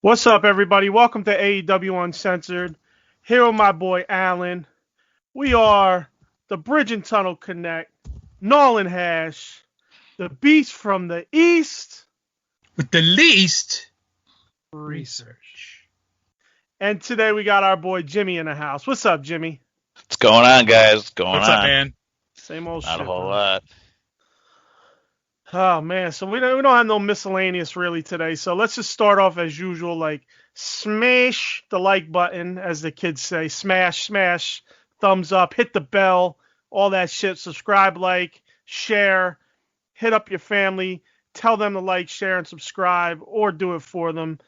What's up, everybody? Welcome to AEW Uncensored. Here with my boy Alan. We are the Bridge and Tunnel Connect, Nolan Hash, the Beast from the East, with the least research. And today we got our boy Jimmy in the house. What's up, Jimmy? What's going on, guys? What's going on? What's up, man? Same old Not shit. a whole bro. lot. Oh man, so we don't have no miscellaneous really today. So let's just start off as usual, like smash the like button, as the kids say. Smash, thumbs up, hit the bell, all that shit. Subscribe, like, share, hit up your family, tell them to like, share, and subscribe, or do it for them.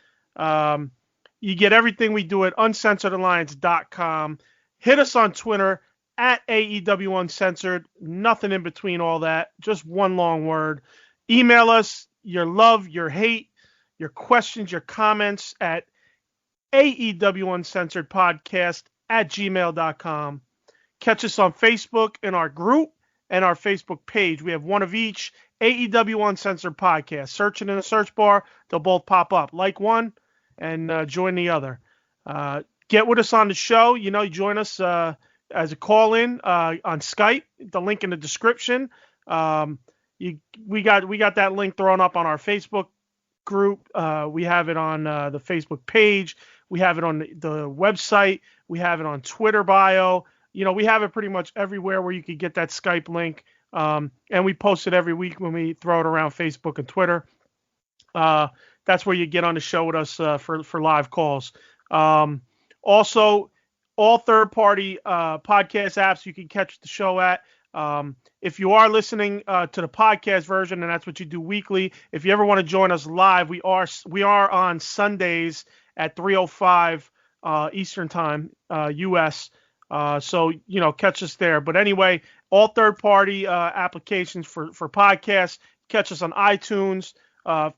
You get everything we do at uncensoredalliance.com. Hit us on Twitter at AEW Uncensored. Nothing in between all that. Just one long word. Email us your love, your hate, your questions, your comments at AEW Uncensored Podcast at gmail.com. Catch us on Facebook in our group and our Facebook page. We have one of each. AEW Uncensored Podcast. Search it in the search bar. They'll both pop up. Like one and join the other. Get with us on the show. You join us as a call-in on Skype. The link in the description. We got that link thrown up on our Facebook group. We have it on the Facebook page. We have it on the website. We have it on Twitter bio. We have it pretty much everywhere where you could get that Skype link. And we post it every week when we throw it around Facebook and Twitter. That's where you get on the show with us for live calls. Also, all third-party podcast apps you can catch the show at. If you are listening to the podcast version, and that's what you do weekly, if you ever want to join us live, we are on Sundays at 3:05 Eastern Time, U.S. So catch us there. But anyway, all third-party applications for podcasts, catch us on iTunes.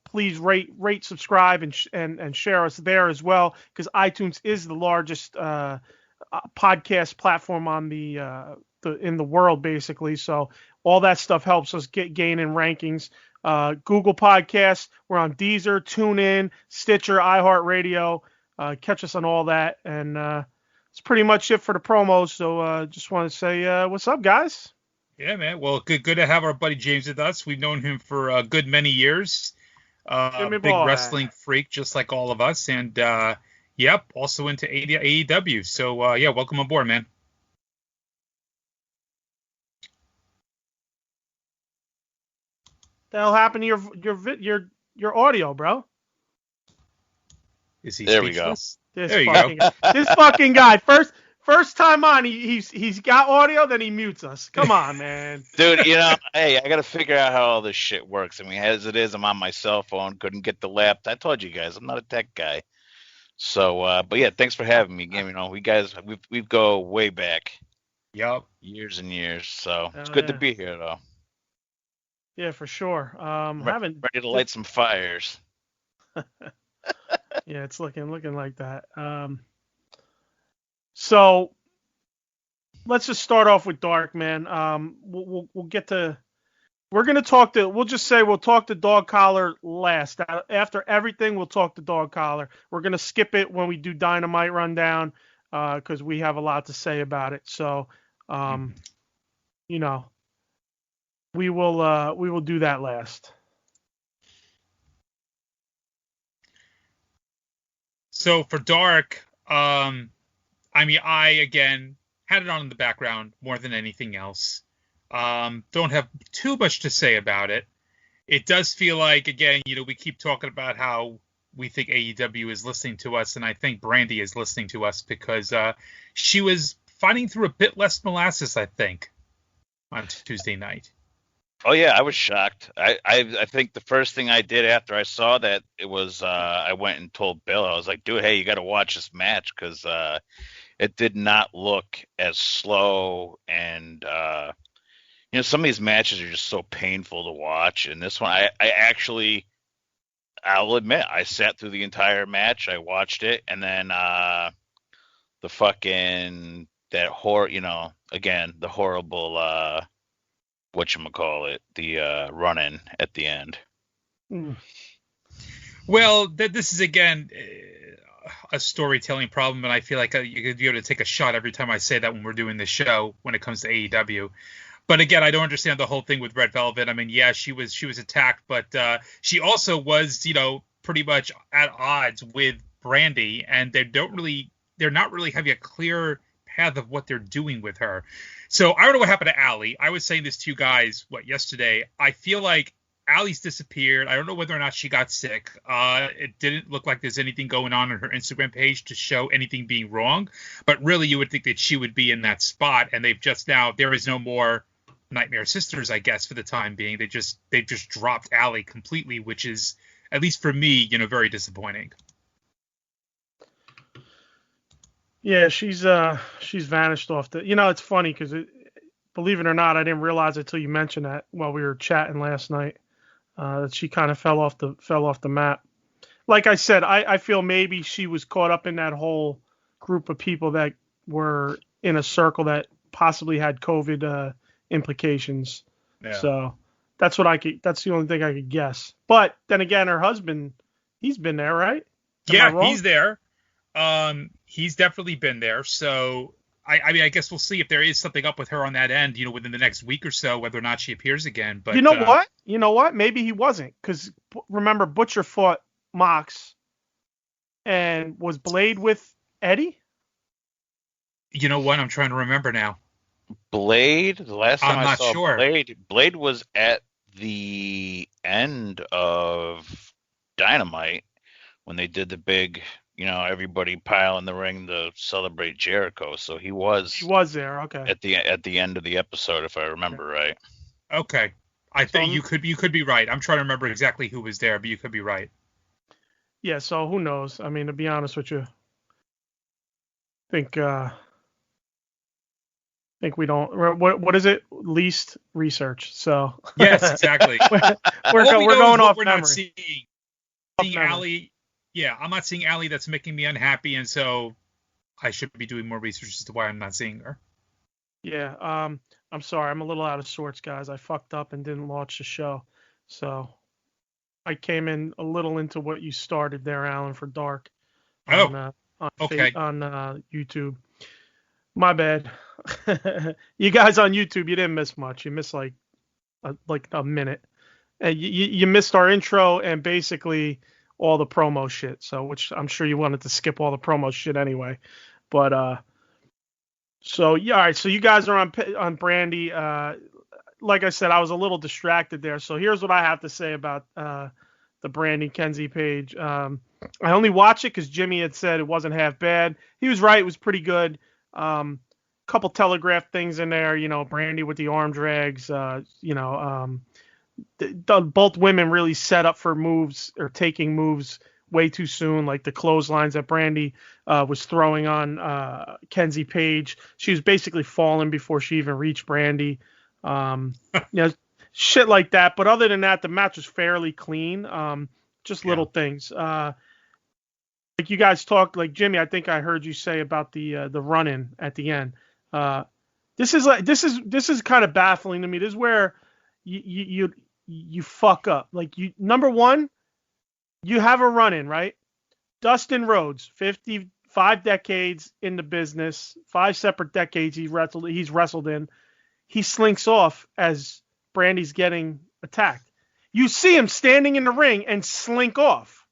Please rate, subscribe, and share us there as well, because iTunes is the largest podcast platform on in the world, basically. So all that stuff helps us gain in rankings. Google Podcasts, we're on Deezer, TuneIn, Stitcher, iHeart Radio. Catch us on all that, and it's pretty much it for the promos. So just want to say what's up, guys. Yeah, man. Well, good to have our buddy James with us. We've known him for a good many years. Big wrestling freak, just like all of us, and yep, also into AEW. So yeah, welcome aboard, man. The hell happened to your audio, bro? Is he there speechless? We go. There you go. This fucking guy. First time on, he's got audio, then he mutes us. Come on, man. Dude, hey, I got to figure out how all this shit works. I mean, as it is, I'm on my cell phone, couldn't get the laptop. I told you guys, I'm not a tech guy. So, but yeah, thanks for having me. We go way back. Yep. Years and years. So it's good to be here, though. Yeah, for sure. Ready to light some fires. Yeah, it's looking like that. So let's just start off with Dark, man. We'll get to. We'll talk to Dog Collar last. After everything, we'll talk to Dog Collar. We're gonna skip it when we do Dynamite Rundown, because we have a lot to say about it. So, we will do that last. So for Dark, I mean, I again had it on in the background more than anything else. Don't have too much to say about it. It does feel like, again, we keep talking about how we think AEW is listening to us, and I think Brandy is listening to us, because she was fighting through a bit less molasses, I think, on Tuesday night. Oh yeah, I was shocked. I think the first thing I did after I saw that, it was I went and told Bill. I was like, dude, hey, you got to watch this match, because it did not look as slow, and some of these matches are just so painful to watch. And this one, I'll admit, I sat through the entire match. I watched it, and then the fucking that again, the horrible whatchamacallit, the run-in at the end. Well, this is, again, a storytelling problem, and I feel like you're going to be able to take a shot every time I say that when we're doing this show when it comes to AEW. But again, I don't understand the whole thing with Red Velvet. I mean, yeah, she was attacked, but she also was, pretty much at odds with Brandy, and they're not really having a clear path of what they're doing with her. So I don't know what happened to Allie. I was saying this to you guys yesterday. I feel like Allie's disappeared. I don't know whether or not she got sick. It didn't look like there's anything going on her Instagram page to show anything being wrong. But really, you would think that she would be in that spot, and there is no more Nightmare Sisters, I guess, for the time being. They just dropped Allie completely, which is, at least for me, very disappointing. Yeah, she's vanished off the. It's funny because believe it or not, I didn't realize it till you mentioned that while we were chatting last night. That she kind of fell off the map. Like I said, I feel maybe she was caught up in that whole group of people that were in a circle that possibly had COVID implications. Yeah. So that's the only thing I could guess. But then again, her husband, he's been there, right? Yeah, he's there. He's definitely been there. So I mean, I guess we'll see if there is something up with her on that end, within the next week or so, whether or not she appears again. But what? You know what? Maybe he wasn't, because remember Butcher fought Mox and was Blade with Eddy? You know what? I'm trying to remember now. Blade, the last time I saw sure. Blade was at the end of Dynamite when they did the big, everybody pile in the ring to celebrate Jericho. So he was there. Okay. At the end of the episode, if I remember right. Okay. I think you could be right. I'm trying to remember exactly who was there, but you could be right. Yeah. So who knows? I mean, to be honest with you, think we don't. What is it? Least research. So yes, exactly. we're going off we're memory. Not seeing Allie. Yeah, I'm not seeing Allie. That's making me unhappy, and so I should be doing more research as to why I'm not seeing her. Yeah. I'm sorry. I'm a little out of sorts, guys. I fucked up and didn't launch the show, so I came in a little into what you started there, Alan, for Dark. On YouTube. My bad. You guys on YouTube, you didn't miss much. You missed like a minute, and you missed our intro and basically all the promo shit. So, which I'm sure you wanted to skip all the promo shit anyway. But so yeah, all right. So you guys are on Brandy. Like I said, I was a little distracted there. So here's what I have to say about the Brandy Kenzie page. I only watched it because Jimmy had said it wasn't half bad. He was right. It was pretty good. Couple telegraph things in there, Brandy with the arm drags, both women really set up for moves or taking moves way too soon, like the clotheslines that Brandy was throwing on Kenzie Page. She was basically falling before she even reached Brandy. Shit like that. But other than that, the match was fairly clean. Just little things. Like you guys talked, like Jimmy, I think I heard you say about the run-in at the end. This is kind of baffling to me. This is where you fuck up. Like number one, you have a run-in, right? Dustin Rhodes, 55 decades in the business, 5 separate decades he's wrestled in. He slinks off as Brandy's getting attacked. You see him standing in the ring and slink off.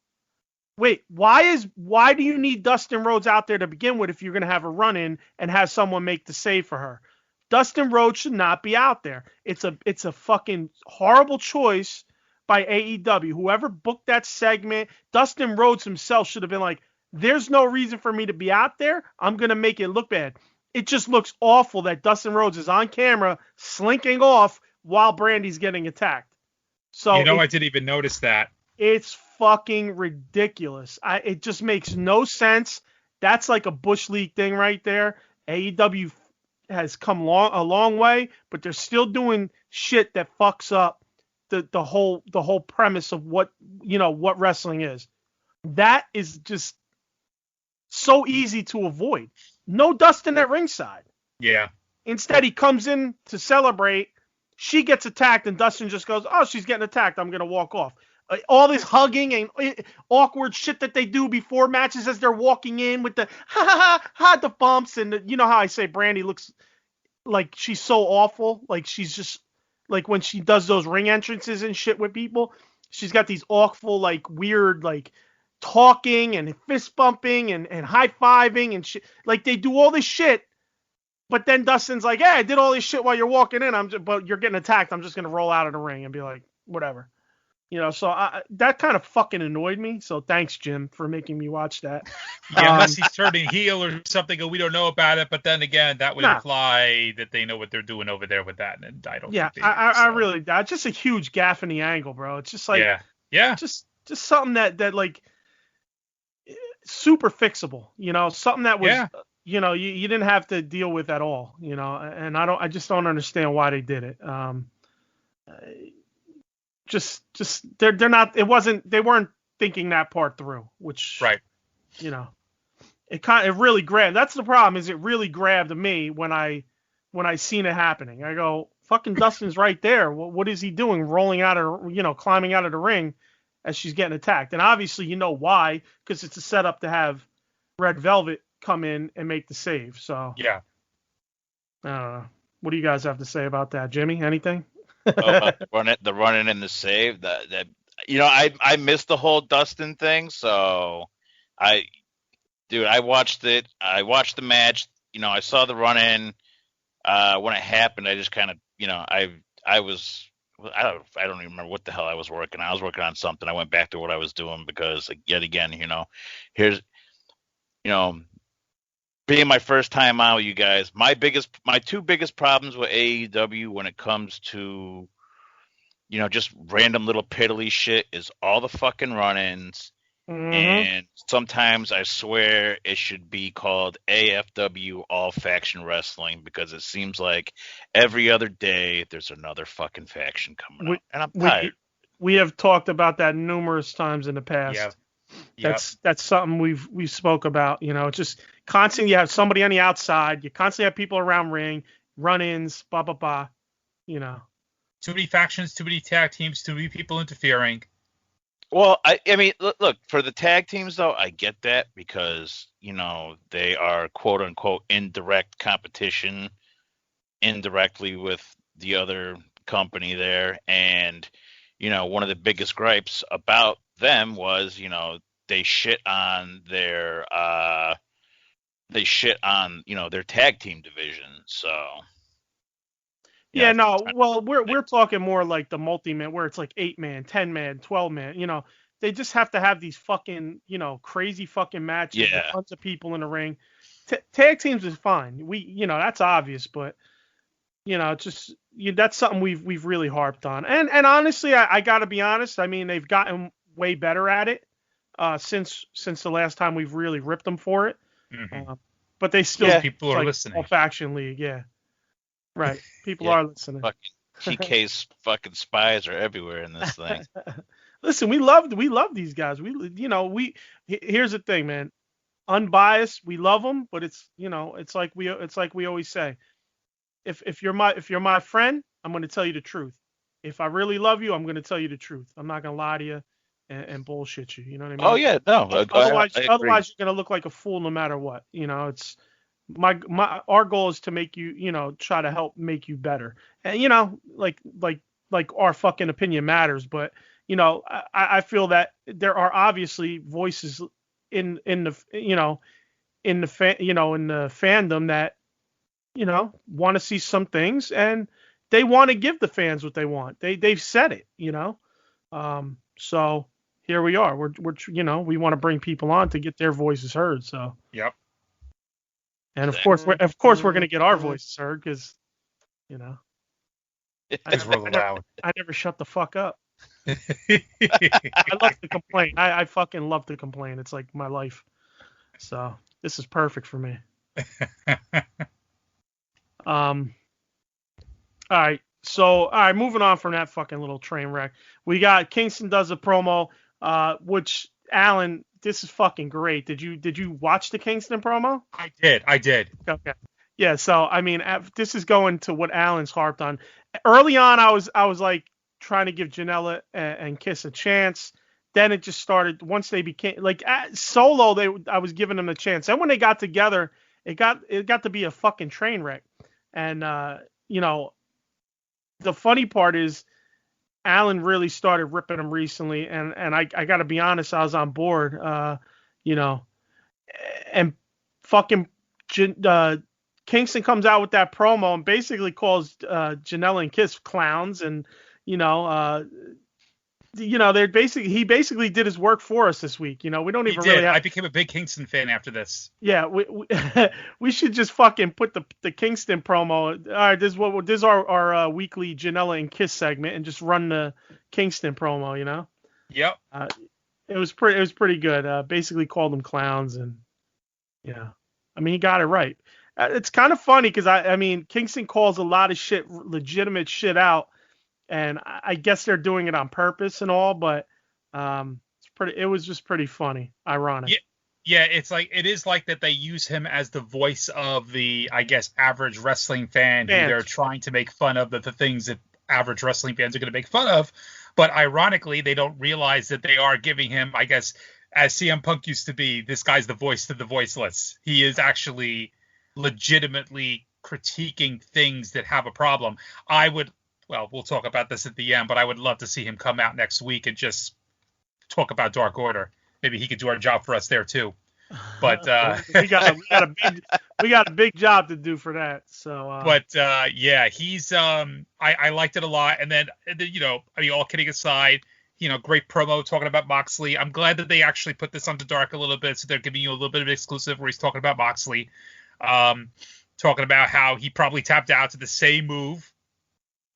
Wait, why do you need Dustin Rhodes out there to begin with if you're going to have a run-in and have someone make the save for her? Dustin Rhodes should not be out there. It's a fucking horrible choice by AEW. Whoever booked that segment, Dustin Rhodes himself should have been like, there's no reason for me to be out there. I'm going to make it look bad. It just looks awful that Dustin Rhodes is on camera slinking off while Brandy's getting attacked. So I didn't even notice that. It's fucking ridiculous. It just makes no sense. That's like a Bush League thing right there. AEW has come a long way, but they're still doing shit that fucks up the whole premise of what wrestling is. That is just so easy to avoid. No Dustin at ringside. Yeah. Instead, he comes in to celebrate. She gets attacked, and Dustin just goes, "Oh, she's getting attacked. I'm gonna walk off." all this hugging and awkward shit that they do before matches as they're walking in with the the bumps and you know how I say Brandy looks like she's so awful, like she's just like when she does those ring entrances and shit with people, she's got these awful like weird like talking and fist bumping and high fiving and shit. Like they do all this shit, but then Dustin's like, "Hey, I did all this shit while you're walking in. But you're getting attacked. I'm just gonna roll out of the ring and be like, whatever." You know, so that kind of fucking annoyed me. So thanks, Jim, for making me watch that. Yeah, unless he's turning heel or something and we don't know about it. But then again, that would imply that they know what they're doing over there with that. And I don't think they do, I really, that's just a huge gaff in the angle, bro. It's just like, just something that like super fixable, you know, something that was, you know, you didn't have to deal with at all, you know, and I just don't understand why they did it. They weren't thinking that part through, which, you know, it really grabbed. That's the problem, is it really grabbed me when I seen it happening. I go, fucking Dustin's right there. What is he doing? Rolling out of, you know, climbing out of the ring as she's getting attacked. And obviously, you know why, because it's a setup to have Red Velvet come in and make the save. So, yeah. I don't know. What do you guys have to say about that? Jimmy, anything? About the running and the save, that you know, I missed the whole Dustin thing, so I watched it. I watched the match. You know, I saw the run in when it happened. I just kind of, you know, I don't even remember what the hell I was working on. I was working on something. I went back to what I was doing because, like, yet again, you know, here's, you know, being my first time out, you guys, my two biggest problems with AEW when it comes to, you know, just random little piddly shit is all the fucking run-ins. Mm-hmm. And sometimes I swear it should be called AFW, All Faction Wrestling, because it seems like every other day there's another fucking faction coming up, and I'm tired. We have talked about that numerous times in the past. Yeah. That's something we spoke about. You know, just constantly you have somebody on the outside. You constantly have people around ring, run-ins, blah blah blah. You know, too many factions, too many tag teams, too many people interfering. Well, I mean, look, for the tag teams though, I get that because, you know, they are quote unquote indirect competition, indirectly with the other company there, and you know, one of the biggest gripes about them was, you know, they shit on their you know, their tag team division. So yeah, no, well, we're talking more like the multi-man, where it's like 8-man, 10-man, 12-man. You know, they just have to have these fucking, you know, crazy fucking matches with tons of people in the ring. Tag teams is fine. You know, that's obvious, but you know, that's something we've really harped on. And honestly, I got to be honest. I mean, they've gotten way better at it since the last time we've really ripped them for it. Mm-hmm. But they still people are listening. Faction league, right. People are listening. Fucking TK's fucking spies are everywhere in this thing. Listen, we love these guys. Here's the thing, man. Unbiased, we love them, but it's, you know, it's like we always say. If you're my friend, I'm going to tell you the truth. If I really love you, I'm going to tell you the truth. I'm not going to lie to you and bullshit you. You know what I mean? Oh yeah, no. Otherwise you're going to look like a fool no matter what. You know, it's our goal is to make you, you know, try to help make you better. And you know, like our fucking opinion matters, but you know, I feel that there are obviously voices in the fandom that, you know, want to see some things, and they want to give the fans what they want. They've said it, you know. So here we are. We're you know, we want to bring people on to get their voices heard. So yep. And of course we're gonna get our voices heard because, you know, I never shut the fuck up. I love to complain. I fucking love to complain. It's like my life. So this is perfect for me. All right. So, moving on from that fucking little train wreck. We got Kingston does a promo, which, Alan, this is fucking great. Did you watch the Kingston promo? I did. Okay. Yeah, so, I mean, this is going to what Alan's harped on. Early on, I was like trying to give Janella and Kiss a chance. Then it just started once they became like solo. I was giving them a chance. Then when they got together, it got to be a fucking train wreck. And you know, the funny part is Alan really started ripping them recently, and I got to be honest, I was on board. You know, and fucking Kingston comes out with that promo and basically calls Janella and Kiss clowns, and you know, he basically did his work for us this week. You know, we don't even really have. I became a big Kingston fan after this. Yeah, we should just fucking put the Kingston promo. All right, this is our weekly Janella and Kiss segment, and just run the Kingston promo. You know. Yep. It was pretty good. Basically called them clowns, and yeah, I mean he got it right. It's kind of funny because I mean Kingston calls a lot of shit, legitimate shit out. And I guess they're doing it on purpose and all, but it was just pretty funny, ironic. Yeah, it is like that they use him as the voice of the, I guess, average wrestling fan who they're trying to make fun of, the things that average wrestling fans are going to make fun of. But ironically, they don't realize that they are giving him, I guess, as CM Punk used to be, this guy's the voice to the voiceless. He is actually legitimately critiquing things that have a problem. Well, we'll talk about this at the end, but I would love to see him come out next week and just talk about Dark Order. Maybe he could do our job for us there too. But we got a big job to do for that. So. Yeah, he's I liked it a lot, and then you know, I mean, all kidding aside, you know, great promo talking about Moxley. I'm glad that they actually put this onto Dark a little bit, so they're giving you a little bit of exclusive where he's talking about Moxley, talking about how he probably tapped out to the same move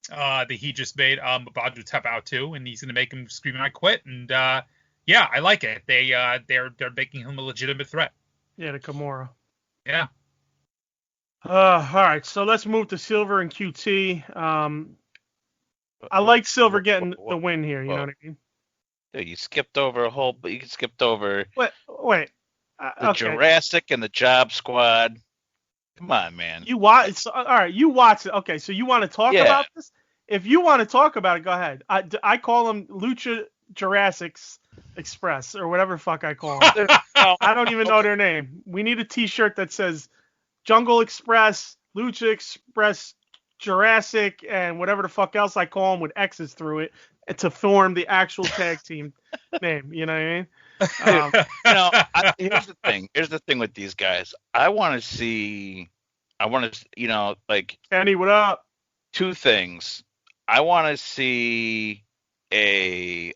that he just made about to tap out to, and he's gonna make him scream I quit. And yeah, I like it. They're making him a legitimate threat. Yeah, the Kimura. Yeah. All right, so let's move to Silver and QT. I like Silver getting the win here. You know what I mean? Dude, you skipped over a whole. You skipped over. Wait. The Jurassic and the Job Squad. Come on, man. You watch. All right, you watch it. Okay, so you want to talk about this? If you want to talk about it, go ahead. I call them Lucha Jurassics Express or whatever the fuck I call them. I don't even know their name. We need a T-shirt that says Jungle Express, Lucha Express, Jurassic, and whatever the fuck else I call them with X's through it to form the actual tag team name. You know what I mean? Here's the thing with these guys. I want to, like Kenny, what up? Two things. I want to see a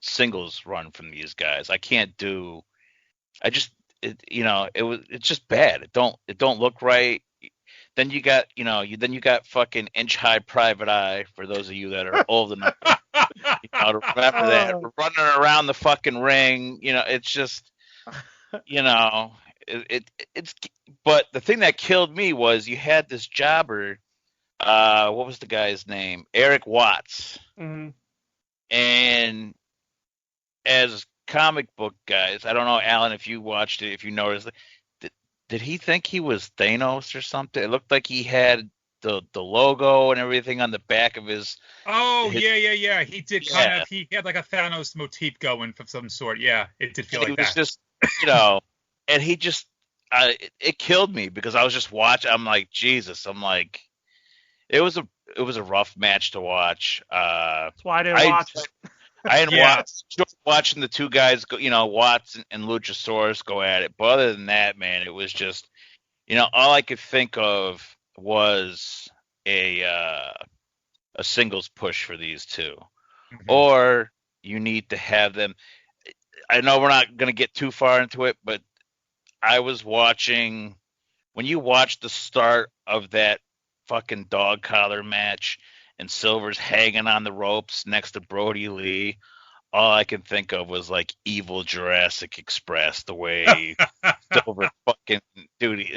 singles run from these guys. I can't do. It's just bad. It don't look right. Then you got fucking Inch High Private Eye, for those of you that are old enough to remember that. We're running around the fucking ring. It's just, it's. But the thing that killed me was you had this jobber. What was the guy's name? Eric Watts. Mm-hmm. And as comic book guys, I don't know, Alan, if you watched it, if you noticed, did he think he was Thanos or something? It looked like he had the logo and everything on the back of his. Oh, yeah. He did kind of. He had like a Thanos motif going of some sort. Yeah, it did feel like that. It was just, and he just, it killed me because I was just watching. I'm like, Jesus. I'm like, it was a rough match to watch. That's why I didn't watch it. I didn't watching the two guys go, Watts and Luchasaurus go at it. But other than that, man, it was just, all I could think of was a singles push for these two. Mm-hmm. Or you need to have them. I know we're not going to get too far into it, but I was watching, when you watch the start of that fucking dog collar match and Silver's hanging on the ropes next to Brodie Lee, all I can think of was like evil Jurassic Express, the way Silver fucking dude.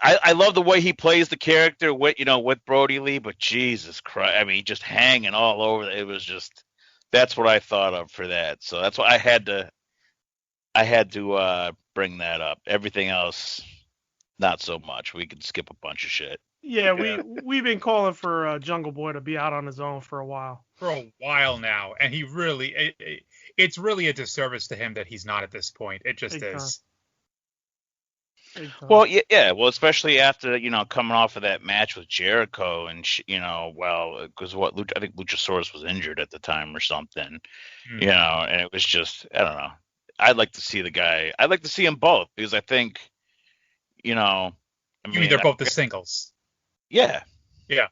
I love the way he plays the character with Brodie Lee, but Jesus Christ, I mean, just hanging all over. It was just, that's what I thought of for that. So that's why I had to bring that up. Everything else, not so much. We could skip a bunch of shit. Yeah, we've been calling for Jungle Boy to be out on his own for a while. For a while now, and he really, it's really a disservice to him that he's not at this point. It just Big time. is. Big time. Well, yeah. Well, especially after coming off of that match with Jericho, and because I think Luchasaurus was injured at the time or something, and it was just I don't know. I'd like to see the guy. I'd like to see them both because I think, you mean they're both the singles? Yeah. Yeah.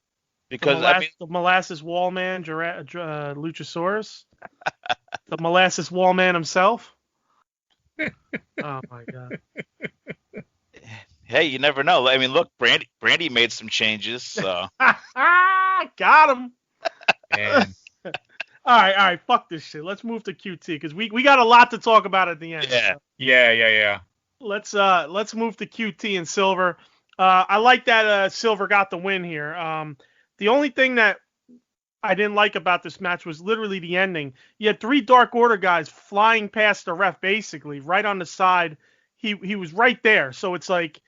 Because the molasses wall man, Luchasaurus, the molasses wall man himself. Oh my god. Hey, you never know. I mean, look, Brandy made some changes, so got him. Man. All right, fuck this shit. Let's move to QT because we got a lot to talk about at the end. Yeah. So. Yeah. Let's move to QT and Silver. I like that Silver got the win here. The only thing that I didn't like about this match was literally the ending. You had 3 Dark Order guys flying past the ref, basically right on the side. He was right there, so it's like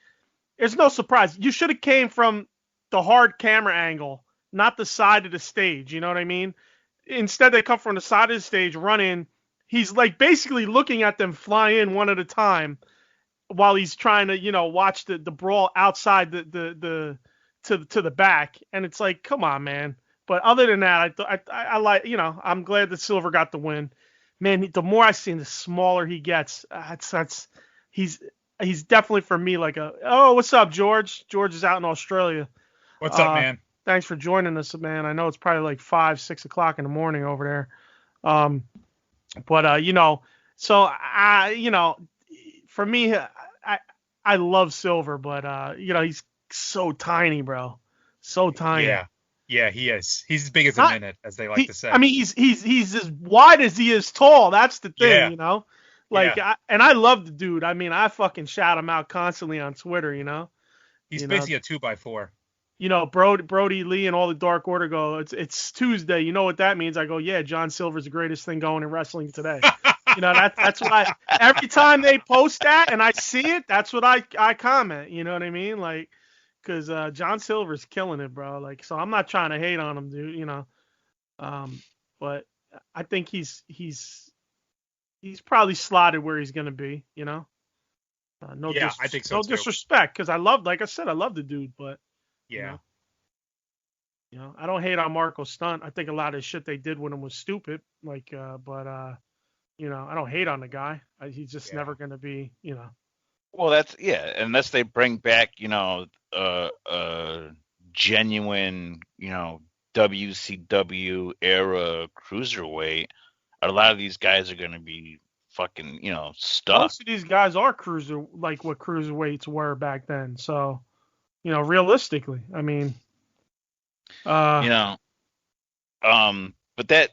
there's no surprise. You should have came from the hard camera angle, not the side of the stage. You know what I mean? Instead, they come from the side of the stage, run in. He's like basically looking at them fly in one at a time while he's trying to, watch the brawl outside the to the back. And it's like, come on, man. But other than that, I like, I'm glad that Silver got the win. Man, the more I see him, the smaller he gets. He's definitely for me like what's up, George? George is out in Australia. What's up, man? Thanks for joining us, man. I know it's probably like 5, 6 o'clock in the morning over there. So for me, I love Silver, but he's so tiny, bro. So tiny. Yeah, he is. He's as big as a minute, as they like to say. I mean, he's as wide as he is tall. That's the thing, I love the dude. I mean, I fucking shout him out constantly on Twitter, He's basically a 2x4. Brodie Lee and all the Dark Order go, it's Tuesday. You know what that means? I go, yeah, John Silver's the greatest thing going in wrestling today. That's what every time they post that and I see it, that's what I comment. You know what I mean? Like, because John Silver's killing it, bro. Like, so I'm not trying to hate on him, dude. But I think he's probably slotted where he's gonna be. I think so. No disrespect, because like I said, I love the dude, but. Yeah. I don't hate on Marco Stunt. I think a lot of shit they did with him was stupid. Like, I don't hate on the guy. He's just never going to be, Well, that's unless they bring back, genuine, WCW era cruiserweight. A lot of these guys are going to be fucking, stuck. Most of these guys are like what cruiserweights were back then. So. Realistically, I mean, but that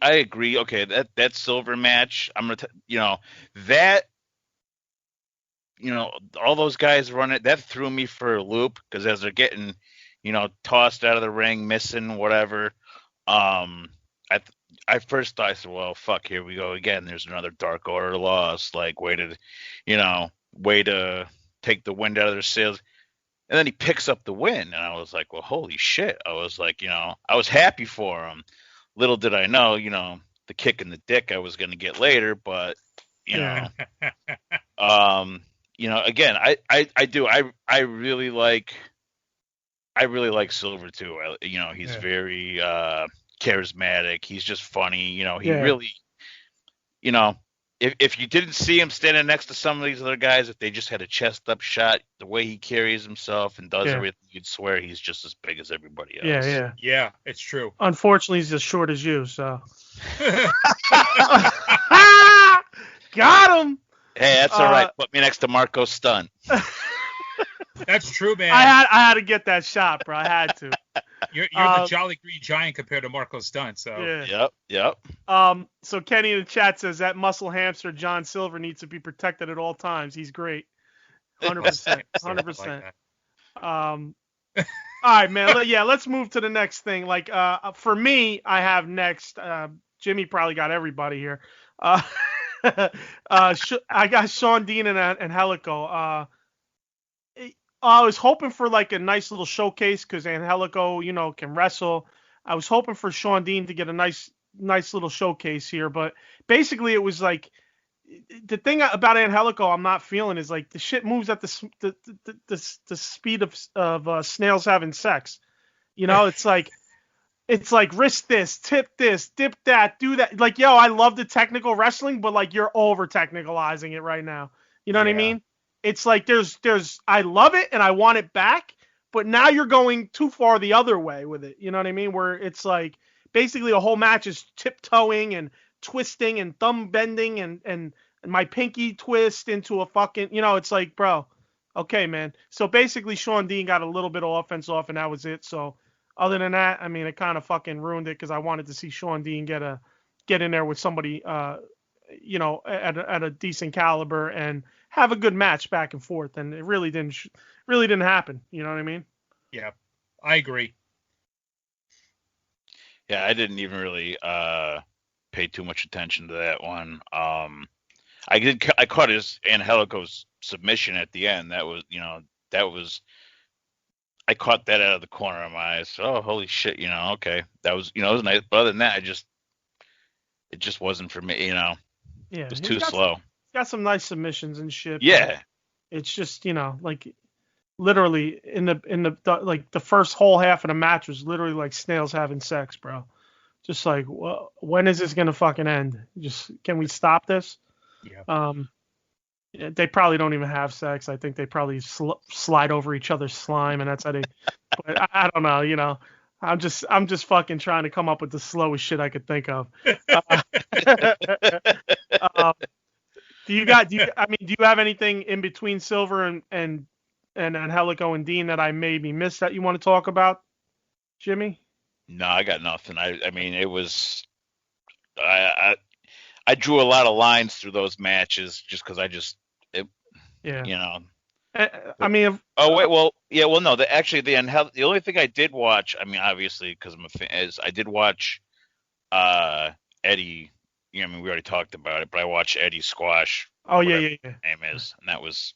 I agree. Okay, that Silver match, I'm gonna, all those guys run it. That threw me for a loop because as they're getting, tossed out of the ring, missing whatever, I first thought, I said, well, fuck, here we go again. There's another Dark Order loss. Like, way to take the wind out of their sails. And then he picks up the win, and I was like, well, holy shit. I was like, I was happy for him. Little did I know, the kick in the dick I was going to get later, but, again, I do. I really like Silver too. He's very charismatic. He's just funny. He really, if you didn't see him standing next to some of these other guys, if they just had a chest up shot, the way he carries himself and does everything, you'd swear he's just as big as everybody else. Yeah, it's true. Unfortunately, he's as short as you, so. Got him. Hey, that's all right. Put me next to Marco Stunt. That's true, man. I had to get that shot, bro. I had to. You're the Jolly Green Giant compared to Marco Stunt, so. Yeah. Yep. So Kenny in the chat says that muscle hamster John Silver needs to be protected at all times. He's great. 100%. 100%. All right, man. Let's move to the next thing. Like, for me, I have next. Jimmy probably got everybody here. I got Sean Dean and Helico. I was hoping for like a nice little showcase because Angelico, can wrestle. I was hoping for Sean Dean to get a nice little showcase here, but basically it was like the thing about Angelico I'm not feeling is like the shit moves at the speed of snails having sex. It's like wrist this, tip this, dip that, do that. Like, yo, I love the technical wrestling, but like you're over technicalizing it right now. You know what I mean? It's like there's I love it and I want it back, but now you're going too far the other way with it. You know what I mean? Where it's like basically a whole match is tiptoeing and twisting and thumb bending and my pinky twist into a fucking, it's like, bro, okay, man. So basically Sean Dean got a little bit of offense off and that was it. So other than that, I mean, it kind of fucking ruined it because I wanted to see Sean Dean get in there with somebody, at a decent caliber and have a good match back and forth. And it really didn't happen. You know what I mean? Yeah, I agree. Yeah, I didn't even really pay too much attention to that one. I caught his Angelico's submission at the end. That was. I caught that out of the corner of my eyes. Oh, holy shit! Okay, that was, it was nice. But other than that, it just wasn't for me. Yeah, it was too slow. He's got some nice submissions and shit. Yeah, it's just like literally in the first whole half of the match was literally like snails having sex, bro. Just like, well, when is this gonna fucking end? Just can we stop this? Yeah. They probably don't even have sex. I think they probably slide over each other's slime, and that's how they. But I don't know. I'm just fucking trying to come up with the slowest shit I could think of. Do you have anything in between Silver and Angelico and Dean that I maybe missed that you want to talk about, Jimmy? No, I got nothing. I mean, it was. I drew a lot of lines through those matches just because Yeah. I mean. Oh wait, well, yeah, well, no. The only thing I did watch, I mean, obviously because I'm a fan, is I did watch, Eddie. We already talked about it, but I watched Eddie squash. Oh yeah. Name is, and that was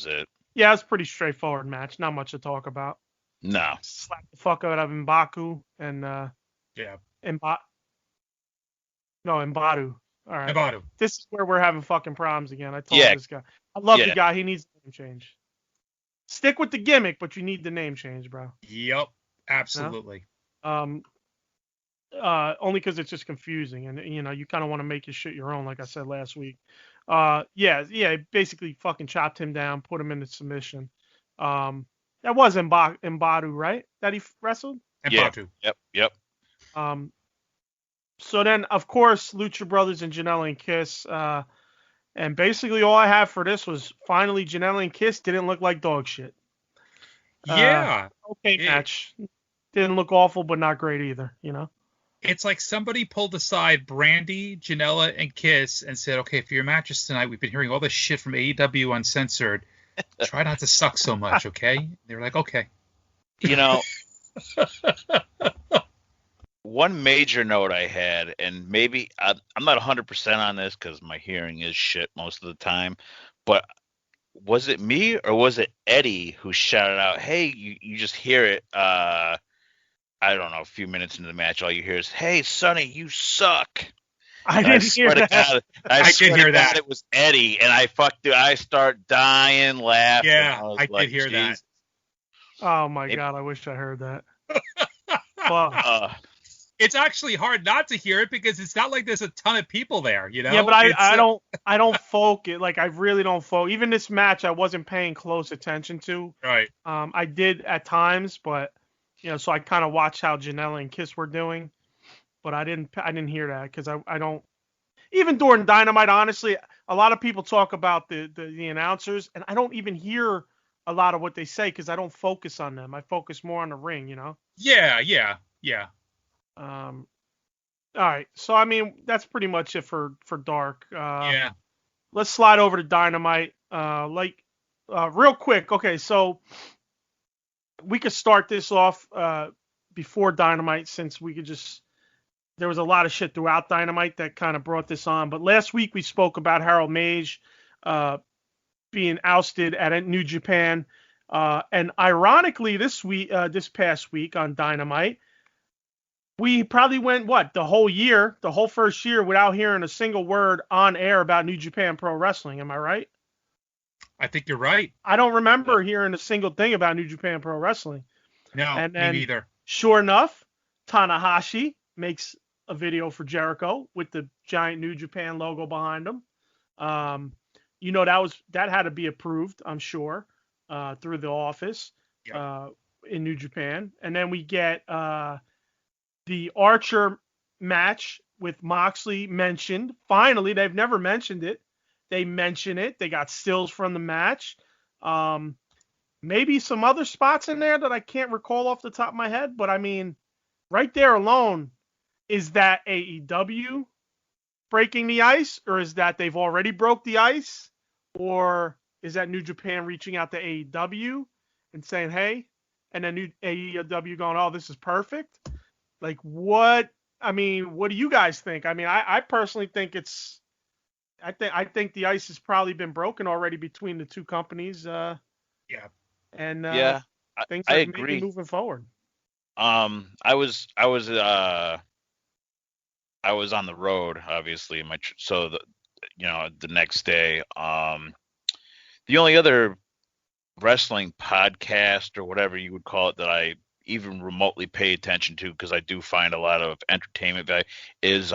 it. Yeah, it's a pretty straightforward match. Not much to talk about. No. Slap the fuck out of M'Baku and M'Badu. All right. M'Badu. This is where we're having fucking problems again. I told this guy. I love the guy. He needs a name change. Stick with the gimmick, but you need the name change, bro. Yep. Absolutely. Only because it's just confusing, and you kind of want to make your shit your own, like I said last week. Basically fucking chopped him down, put him into submission. That was M'Badu, right? That he wrestled? M'Badu. Yep. So then, of course, Lucha Brothers and Janella and Kiss. And basically all I have for this was finally Janella and Kiss didn't look like dog shit. Yeah. Match. Didn't look awful, but not great either, It's like somebody pulled aside Brandy, Janella, and Kiss and said, okay, for your matches tonight, we've been hearing all this shit from AEW Uncensored. Try not to suck so much, okay? They were like, okay. One major note I had, and maybe I'm not 100% on this because my hearing is shit most of the time, but was it me or was it Eddie who shouted out, hey, you just hear it, I don't know, a few minutes into the match, all you hear is, hey, Sonny, you suck. I didn't hear that. I did hear that. It was Eddie, and I start dying laughing. Yeah, I did hear that. Oh, my God, I wish I heard that. It's actually hard not to hear it because it's not like there's a ton of people there, Yeah, but I don't focus. Like, I really don't focus. Even this match, I wasn't paying close attention to. Right. I did at times, but so I kind of watched how Janella and Kiss were doing, but I didn't hear that because I don't. Even during Dynamite, honestly, a lot of people talk about the announcers, and I don't even hear a lot of what they say because I don't focus on them. I focus more on the ring, Yeah. All right, so I mean that's pretty much it for Dark. Yeah. Let's slide over to Dynamite. Real quick. Okay, so we could start this off before Dynamite since there was a lot of shit throughout Dynamite that kind of brought this on. But last week we spoke about Harold Mage being ousted at New Japan. And ironically, this past week on Dynamite, we probably went the whole first year without hearing a single word on air about New Japan Pro Wrestling. Am I right? I think you're right. I don't remember hearing a single thing about New Japan Pro Wrestling. No, and me then, neither. Sure enough, Tanahashi makes a video for Jericho with the giant New Japan logo behind him. That had to be approved, I'm sure, through the office in New Japan. And then we get the Archer match with Moxley mentioned. Finally, they've never mentioned it. They mention it. They got stills from the match. Maybe some other spots in there that I can't recall off the top of my head. But, I mean, right there alone, is that AEW breaking the ice? Or is that they've already broke the ice? Or is that New Japan reaching out to AEW and saying, hey? And then AEW going, oh, this is perfect? Like, what? I mean, what do you guys think? I mean, I personally think I think the ice has probably been broken already between the two companies. And things I are agree. maybe moving forward. I was on the road, obviously. The next day. The only other wrestling podcast or whatever you would call it that I even remotely pay attention to, because I do find a lot of entertainment value, is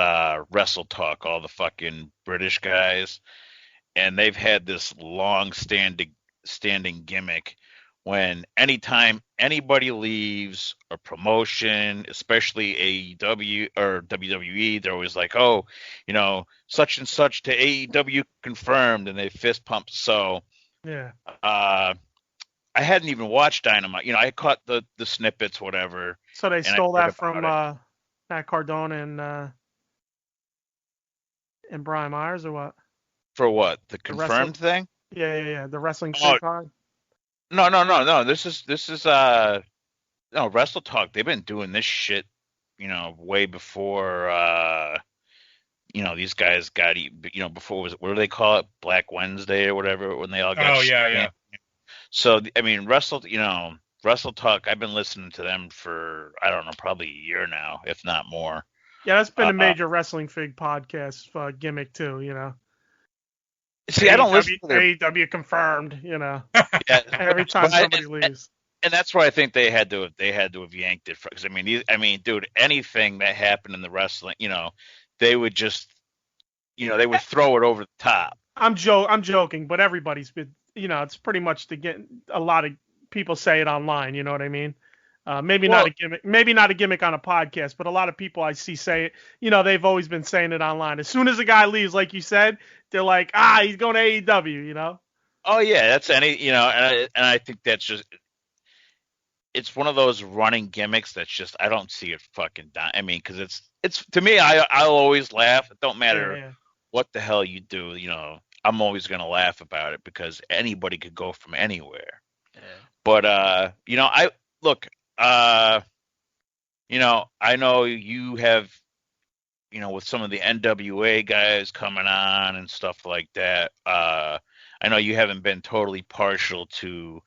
Wrestle Talk, all the fucking British guys. And they've had this long standing gimmick when anytime anybody leaves a promotion, especially AEW or WWE, they're always like, oh, such and such to AEW confirmed, and they fist pump. So yeah, I hadn't even watched Dynamite. I caught the snippets, whatever. So they stole that from Matt Cardona and Brian Myers, or what? For what? The confirmed thing? Yeah. The wrestling pod. No. This is Wrestle Talk. They've been doing this shit, way before these guys got before, what do they call it? Black Wednesday or whatever, when they all got yeah. So I mean, Wrestle Talk, I've been listening to them for, I don't know, probably a year now, if not more. Yeah, that's been a major wrestling fig podcast gimmick too, See, I don't listen to their... AEW confirmed, Yeah, every time somebody leaves. And that's where I think they had to have yanked it from. Because I mean, dude, anything that happened in the wrestling, they would just, they would throw it over the top. I'm joking, but everybody's been, it's pretty much to get a lot of people say it online. You know what I mean? Maybe not a gimmick on a podcast, but a lot of people I see say it. They've always been saying it online. As soon as a guy leaves, like you said, they're like, he's going to AEW. Oh yeah, that's and I think that's just, it's one of those running gimmicks that's just, I don't see it fucking done. I mean, because it's to me, I'll always laugh. It don't matter what the hell you do. I'm always gonna laugh about it because anybody could go from anywhere. Yeah. But I look. I know you have, with some of the NWA guys coming on and stuff like that. I know you haven't been totally partial to,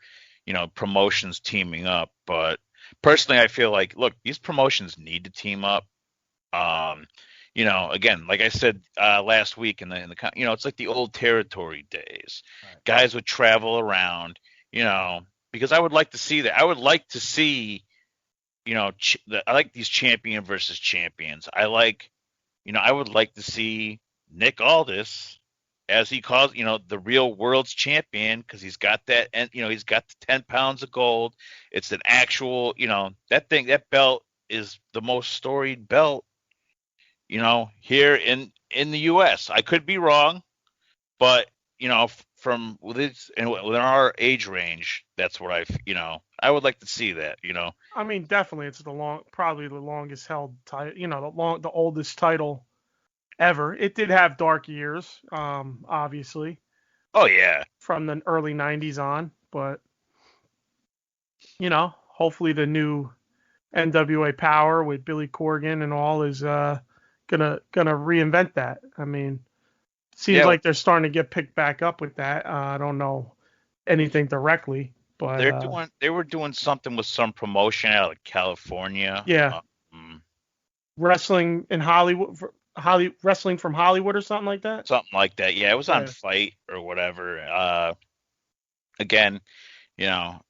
promotions teaming up, but personally, I feel like, look, these promotions need to team up. Again, like I said last week it's like the old territory days. Right. Guys would travel around, because I would like to see that. I would like to see, I like these champion versus champions. I would like to see Nick Aldis, as he calls, the real world's champion, because he's got that, and he's got the 10 pounds of gold. It's an actual, that belt is the most storied belt, here in the U.S. I could be wrong, but from within our age range, that's what I would like to see that. I mean, definitely, it's probably the longest held title, the oldest title ever. It did have dark years, obviously. Oh yeah, from the early '90s on, but hopefully the new NWA Power with Billy Corgan and all is gonna reinvent that. I mean, seems like they're starting to get picked back up with that. I don't know anything directly, But they were doing something with some promotion out of California. yeah, wrestling in Hollywood, wrestling from Hollywood or something like that. Something like that. Yeah, it was on Yeah. Fight or whatever. Again, you know,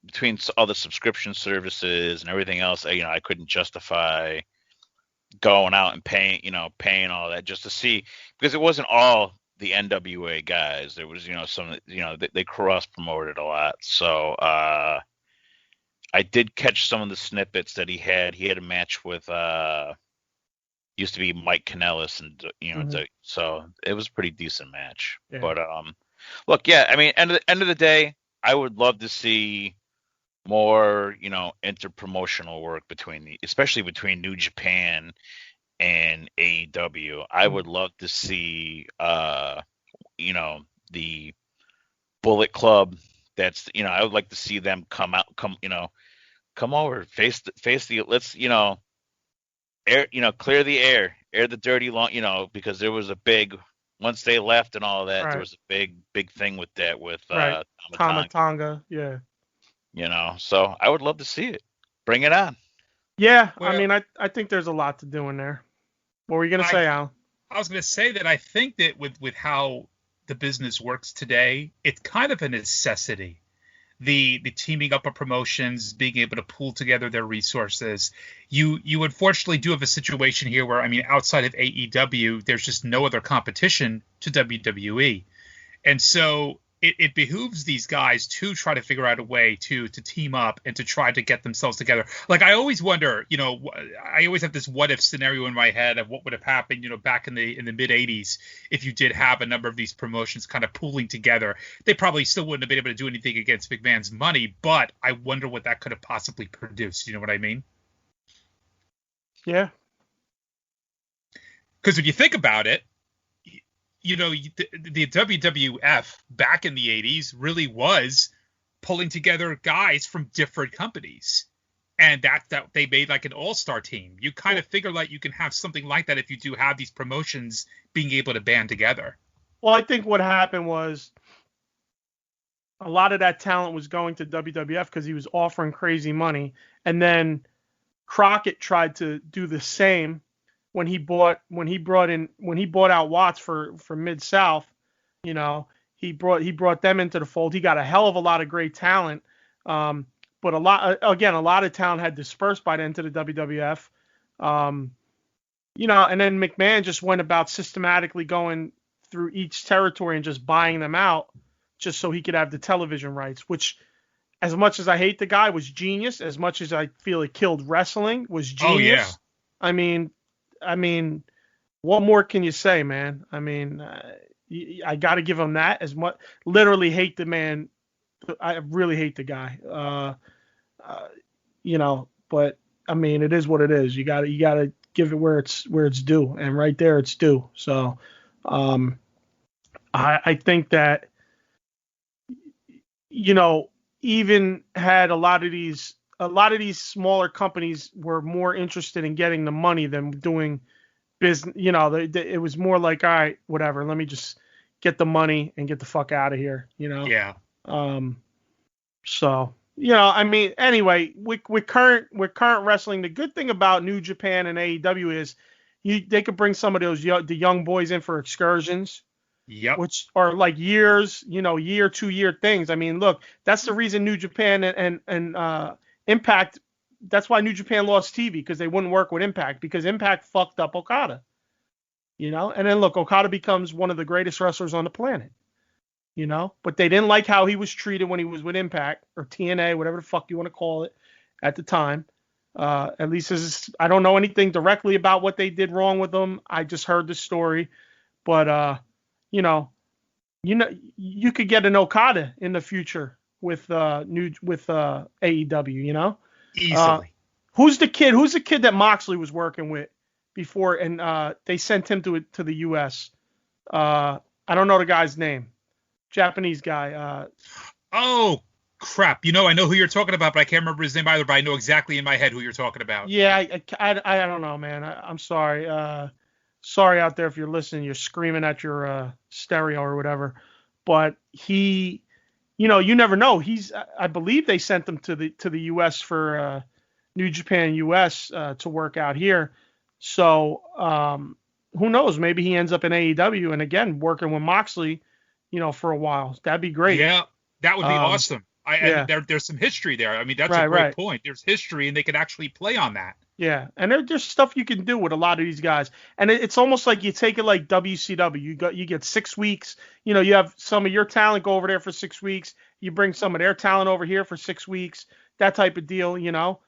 between all the subscription services and everything else, I couldn't justify going out and paying all that just to see, because it wasn't all the NWA guys. There was, some, they cross promoted a lot. So I did catch some of the snippets that he had. He had a match with used to be Mike Kanellis, and so it was a pretty decent match. Yeah. But look, yeah, I mean, end of the day, I would love to see more, interpromotional work especially between New Japan and AEW. I would love to see, the Bullet Club. That's, I would like to see them come over, face the, let's, air, clear the air the dirty long, because there was a big, once they left and all that, there was a big thing with that, with Tama Tonga, yeah. So I would love to see it. Bring it on. Yeah, well, I mean, I think there's a lot to do in there. What were you going to say, Al? I was going to say that I think that with how the business works today, it's kind of a necessity. The teaming up of promotions, being able to pool together their resources. You unfortunately do have a situation here where, I mean, outside of AEW, there's just no other competition to WWE. And so it behooves these guys to try to figure out a way to team up and to try to get themselves together. Like, I always wonder, I always have this what if scenario in my head of what would have happened, back in the mid 80s, if you did have a number of these promotions kind of pooling together. They probably still wouldn't have been able to do anything against McMahon's money, but I wonder what that could have possibly produced. You know what I mean? Yeah. Because when you think about it, the WWF back in the 80s really was pulling together guys from different companies. And that they made like an all-star team. You kind of figure like you can have something like that if you do have these promotions being able to band together. Well, I think what happened was a lot of that talent was going to WWF because he was offering crazy money. And then Crockett tried to do the same when he bought out Watts for Mid-South. He brought them into the fold. He got a hell of a lot of great talent. But a lot of talent had dispersed by then to the WWF. And then McMahon just went about systematically going through each territory and just buying them out just so he could have the television rights, which, as much as I hate the guy, was genius. As much as I feel it killed wrestling, was genius. Oh, yeah. I mean, what more can you say, man? I mean, I got to give him that. As much, literally hate the man. I really hate the guy. But I mean, it is what it is. You got to give it where it's due, and right there it's due. So, I think that, even had a lot of these smaller companies were more interested in getting the money than doing business. It was more like, all right, whatever, let me just get the money and get the fuck out of here. Yeah. So, I mean, anyway, with current wrestling, the good thing about New Japan and AEW is they could bring some of the young boys in for excursions. Yep. Which are like years, 2-year things. I mean, look, that's the reason New Japan and Impact, that's why New Japan lost TV, because they wouldn't work with Impact, because Impact fucked up Okada. And then look, Okada becomes one of the greatest wrestlers on the planet. But they didn't like how he was treated when he was with Impact, or TNA, whatever the fuck you want to call it at the time. At least I don't know anything directly about what they did wrong with him. I just heard the story. But you could get an Okada in the future with AEW, easily. Who's the kid that Moxley was working with before, and they sent him to the US? I don't know the guy's name. Japanese guy. Oh crap! I know who you're talking about, but I can't remember his name either. But I know exactly in my head who you're talking about. Yeah, I don't know, man. I'm sorry. Sorry out there if you're listening, you're screaming at your stereo or whatever. But he you never know. I believe they sent him to the U.S. for New Japan U.S. To work out here. So who knows? Maybe he ends up in AEW and again working with Moxley, for a while. That'd be great. Yeah, that would be awesome. Yeah. And there's some history there. I mean, that's Right, a great right. point. There's history, and they could actually play on that. Yeah, and there's stuff you can do with a lot of these guys, and it's almost like you take it like WCW. You get 6 weeks. You have some of your talent go over there for 6 weeks. You bring some of their talent over here for 6 weeks. That type of deal. It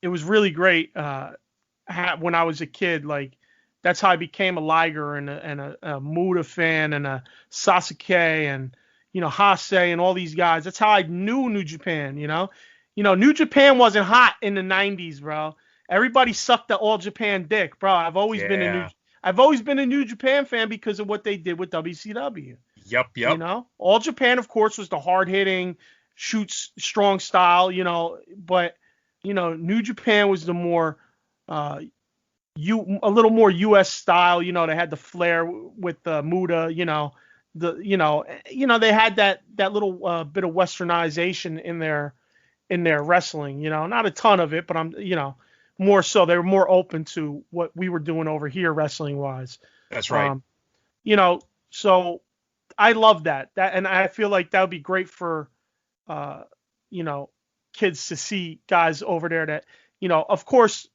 was really great when I was a kid. Like that's how I became a Liger and a Muda fan and a Sasuke and Hase and all these guys. That's how I knew New Japan. New Japan wasn't hot in the 90s, bro. Everybody sucked the All Japan dick, bro. I've always been a New Japan fan because of what they did with WCW. Yep. All Japan, of course, was the hard-hitting, shoots strong style, but New Japan was the more a little more US style, they had the flair with the Muda, they had that little bit of westernization in their wrestling, not a ton of it, but more so they were more open to what we were doing over here wrestling wise. That's right. So I love that and I feel like that would be great for kids to see guys over there that of course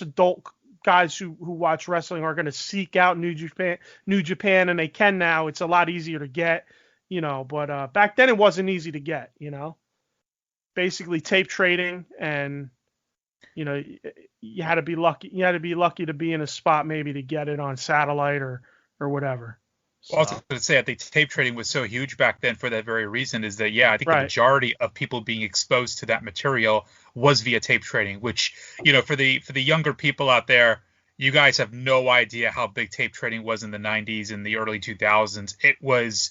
adult guys who watch wrestling are going to seek out New Japan, and they can now. It's a lot easier to get, but back then it wasn't easy to get, basically tape trading, and you had to be lucky. You had to be lucky to be in a spot maybe to get it on satellite or whatever. Well, I was going to say, I think tape trading was so huge back then for that very reason. Is that I think the majority of people being exposed to that material was via tape trading, which for the younger people out there, you guys have no idea how big tape trading was in the 90s and the early 2000s. It was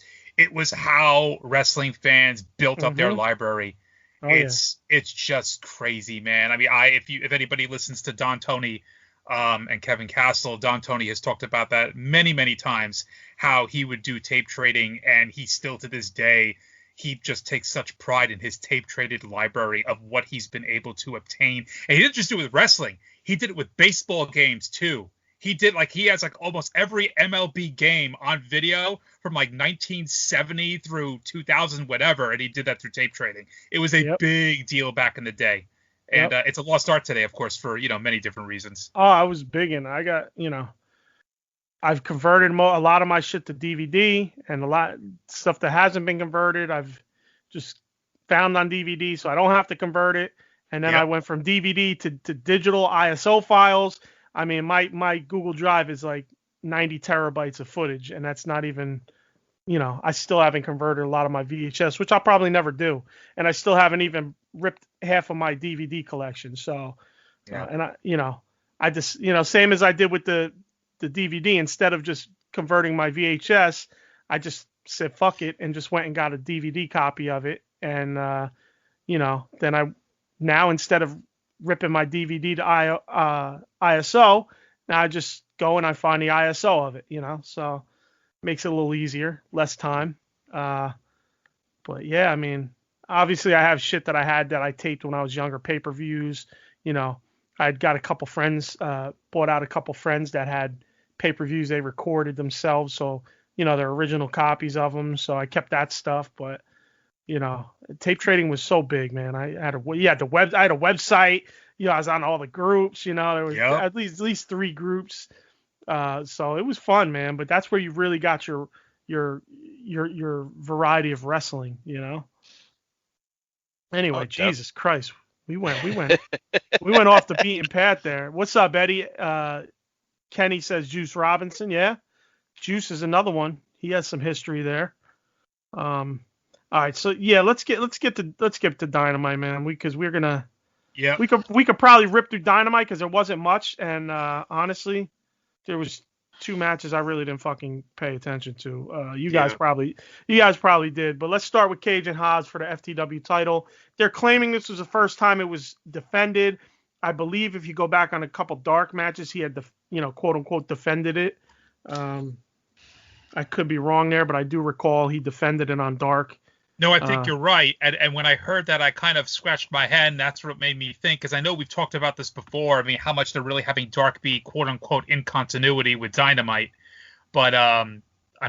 how wrestling fans built up their library. Oh, it's just crazy, man. I mean, if anybody listens to Don Tony and Kevin Castle, Don Tony has talked about that many, many times, how he would do tape trading, and he still to this day, he just takes such pride in his tape traded library of what he's been able to obtain. And he didn't just do it with wrestling. He did it with baseball games too. He has almost every MLB game on video from 1970 through 2000, whatever. And he did that through tape trading. It was a big deal back in the day. And it's a lost art today, of course, for, many different reasons. Oh, I was big in. I got, I've converted a lot of my shit to DVD, and a lot stuff that hasn't been converted, I've just found on DVD, so I don't have to convert it. And then I went from DVD to digital ISO files. I mean, my Google Drive is like 90 terabytes of footage, and that's not even, I still haven't converted a lot of my VHS, which I'll probably never do. And I still haven't even ripped half of my DVD collection. So, I just, same as I did with the DVD, instead of just converting my VHS, I just said, fuck it, and just went and got a DVD copy of it. And, then now instead of ripping my DVD to ISO, now I just go and I find the ISO of it, so makes it a little easier, less time. But yeah, I mean, obviously I have shit that I taped when I was younger, pay-per-views, I'd got a couple friends, bought out a couple friends that had pay-per-views they recorded themselves, so they're original copies of them, so I kept that stuff. But tape trading was so big, man. I had a website, I was on all the groups, there was at least 3 groups, so it was fun, man. But that's where you really got your variety of wrestling, Anyway, Jesus Christ, we went off the beaten path there. What's up, Eddie? Kenny says Juice Robinson. Yeah, Juice is another one. He has some history there. All right, so yeah, let's get to Dynamite, man. We could probably rip through Dynamite because there wasn't much, and honestly, there was 2 matches I really didn't fucking pay attention to. You guys probably did, but let's start with Cage and Hobbs for the FTW title. They're claiming this was the first time it was defended. I believe if you go back on a couple dark matches, he had quote unquote defended it. I could be wrong there, but I do recall he defended it on Dark. No, I think you're right. And when I heard that, I kind of scratched my head, and that's what made me think, because I know we've talked about this before. I mean, how much they're really having Dark be, quote unquote, in continuity with Dynamite. But, I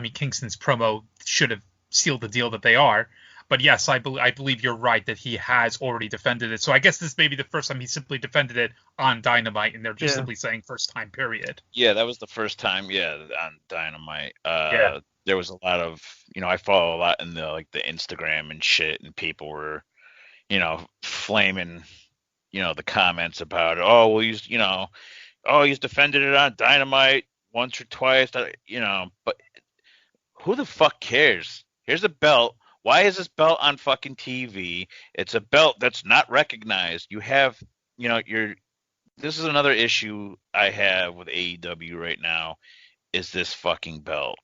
mean, Kingston's promo should have sealed the deal that they are. But yes, I believe you're right that he has already defended it. So I guess this may be the first time he simply defended it on Dynamite, and they're just simply saying first time, period. Yeah, that was the first time, on Dynamite. Yeah. There was a lot of, I follow a lot in the Instagram and shit, and people were, flaming, the comments about it. Oh, well, he's defended it on Dynamite once or twice, but who the fuck cares? Here's a belt. Why is this belt on fucking TV? It's a belt that's not recognized. You have, this is another issue I have with AEW right now, is this fucking belt.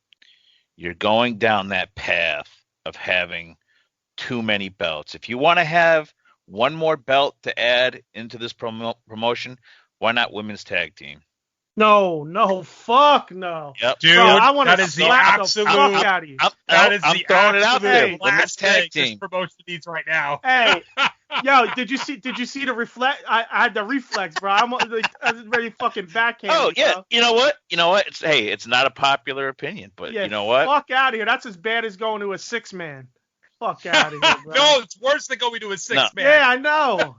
You're going down that path of having too many belts. If you want to have one more belt to add into this promotion, why not women's tag team? No, fuck no. Yep. Dude, bro, I want to slap the fuck out of you. I'm throwing it out there. Women's tag team. This promotion needs right now. Hey, yo, did you see the reflect? I had the reflex, bro. I was ready to fucking backhand. Oh yeah, bro. you know what? It's not a popular opinion, but you know what? Fuck out of here. That's as bad as going to a 6-man. Fuck out of here, bro. No, it's worse than going to a 6-man. Yeah, I know.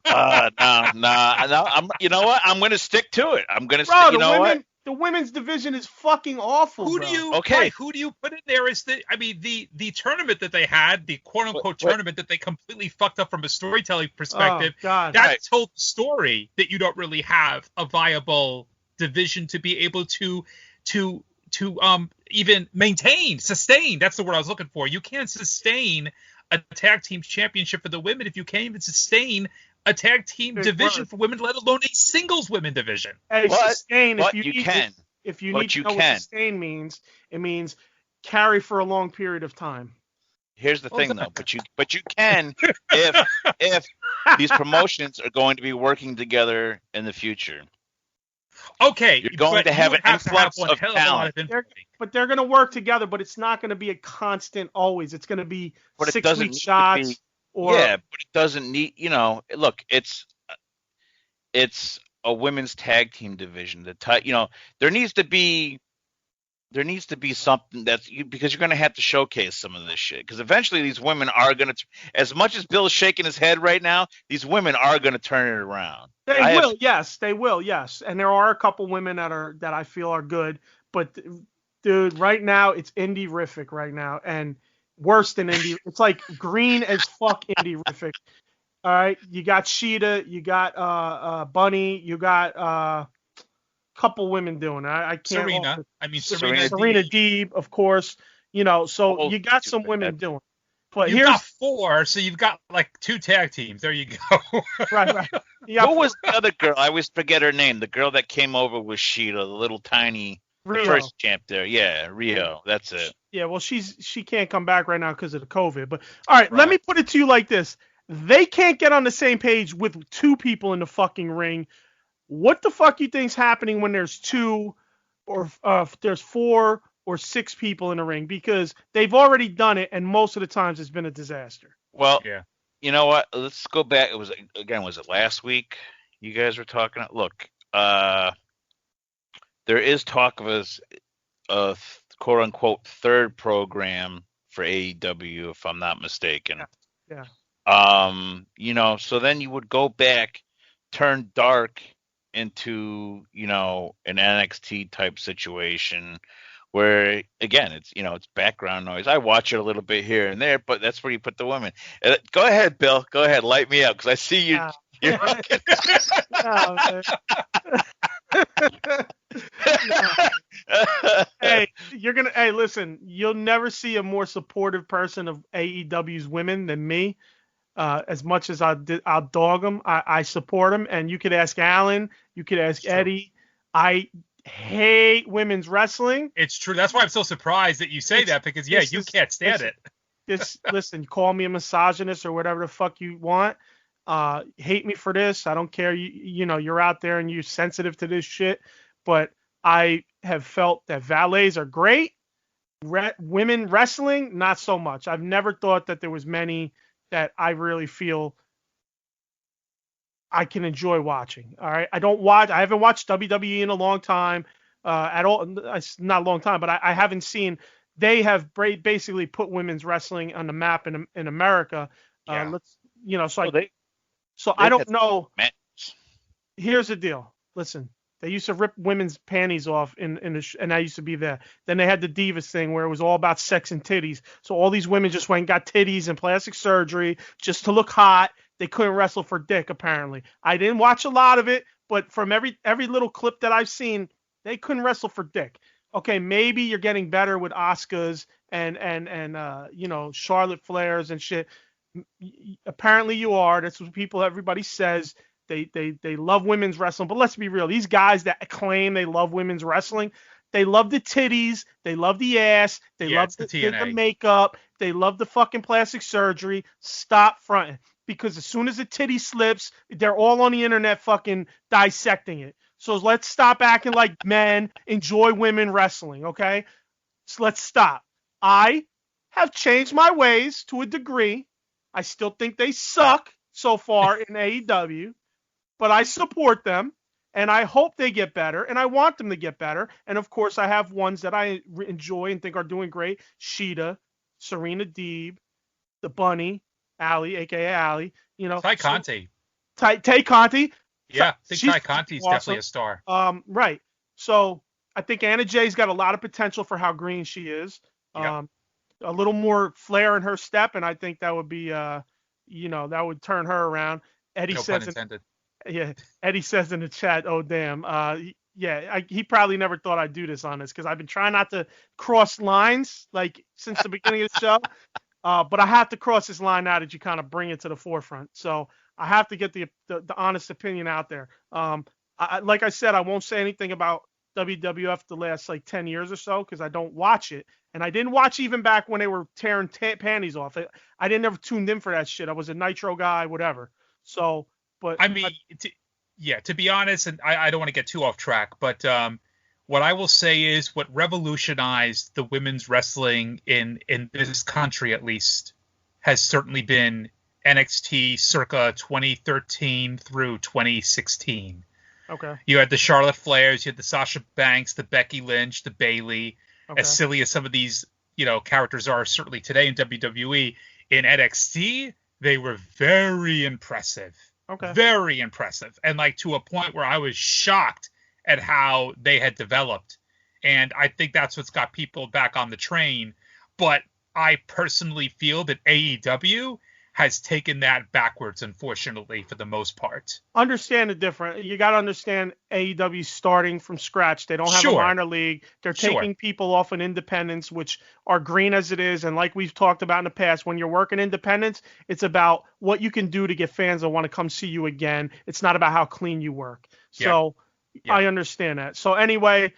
No. You know what? I'm gonna stick to it. I'm gonna stick. The women's division is fucking awful. Who bro. do you who do you put in there? Is the tournament that they had, the quote unquote tournament that they completely fucked up from a storytelling perspective? Oh, God. That told the story that you don't really have a viable division to be able to even sustain. That's the word I was looking for. You can't sustain a tag team championship for the women if you can't even sustain a tag team division for women, let alone a singles women division. Hey, sustain. If you need to know what sustain means, it means carry for a long period of time. Here's the thing, though. But you can if these promotions are going to be working together in the future. Okay, you're going to have an influx of talent. But they're going to work together, but it's not going to be a constant always. It's going to be 6-week shots. But it doesn't need, look, it's a women's tag team division. There needs to be something because you're going to have to showcase some of this shit. Because eventually these women are going to, as much as Bill's shaking his head right now, these women are going to turn it around. They will, yes. And there are a couple women that I feel are good. But, dude, right now it's indie-rific right now. And worse than indie. It's like green as fuck indie-rific. All right, you got Shida, you got Bunny, you got a couple women doing it. I can't. Serena Deeb, of course. So you got some women doing it. But you've got 4, so you've got like 2 tag teams. There you go. Right. What was the other girl? I always forget her name. The girl that came over with Shida, the little tiny first champ there. Yeah, Riho. That's it. Yeah, well, she can't come back right now because of the COVID. But all right, let me put it to you like this: they can't get on the same page with 2 people in the fucking ring. What the fuck you think's happening when there's 2 or there's 4 or 6 people in the ring? Because they've already done it, and most of the times it's been a disaster. Well, yeah. You know what? Let's go back. Was it last week? You guys were talking. Look, there is talk of a quote unquote third program for AEW, if I'm not mistaken. Yeah. So then you would go back, turn Dark into, an NXT type situation where, again, it's background noise. I watch it a little bit here and there, but that's where you put the women. Go ahead, Bill. Go ahead. Light me up, because I see you. You're Hey, listen, you'll never see a more supportive person of AEW's women than me. As much as I'll dog them, I support them. And you could ask Alan, you could ask Eddy. I hate women's wrestling. It's true. That's why I'm so surprised that you say that, because you can't stand it. Listen, call me a misogynist or whatever the fuck you want. Hate me for this. I don't care. You're out there and you're sensitive to this shit. But I have felt that valets are great. Women wrestling, not so much. I've never thought that there was many that I really feel I can enjoy watching. All right, I haven't watched WWE in a long time, at all. It's not a long time, but I haven't seen. They have basically put women's wrestling on the map in America. Yeah. So I don't know. Here's the deal. Listen, they used to rip women's panties off and I used to be there. Then they had the Divas thing where it was all about sex and titties. So all these women just went and got titties and plastic surgery just to look hot. They couldn't wrestle for dick, apparently. I didn't watch a lot of it, but from every little clip that I've seen, they couldn't wrestle for dick. Okay, maybe you're getting better with Asukas and Charlotte Flairs and shit. Apparently you are. That's what everybody says. They love women's wrestling, but let's be real. These guys that claim they love women's wrestling, they love the titties, they love the ass, they love the makeup, they love the fucking plastic surgery. Stop fronting. Because as soon as the titty slips, they're all on the internet fucking dissecting it. So let's stop acting like men enjoy women wrestling, okay? So let's stop. I have changed my ways to a degree. I still think they suck so far in AEW, but I support them, and I hope they get better, and I want them to get better. And, of course, I have ones that I enjoy and think are doing great. Shida, Serena Deeb, the Bunny, Allie, a.k.a. Allie. Ty Conti. Tay Conti. Yeah, I think Ty Conti's awesome. Definitely a star. Right. So I think Anna Jay's got a lot of potential for how green she is. Yep. A little more flair in her step, and I think that would be, that would turn her around. Eddie says, Eddie says in the chat, "Oh damn, he probably never thought I'd do this on this because I've been trying not to cross lines like since the beginning of the show, but I have to cross this line now that you kind of bring it to the forefront. So I have to get the honest opinion out there. Like I said, I won't say anything about WWF the last 10 years or so because I don't watch it. And I didn't watch even back when they were tearing panties off. I didn't ever tuned in for that shit. I was a Nitro guy, whatever. So, but I mean, to be honest, and I don't want to get too off track, but what I will say is what revolutionized the women's wrestling in this country, at least, has certainly been NXT circa 2013 through 2016. Okay. You had the Charlotte Flairs, you had the Sasha Banks, the Becky Lynch, the Bayley. Okay. As silly as some of these, characters are certainly today in WWE, in NXT, they were very impressive. Okay. Very impressive. And to a point where I was shocked at how they had developed. And I think that's what's got people back on the train. But I personally feel that AEW has taken that backwards, unfortunately, for the most part. Understand the difference. You got to understand AEW starting from scratch. They don't have a minor league. They're taking people off an independence, which are green as it is. And like we've talked about in the past, when you're working independence, it's about what you can do to get fans that want to come see you again. It's not about how clean you work. So I understand that. So anyway,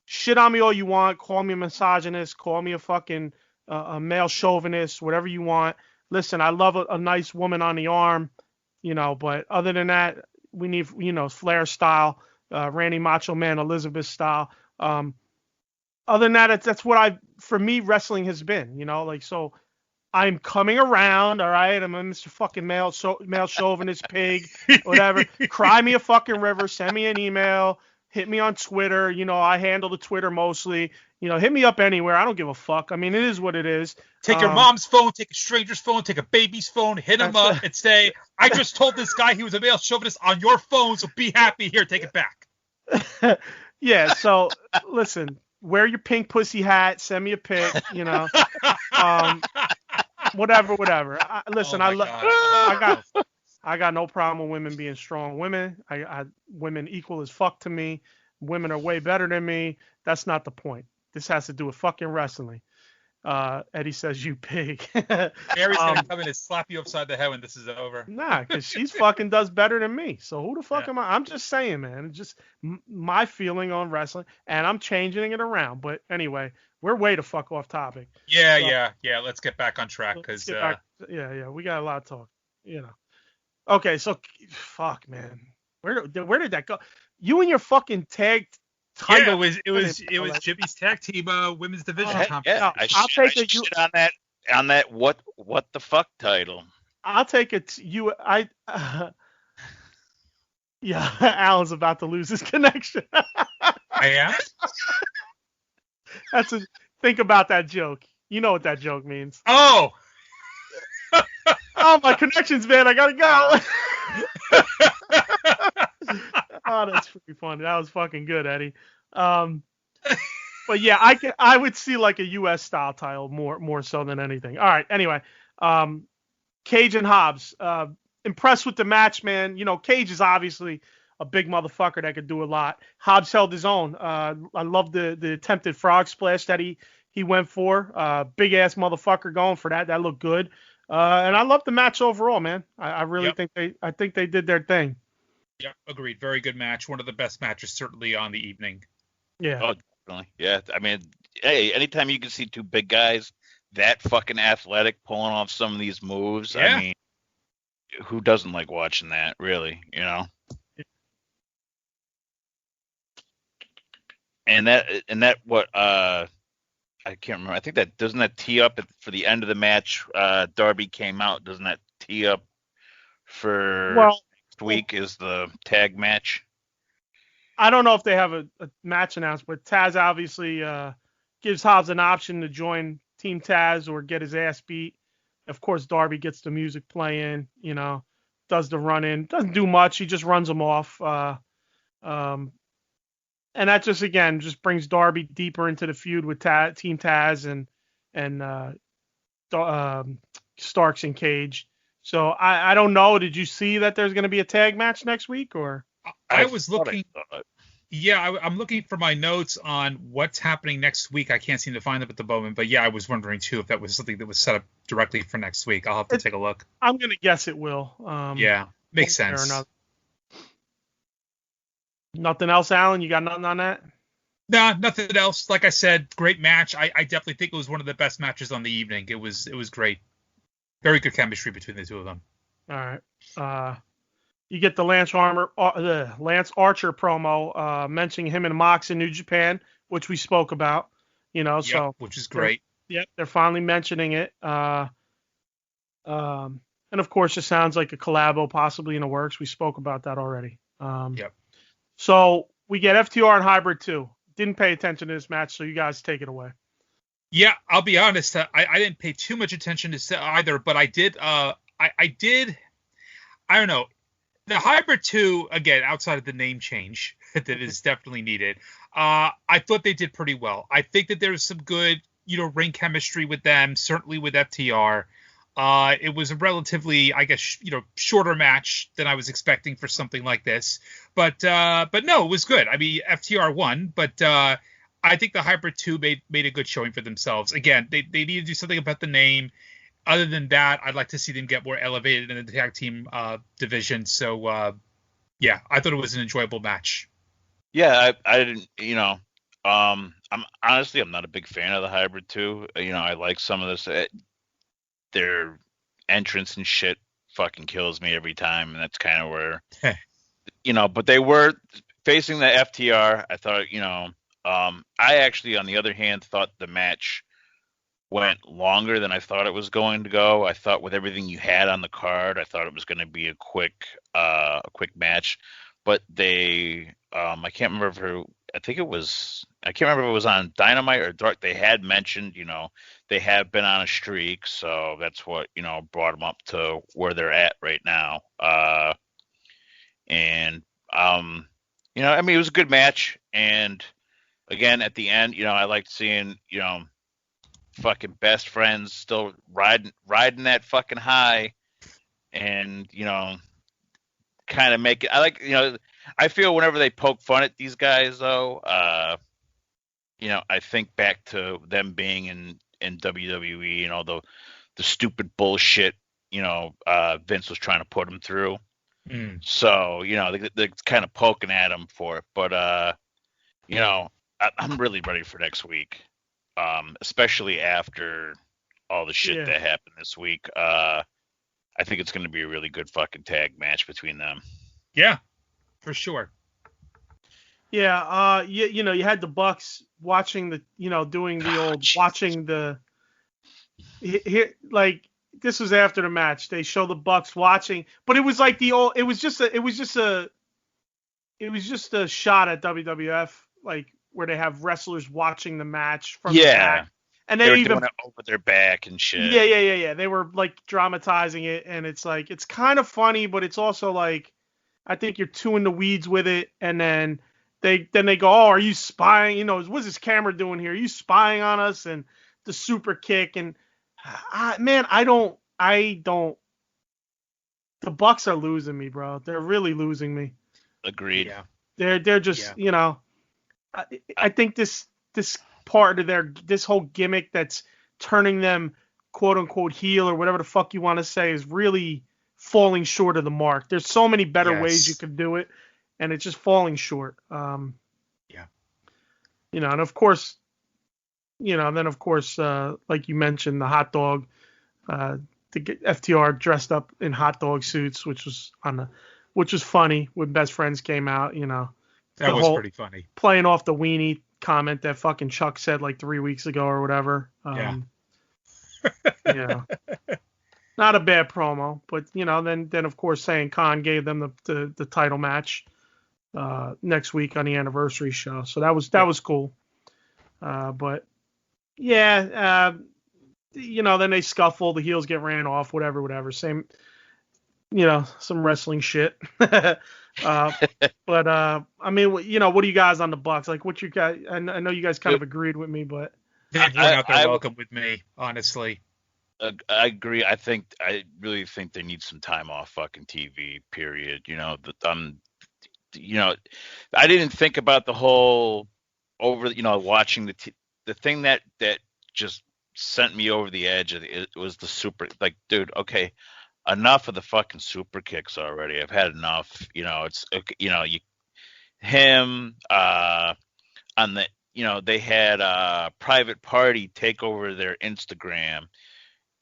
shit on me all you want. Call me a misogynist. Call me a fucking a male chauvinist, whatever you want. Listen, I love a nice woman on the arm, but other than that, we need, Flair style, Randy Macho Man, Elizabeth style. Other than that, that's what for me, wrestling has been, so I'm coming around. All right. I'm a Mr. fucking male chauvinist pig, whatever. Cry me a fucking river. Send me an email. Hit me on Twitter. I handle the Twitter mostly. Hit me up anywhere. I don't give a fuck. I mean, it is what it is. Take your mom's phone, take a stranger's phone, take a baby's phone, hit him up and say, I just told this guy he was a male chauvinist on your phone, so be happy. Here, take it back. Yeah, so listen, wear your pink pussy hat, send me a pic, whatever. I got no problem with women being strong women. Women equal as fuck to me. Women are way better than me. That's not the point. This has to do with fucking wrestling. Eddie says, you pig. Mary's going to come in and slap you upside the head when this is over. Nah, because she's fucking does better than me. So who the fuck am I? I'm just saying, man. It's just my feeling on wrestling, and I'm changing it around. But anyway, we're way the fuck off topic. Yeah. Let's get back on track because we got a lot of talk. Okay, so fuck, man. Where did that go? You and your fucking tag title. Yeah, it was Jimmy's tag team women's division conference. Yeah, I'll take I shit on that what the fuck title. I'll take it. Yeah, Alan's about to lose his connection. I am. Think about that joke. You know what that joke means. Oh. Oh, my connection's bad. I gotta go. Oh, that's pretty funny. That was fucking good, Eddie. But yeah, I would see like a U.S. style title more so than anything. All right. Anyway, Cage and Hobbs. Impressed with the match, man. You know, Cage is obviously a big motherfucker that could do a lot. Hobbs held his own. I love the attempted frog splash that he went for. Big ass motherfucker going for that. That looked good. And I love the match overall, man. I really think they did their thing. Yeah, agreed. Very good match. One of the best matches certainly on the evening. Yeah. Oh, definitely. Yeah. I mean, hey, anytime you can see two big guys that fucking athletic pulling off some of these moves, I mean, who doesn't like watching that, really, you know? And that what I can't remember. I think that doesn't that tee up for the end of the match. Darby came out. Doesn't that tee up for next week is the tag match? I don't know if they have a match announced, but Taz obviously gives Hobbs an option to join Team Taz or get his ass beat. Of course, Darby gets the music playing, you know, does the run in, doesn't do much. He just runs him off. And that just brings Darby deeper into the feud with Team Taz and Starks and Cage. So I don't know. Did you see that there's going to be a tag match next week or? I was looking. Yeah, I'm looking for my notes on what's happening next week. I can't seem to find them at the moment, but yeah, I was wondering too if that was something that was set up directly for next week. I'll have to take a look. I'm gonna guess it will. Yeah, makes sense. Nothing else, Alan? You got nothing on that? Nah, nothing else. Like I said, great match. I definitely think it was one of the best matches on the evening. It was great. Very good chemistry between the two of them. All right. You get the Lance Archer promo mentioning him and Mox in New Japan, which we spoke about. You know, so which is great. They're finally mentioning it. And of course, it sounds like a collabo possibly in the works. We spoke about that already. So we get FTR and Hybrid 2. Didn't pay attention to this match, so you guys take it away. Yeah, I'll be honest. I didn't pay too much attention to either, but I did. I don't know. The Hybrid 2, again, outside of the name change that is definitely needed, I thought they did pretty well. I think that there was some good, ring chemistry with them, certainly with FTR. It was a relatively, I guess, shorter match than I was expecting for something like this. But no, it was good. I mean, FTR won, but I think the Hybrid 2 made a good showing for themselves. Again, they need to do something about the name. Other than that, I'd like to see them get more elevated in the tag team division. So, I thought it was an enjoyable match. Yeah, I didn't, I'm not a big fan of the Hybrid 2. I like some of this. Their entrance and shit fucking kills me every time, and that's kind of where, but they were facing the FTR. I thought, I actually, on the other hand, thought the match went longer than I thought it was going to go. I thought with everything you had on the card, I thought it was going to be a quick match. But they, I can't remember I can't remember if it was on Dynamite or Dark. They had mentioned, they have been on a streak, so that's what brought them up to where they're at right now. It was a good match, and again at the end, I liked seeing, fucking best friends still riding that fucking high, and kind of make it. I like, I feel whenever they poke fun at these guys, though, I think back to them being in WWE, the stupid bullshit, Vince was trying to put them through. So, they're kind of poking at him for it. But, I'm really ready for next week, especially after all the shit that happened this week. I think it's going to be a really good fucking tag match between them. Yeah, for sure. Yeah, you had the Bucks watching doing the old watching the like this was after the match. They show the Bucks watching, but it was like it was just a shot at WWF, like where they have wrestlers watching the match from the back, and they were even doing it over their back and shit. Yeah. They were like dramatizing it, and it's like it's kind of funny, but it's also like I think you're too in the weeds with it, and then they go, oh, are you spying? What's this camera doing here? Are you spying on us? And the super kick, and man, I don't. The Bucks are losing me, bro. They're really losing me. Agreed. Yeah. They're just I think this part of this whole gimmick that's turning them quote unquote heel or whatever the fuck you want to say is really falling short of the mark. There's so many better ways you could do it, and it's just falling short. And of course, like you mentioned, the hot dog, the FTR dressed up in hot dog suits, which was funny when Best Friends came out. That was pretty funny. Playing off the weenie comment that fucking Chuck said like 3 weeks ago or whatever. Not a bad promo, but then of course saying Khan gave them the title match next week on the anniversary show, so that was cool. But then they scuffle, the heels get ran off, whatever. Same, some wrestling shit. But I mean, what do you guys on the Bucks like? What you guys? I know you guys kind of agreed with me, but they've run out their welcome with me, honestly. I agree. I really think they need some time off fucking TV. Period. I didn't think about the whole watching the thing that just sent me over the edge. It was the super, like, dude, okay, enough of the fucking super kicks already. I've had enough. It's him on the they had Private Party take over their Instagram.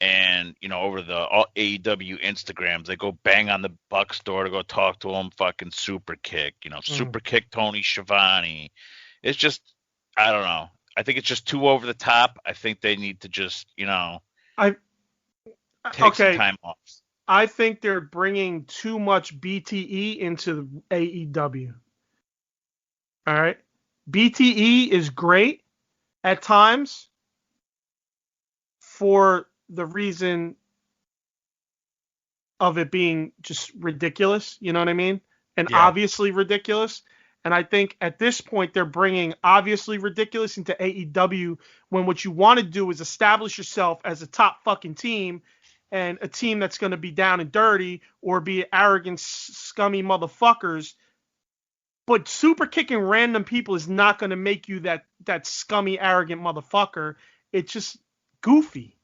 And, over the AEW Instagrams, they go bang on the Bucks door to go talk to him, fucking super kick, super kick Tony Schiavone. It's just, I don't know. I think it's just too over the top. I think they need to just, take some time off. I think they're bringing too much BTE into AEW. All right. BTE is great at times for the reason of it being just ridiculous, you know what I mean? And obviously ridiculous. And I think at this point they're bringing obviously ridiculous into AEW when what you want to do is establish yourself as a top fucking team and a team that's going to be down and dirty or be arrogant, scummy motherfuckers. But super kicking random people is not going to make you that scummy, arrogant motherfucker. It's just goofy.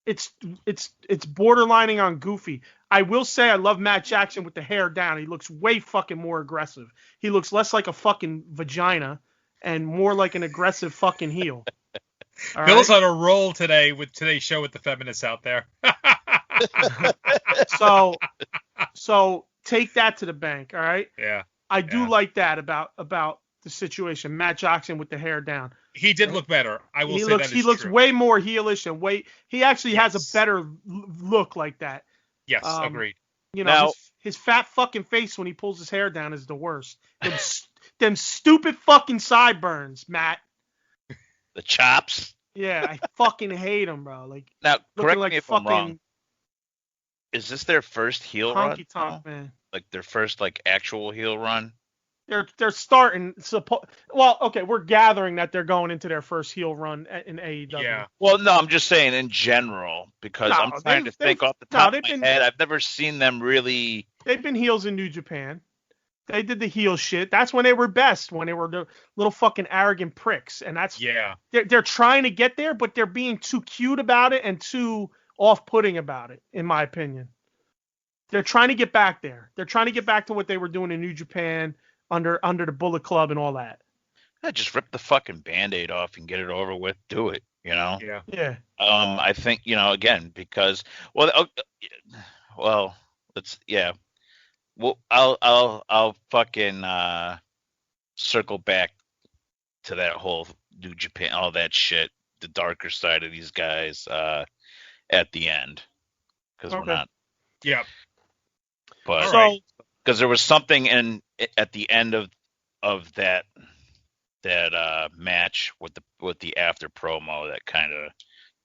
It's borderlining on goofy. I will say I love Matt Jackson with the hair down. He looks way fucking more aggressive. He looks less like a fucking vagina and more like an aggressive fucking heel. Bill's on a roll today with today's show with the feminists out there. So take that to the bank, all right? Yeah. I do like that about the situation. Matt Jackson with the hair down. He did look better. I will say that is true. He looks way more heelish and he actually has a better look like that. Yes, agreed. His fat fucking face when he pulls his hair down is the worst. Them stupid fucking sideburns, Matt. The chops. Yeah, I fucking hate him, bro. Like, now, correct me if I'm wrong. Is this their first heel run? Honky tonk, man. Like their first actual heel run? They're starting. Well, okay, we're gathering that they're going into their first heel run in AEW. Yeah. Well, no, I'm just saying in general because I'm trying to think off the top of my head. I've never seen them really. They've been heels in New Japan. They did the heel shit. That's when they were best, when they were the little fucking arrogant pricks. And that's they're trying to get there, but they're being too cute about it and too off-putting about it, in my opinion. They're trying to get back there. They're trying to get back to what they were doing in New Japan under the Bullet Club and all that. Just rip the fucking Band-Aid off and get it over with. Do it, Yeah. I think, again, because let's Well, I'll fucking circle back to that whole New Japan, all that shit, the darker side of these guys at the end, because we're not. Yeah. But So because there was something at the end of that match with the after promo that kind of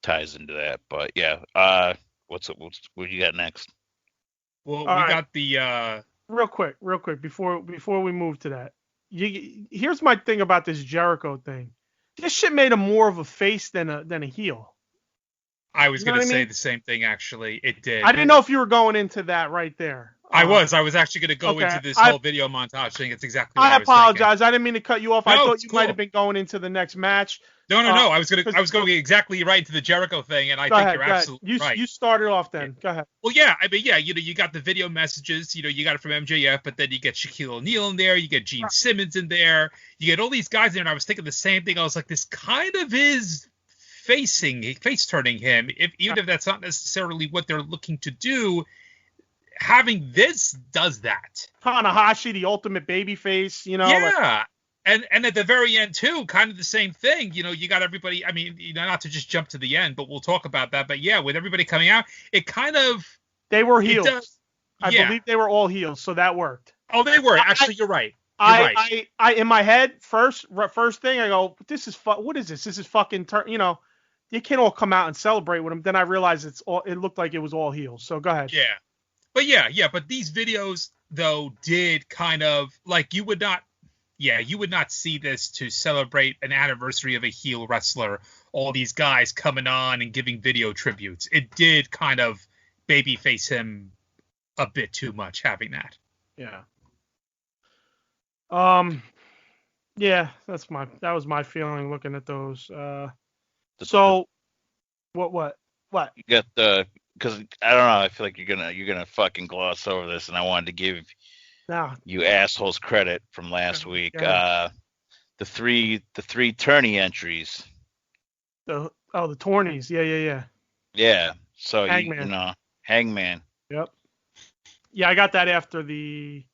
ties into that. But yeah, what you got next? Well, All we right. got the real quick before we move to that. Here's my thing about this Jericho thing. This shit made him more of a face than a heel. I was going to say mean? the same thing, actually. It did. I didn't know if you were going into that right there. I was actually going to go into this whole video montage thing. It's exactly what I was apologize. thinking. I didn't mean to cut you off. No, I thought you cool. might have been going into the next match. No. I was going exactly right into the Jericho thing, and I think you're absolutely right. You started off then. Go ahead. Well, yeah. I mean, yeah. You got the video messages. You got it from MJF, but then you get Shaquille O'Neal in there. You get Gene Simmons in there. You get all these guys in there, and I was thinking the same thing. I was like, this kind of is face turning him, even if that's not necessarily what they're looking to do. Having this does that. Tanahashi, the ultimate babyface, Yeah. And at the very end too, kind of the same thing. You got everybody. I mean, not to just jump to the end, but we'll talk about that. But yeah, with everybody coming out, it kind of they were heels. I believe they were all heels, so that worked. Oh, they were. Actually, you're right. I in my head first thing I go, this is what is this? This is fucking you can't all come out and celebrate with them. Then I realized it looked like it was all heels. So go ahead. Yeah. But these videos though did kind of like you would not see this to celebrate an anniversary of a heel wrestler. All these guys coming on and giving video tributes. It did kind of babyface him a bit too much having that. Yeah. Yeah, that was my feeling looking at those. So what? You got because I don't know. I feel like you're gonna fucking gloss over this, and I wanted to give you assholes credit from last week. The three tourney entries. The tourneys. Yeah. Yeah. So Hangman. Hangman. Yep. Yeah, I got that after the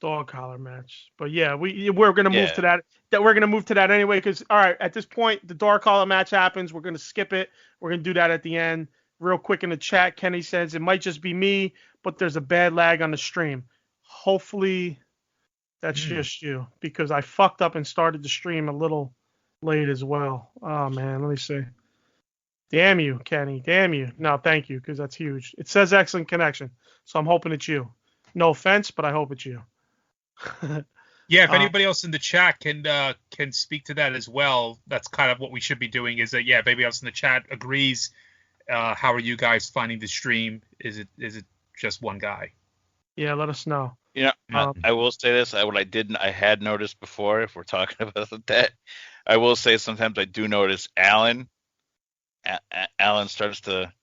dog collar match. But yeah, we're gonna move to that. We're gonna move to that anyway, because all right, at this point the dog collar match happens. We're gonna skip it. We're gonna do that at the end. Real quick in the chat, Kenny says it might just be me, but there's a bad lag on the stream. Hopefully that's just you, because I fucked up and started the stream a little late as well. Oh man, let me see. Damn you, Kenny. Damn you. No, thank you, because that's huge. It says excellent connection, so I'm hoping it's you. No offense, but I hope it's you. Yeah, if anybody else in the chat can speak to that as well, that's kind of what we should be doing. Is that if anybody else in the chat agrees, how are you guys finding the stream? Is it just one guy? Yeah, let us know. I will say this. I had noticed before, if we're talking about that, I will say sometimes I do notice Alan starts to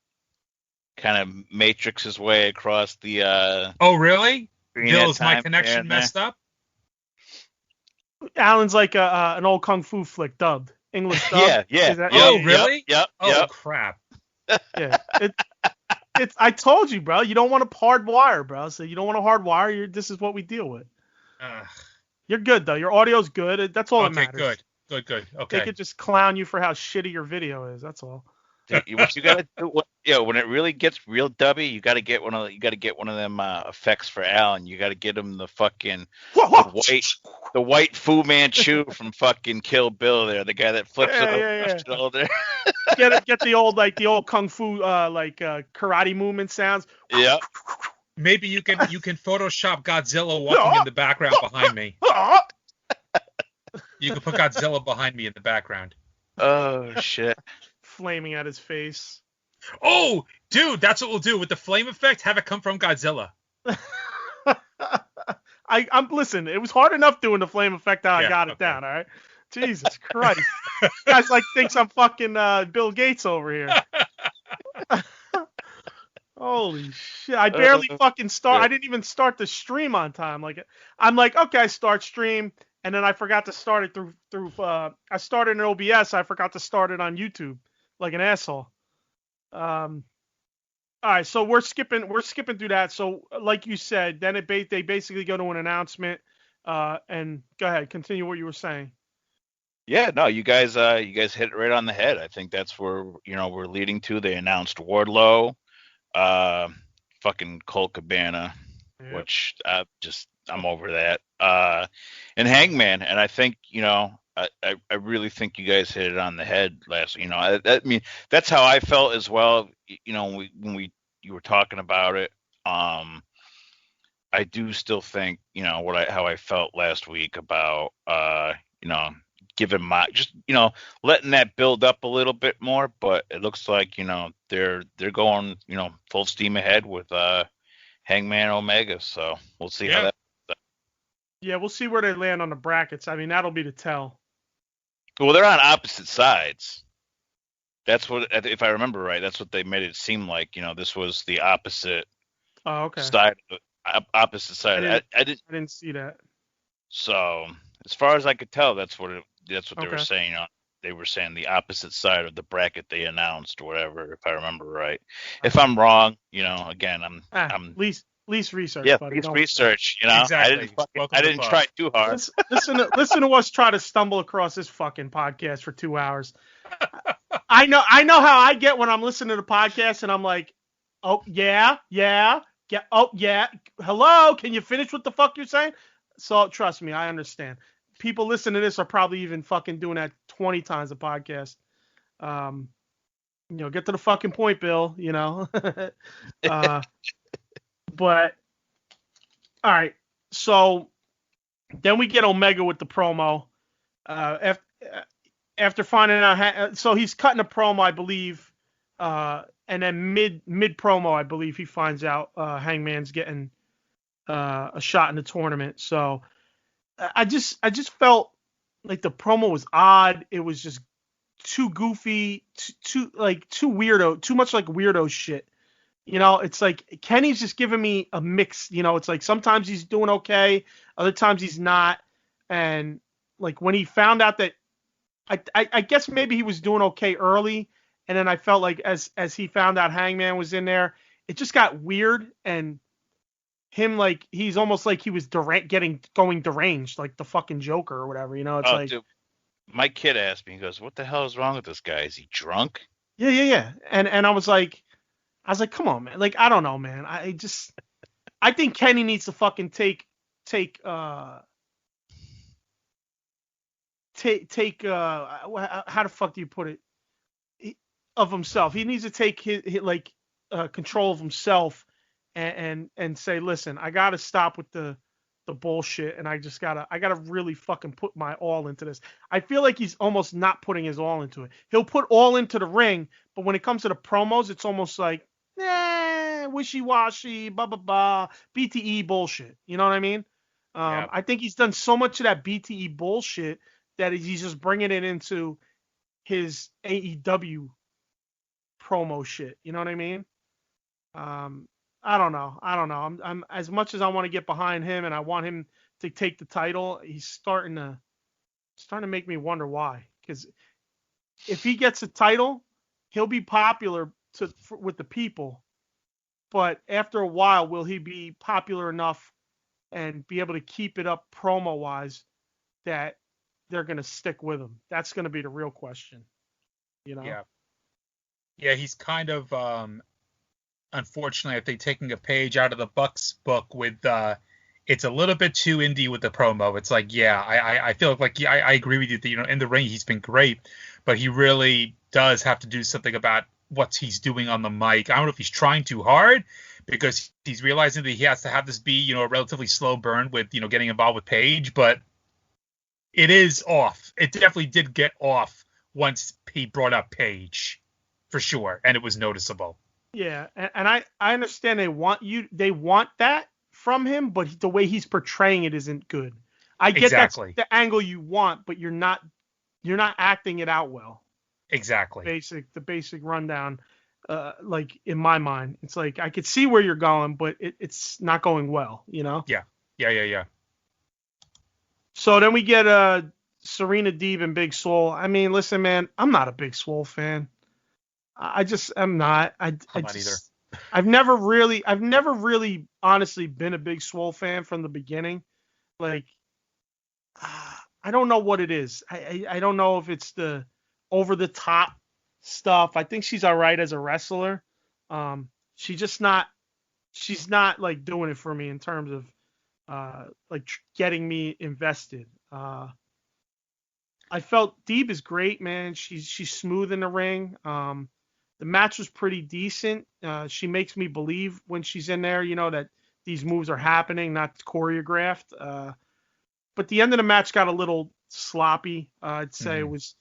kind of matrix his way across the. Oh, really? Bill, is my connection messed up? Alan's like an old kung fu flick dubbed English dub. Yeah. Oh, really? Yep. Oh, crap. Yeah. It's. I told you, bro. You don't want to hardwire, bro. So you don't want to hardwire. This is what we deal with. You're good though. Your audio's good. That's all that matters. Good. Okay. They could just clown you for how shitty your video is. That's all. What you gotta do? When it really gets real dubby, you gotta get one of them effects for Alan. You gotta get him the fucking the white Fu Manchu from fucking Kill Bill. There, the guy that flips it all there. Get the old kung fu karate movement sounds. Yeah. Maybe you can Photoshop Godzilla walking in the background behind me. You can put Godzilla behind me in the background. Oh shit. Flaming at his face. Oh, dude, that's what we'll do with the flame effect. Have it come from Godzilla. I'm listen. It was hard enough doing the flame effect. I got it down. All right. Jesus Christ, guys thinks I'm fucking Bill Gates over here. Holy shit! I barely fucking start. I didn't even start the stream on time. I'm like, okay, I start stream, and then I forgot to start it through. I started in OBS. I forgot to start it on YouTube. Like an asshole. All right, so we're skipping through that. So like you said, then they basically go to an announcement. And go ahead, continue what you were saying. Yeah, no, you guys hit it right on the head. I think that's where we're leading to. They announced Wardlow, fucking Colt Cabana, Yep. which I'm over that. And Hangman, and I think I really think you guys hit it on the head last. I mean that's how I felt as well. When you were talking about it. I do still think how I felt last week about giving letting that build up a little bit more, but it looks like they're going full steam ahead with Hangman Omega, so we'll see how that. Yeah, we'll see where they land on the brackets. I mean, that'll be the tell. Well, they're on opposite sides. That's what, if I remember right, that's what they made it seem like. This was the opposite side. Opposite side. I didn't see that. So as far as I could tell, that's what they were saying. They were saying the opposite side of the bracket they announced, or whatever. If I remember right. If I'm wrong, again, I'm least research. Yeah, buddy. least research. Exactly. I didn't try too hard. Listen to us try to stumble across this fucking podcast for 2 hours. I know how I get when I'm listening to the podcast, and I'm like, oh yeah. Oh, yeah. Hello, can you finish what the fuck you're saying? So, trust me, I understand. People listening to this are probably even fucking doing that 20 times a podcast. Get to the fucking point, Bill, But, all right. So, then we get Omega with the promo. After finding out, so he's cutting a promo, I believe, and then mid promo, I believe he finds out Hangman's getting a shot in the tournament. So I just felt like the promo was odd. It was just too goofy, too weirdo, too much like weirdo shit. It's like Kenny's just giving me a mix. It's like sometimes he's doing okay, other times he's not. And like when he found out that, I guess maybe he was doing okay early. And then I felt like as he found out Hangman was in there, it just got weird, and him like he's almost like he was going deranged, like the fucking Joker or whatever. It's dude, my kid asked me, he goes, "What the hell is wrong with this guy? Is he drunk?" Yeah. And I was like, come on, man. Like I don't know, man. I think Kenny needs to fucking take how the fuck do you put it? Of himself. He needs to take his control of himself and say, listen, I gotta stop with the bullshit, and I gotta really fucking put my all into this. I feel like he's almost not putting his all into it. He'll put all into the ring, but when it comes to the promos, it's almost like wishy-washy, blah blah blah, BTE bullshit. You know what I mean? I think he's done so much of that BTE bullshit that he's just bringing it into his AEW promo shit. You know what I mean? I don't know. I'm as much as I want to get behind him and I want him to take the title, he's starting to make me wonder why. Because if he gets a title, he'll be popular with the people. But after a while, will he be popular enough and be able to keep it up promo wise that they're going to stick with him? That's going to be the real question. Yeah, he's kind of, unfortunately, I think, taking a page out of the Bucks book with, it's a little bit too indie with the promo. It's like, I feel like I agree with you that, in the ring, he's been great, but he really does have to do something about what he's doing on the mic. I don't know if he's trying too hard because he's realizing that he has to have this be, a relatively slow burn with, getting involved with Paige, but it is off. It definitely did get off once he brought up Paige. For sure, and it was noticeable. Yeah, and I understand they want that from him, but the way he's portraying it isn't good. I get exactly. That's the angle you want, but you're not acting it out well. Exactly. The basic rundown, like in my mind, it's like I could see where you're going, but it's not going well, Yeah. So then we get Serena Deeb and Big Swole. I mean, listen, man, I'm not a Big Swole fan. I'm not. I'm not either. I've never really honestly been a Big Swole fan from the beginning. Like I don't know what it is. I don't know if it's the over the top stuff. I think she's all right as a wrestler. She's not like doing it for me in terms of like getting me invested. I felt Deeb is great, man. She's smooth in the ring. The match was pretty decent. She makes me believe when she's in there, that these moves are happening, not choreographed. But the end of the match got a little sloppy. I'd say it was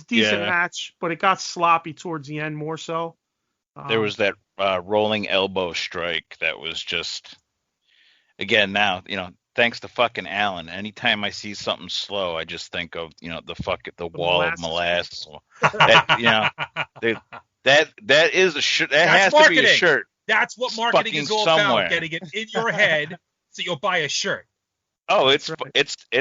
decent match, but it got sloppy towards the end more so. There was that rolling elbow strike that was just, again, now, thanks to fucking Allen. Anytime I see something slow, I just think of, the wall of molasses. That is a shirt. That has marketing. To be a shirt. That's what marketing is all about. Getting it in your head so you'll buy a shirt. Oh, it's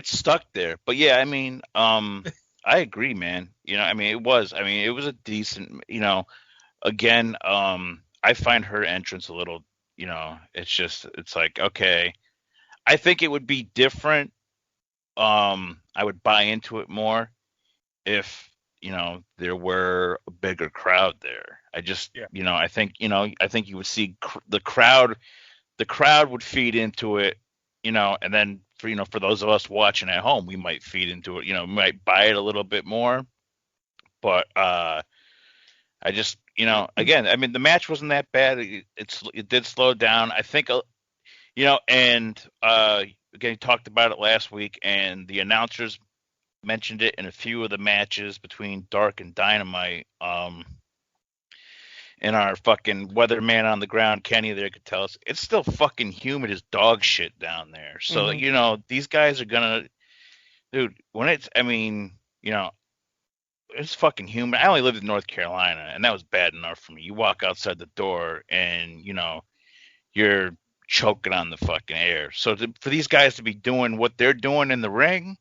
stuck there. But yeah, I mean, I agree, man. It was a decent, again, I find her entrance a little, it's like, okay, I think it would be different. I would buy into it more if, there were a bigger crowd there. I just, I think you would see the crowd would feed into it, and then for those of us watching at home, we might feed into it, we might buy it a little bit more. But I just, again, I mean, the match wasn't that bad. It did slow down. I think, and again, you talked about it last week, and the announcers mentioned it in a few of the matches between Dark and Dynamite. And our fucking weatherman on the ground, Kenny, there could tell us it's still fucking humid as dog shit down there. So, these guys are gonna, dude, it's fucking humid. I only lived in North Carolina, and that was bad enough for me. You walk outside the door, and, you're choking on the fucking air. So for these guys to be doing what they're doing in the ring,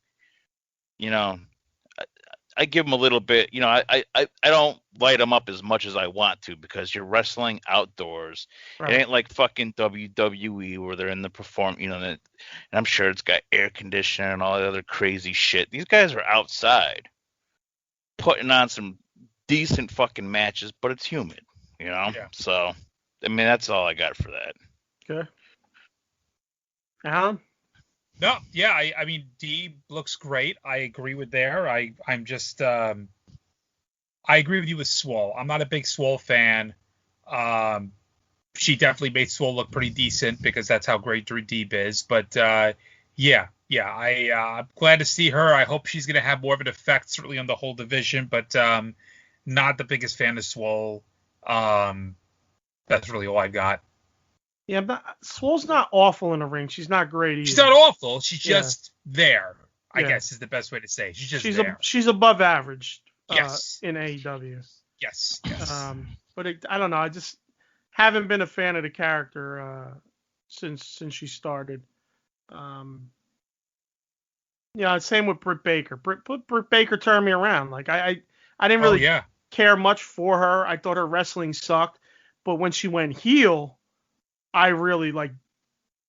I give them a little bit, I don't light them up as much as I want to, because you're wrestling outdoors. Right. It ain't like fucking WWE where they're in the and I'm sure it's got air conditioning and all the other crazy shit. These guys are outside putting on some decent fucking matches, but it's humid, Yeah. So, I mean, that's all I got for that. Okay. Alan? No, yeah, I mean, Dee looks great. I agree with there. I'm just, I agree with you with Swole. I'm not a big Swole fan. She definitely made Swole look pretty decent because that's how great Deeb is. But I'm glad to see her. I hope she's going to have more of an effect, certainly on the whole division. But not the biggest fan of Swole. That's really all I've got. Yeah, but Swole's not awful in the ring. She's not great either. She's not awful. She's just there, I guess is the best way to say. She's just there. She's above average yes. In AEW. Yes. But I don't know. I just haven't been a fan of the character since she started. Same with Britt Baker. Britt Baker turned me around. Like I didn't really care much for her. I thought her wrestling sucked. But when she went heel, I really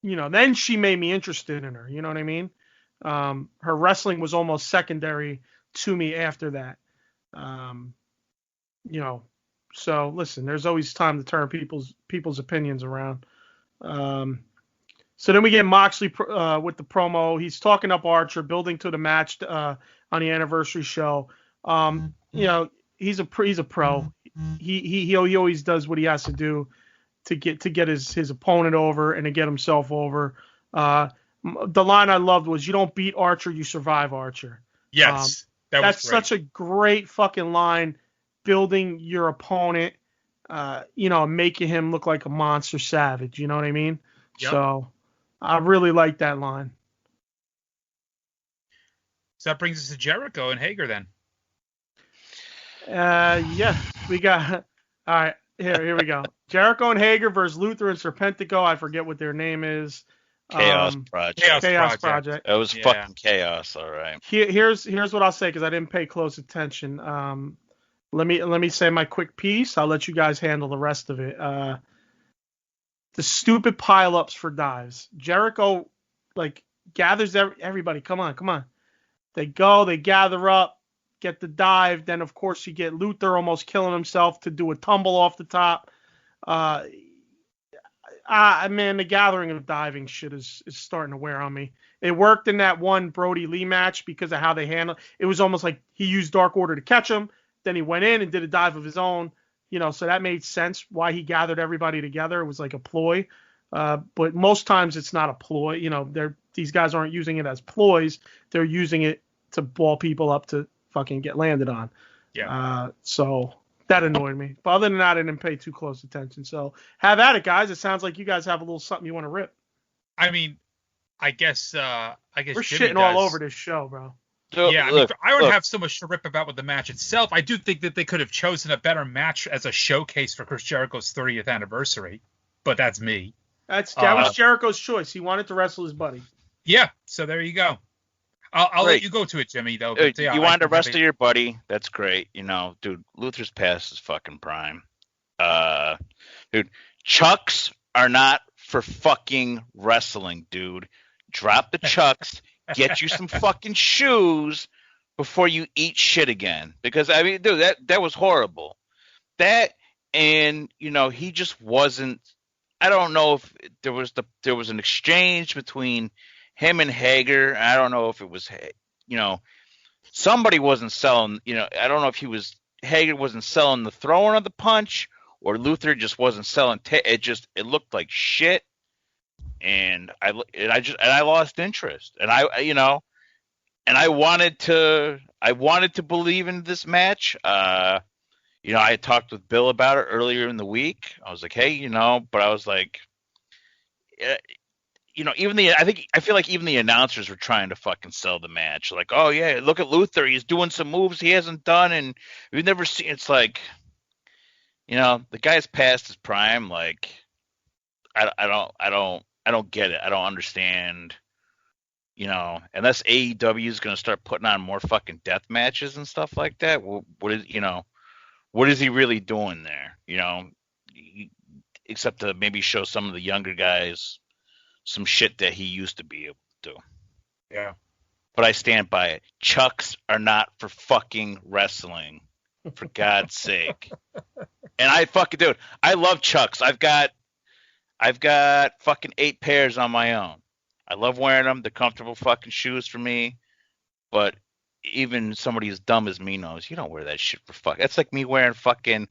then she made me interested in her. You know what I mean? Her wrestling was almost secondary to me after that. So listen, there's always time to turn people's opinions around. So then we get Moxley with the promo. He's talking up Archer, building to the match on the anniversary show. He's a pro. He always does what he has to do to get his opponent over and to get himself over. The line I loved was, "You don't beat Archer, you survive Archer." Yes, that's such a great fucking line, building your opponent, making him look like a monster savage. You know what I mean? Yep. So I really like that line. So that brings us to Jericho and Hager then. We got all right. Here we go. Jericho and Hager versus Luther and Serpentico. I forget what their name is. Chaos Project. Chaos Project. It was fucking chaos. All right. Here's what I'll say, because I didn't pay close attention. Let me say my quick piece. I'll let you guys handle the rest of it. The stupid pile-ups for dives. Jericho gathers everybody. Come on. They go, they gather up, get the dive. Then, of course, you get Luther almost killing himself to do a tumble off the top. Man, the gathering of diving shit is starting to wear on me. It worked in that one Brodie Lee match because of how they handled it. It was almost like he used Dark Order to catch him. Then he went in and did a dive of his own. So that made sense why he gathered everybody together. It was like a ploy. But most times it's not a ploy. These guys aren't using it as ploys. They're using it to ball people up to fucking get landed on. Yeah. So that annoyed me. But other than that, I didn't pay too close attention. So have at it, guys. It sounds like you guys have a little something you want to rip. I mean, I guess we're Jimmy shitting does. all over this show, bro. So, yeah, I don't have so much to rip about with the match itself. I do think that they could have chosen a better match as a showcase for Chris Jericho's 30th anniversary, but that's me. That was Jericho's choice. He wanted to wrestle his buddy. Yeah, so there you go. I'll let you go to it, Jimmy, though. But, you wanted to wrestle your buddy. That's great. Dude, Luther's past his fucking prime. Dude, chucks are not for fucking wrestling, dude. Drop the chucks. Get you some fucking shoes before you eat shit again. Because, I mean, dude, that was horrible. That, and, he just wasn't. I don't know if there was an exchange between him and Hager. I don't know if it was, somebody wasn't selling, I don't know if Hager wasn't selling the throwing of the punch or Luther just wasn't selling. It looked like shit. And I lost interest, and I wanted to believe in this match. I had talked with Bill about it earlier in the week. I was like, hey, but I was like, I feel like even the announcers were trying to fucking sell the match. Like, oh yeah, look at Luther, he's doing some moves he hasn't done, and we've never seen. It's like, the guy's past his prime. Like, I don't get it. I don't understand. Unless AEW is going to start putting on more fucking death matches and stuff like that. What is he really doing there? Except to maybe show some of the younger guys some shit that he used to be able to do. Yeah. But I stand by it. Chucks are not for fucking wrestling. For God's sake. And I love chucks. I've got fucking 8 pairs on my own. I love wearing them. They're comfortable fucking shoes for me. But even somebody as dumb as me knows you don't wear that shit for fuck. That's like me wearing fucking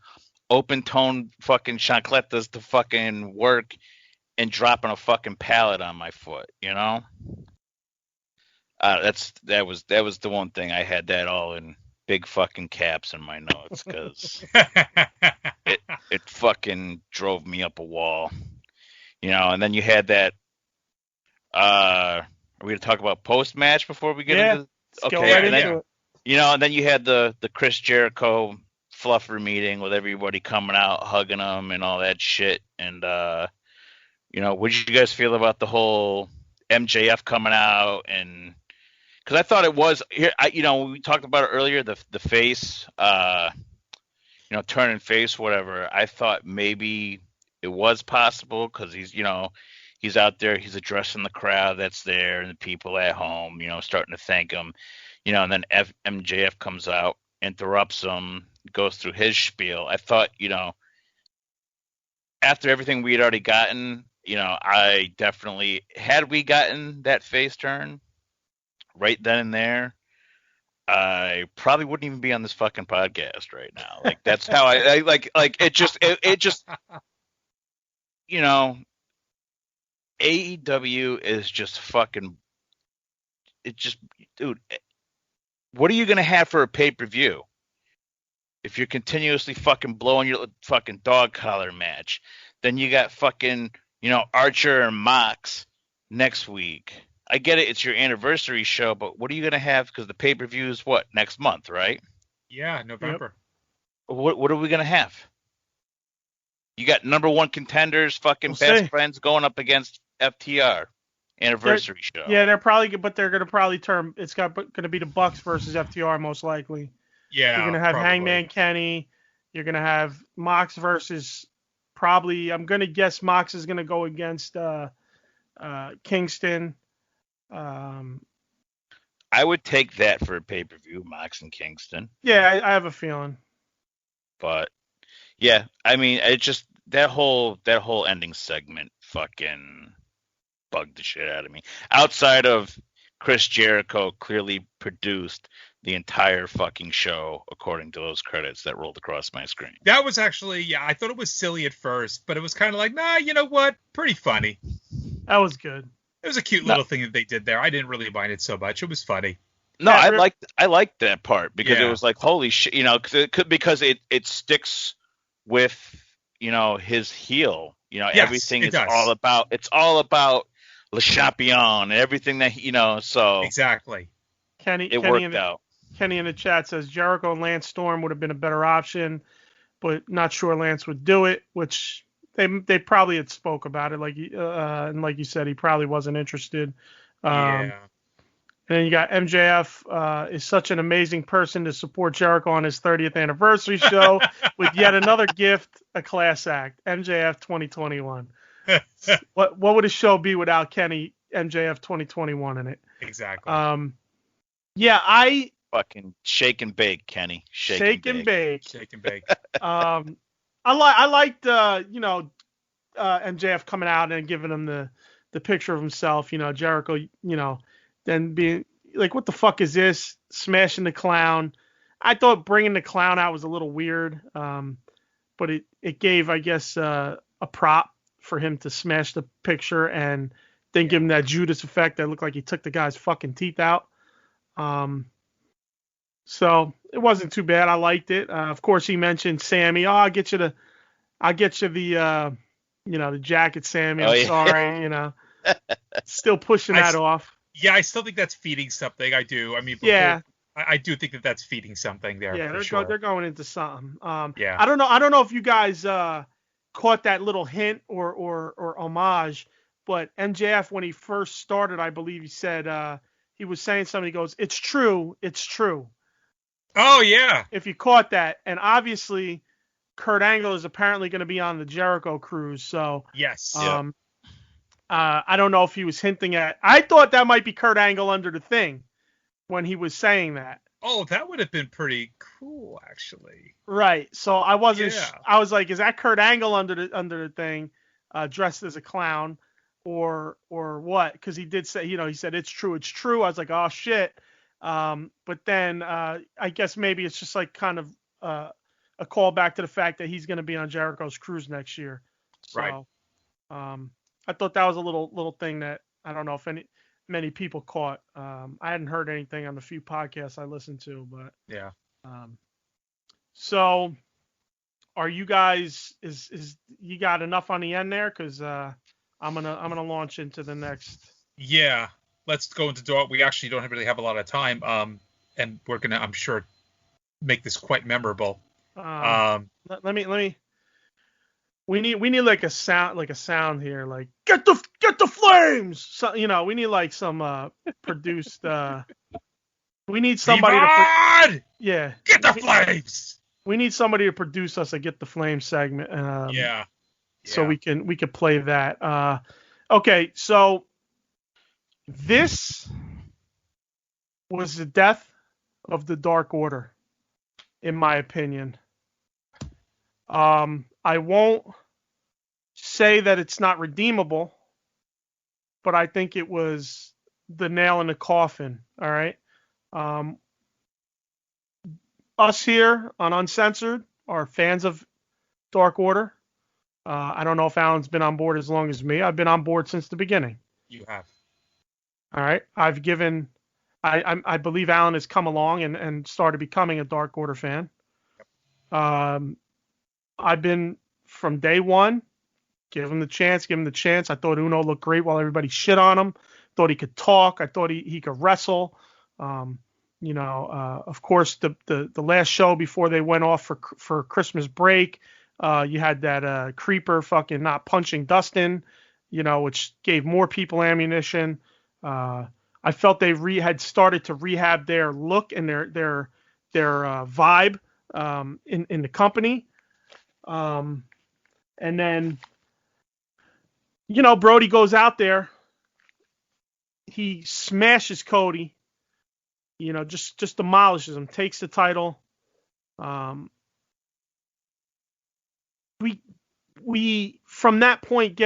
open tone fucking chancletas to fucking work and dropping a fucking pallet on my foot. That was the one thing I had that all in big fucking caps in my notes because it fucking drove me up a wall. And then you had that. Are we gonna talk about post match before we get into? Okay, go right into it. And then you had the Chris Jericho fluffer meeting with everybody coming out, hugging him, and all that shit. And what did you guys feel about the whole MJF coming out? And because I thought it was here, we talked about it earlier, the face, turning face, whatever. I thought maybe it was possible because he's out there, he's addressing the crowd that's there and the people at home, starting to thank him, and then MJF comes out, interrupts him, goes through his spiel. I thought, after everything we had already gotten, I definitely, had we gotten that face turn right then and there, I probably wouldn't even be on this fucking podcast right now. Like, that's how I like it just AEW is just fucking, dude, what are you going to have for a pay-per-view if you're continuously fucking blowing your fucking dog collar match? Then you got fucking, Archer and Mox next week. I get it, it's your anniversary show, but what are you going to have? Because the pay-per-view is what, next month, right? Yeah, November. Yep. What are we going to have? You got number one contenders, fucking best friends going up against FTR anniversary show. Yeah, they're going to probably turn. It's going to be the Bucks versus FTR most likely. Yeah, you're going to have probably Hangman Kenny. You're going to have Mox versus probably. I'm going to guess Mox is going to go against Kingston. I would take that for a pay-per-view, Mox and Kingston. Yeah, I have a feeling. But yeah, I mean, it just that whole ending segment fucking bugged the shit out of me. Outside of Chris Jericho clearly produced the entire fucking show according to those credits that rolled across my screen. That was actually, yeah, I thought it was silly at first, but it was kind of like, nah, you know what? Pretty funny. That was good. It was a cute little thing that they did there. I didn't really mind it so much. It was funny. No, I liked that part because it was like, holy shit, you know, because it sticks with, you know, his heel. You know, everything is all about Le Champion and everything that, you know, so exactly. Kenny worked out. Kenny in the chat says Jericho and Lance Storm would have been a better option, but not sure Lance would do it, which they probably had spoke about it, and like you said, he probably wasn't interested. And then you got MJF is such an amazing person to support Jericho on his 30th anniversary show with yet another gift, a class act, MJF 2021. What would a show be without Kenny MJF 2021 in it? Exactly. Yeah, I fucking shake and bake, Kenny. Shake and bake. I liked MJF coming out and giving him the picture of himself, you know, Jericho, you know, then being like, what the fuck is this? Smashing the clown. I thought bringing the clown out was a little weird, but it gave, I guess, a prop for him to smash the picture and then give him that Judas effect that looked like he took the guy's fucking teeth out. So it wasn't too bad. I liked it. Of course, he mentioned Sammy. Oh, I'll get you the the jacket, Sammy. I'm sorry, you know. Still pushing that off. Yeah, I still think that's feeding something. I do. I mean, I do think that that's feeding something there. Yeah, they're going into something. Yeah. I don't know if you guys caught that little hint or homage, but MJF when he first started, I believe he said he was saying something. He goes, "It's true, it's true." Oh yeah. If you caught that, and obviously Kurt Angle is apparently going to be on the Jericho cruise, so yes. I don't know if he was hinting at. I thought that might be Kurt Angle under the thing when he was saying that. Oh, that would have been pretty cool, actually. Right. So I wasn't. I was like, is that Kurt Angle under the thing, dressed as a clown, or what? Because he did say, he said it's true, it's true. I was like, oh shit. But then I guess maybe it's just like kind of a callback to the fact that he's going to be on Jericho's cruise next year. So, right. I thought that was a little thing that I don't know if many people caught. I hadn't heard anything on the few podcasts I listened to, but yeah. So are you guys is you got enough on the end there? Because I'm gonna launch into the next. Yeah, let's go into Dark. We actually don't really have a lot of time. And we're gonna, I'm sure, make this quite memorable. Let me. We need like a sound here, like get the flames. So, we need like some produced. We need somebody to get the flames. We need somebody to produce us a Get the Flames segment. Yeah. So we can play that. Okay, so this was the death of the Dark Order, in my opinion. I won't say that it's not redeemable, but I think it was the nail in the coffin. All right. Us here on Uncensored are fans of Dark Order. I don't know if Alan's been on board as long as me. I've been on board since the beginning. You have. All right. I believe Alan has come along and started becoming a Dark Order fan. I've been from day one. Give him the chance. I thought Uno looked great while everybody shit on him. Thought he could talk. I thought he could wrestle. Of course, the last show before they went off for Christmas break, you had that creeper fucking not punching Dustin, which gave more people ammunition. I felt they had started to rehab their look and their vibe in the company. And then, Brodie goes out there. He smashes Cody. just demolishes him, takes the title. We from that point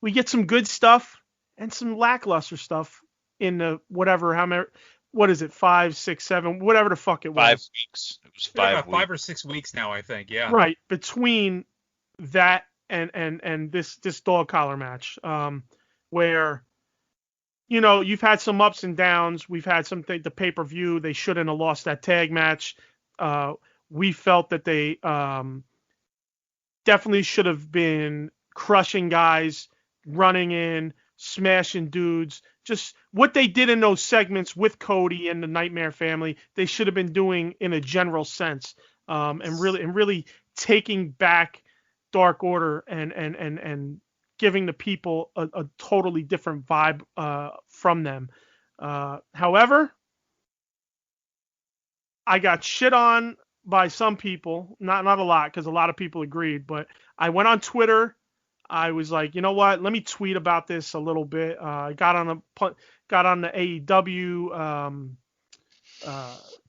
we get some good stuff and some lackluster stuff in the what is it, 5, 6, 7, whatever the fuck it was. 5 weeks. It was 5 weeks. 5 or 6 weeks now, I think. Yeah. Right, between that and this dog collar match, where you've had some ups and downs. We've had the pay-per-view. They shouldn't have lost that tag match. We felt that they definitely should have been crushing guys, running in, smashing dudes. Just what they did in those segments with Cody and the Nightmare Family, they should have been doing in a general sense, and really taking back Dark Order and giving the people a totally different vibe from them. However, I got shit on by some people, not a lot, because a lot of people agreed, but I went on Twitter. I was like, you know what? Let me tweet about this a little bit. I got on the AEW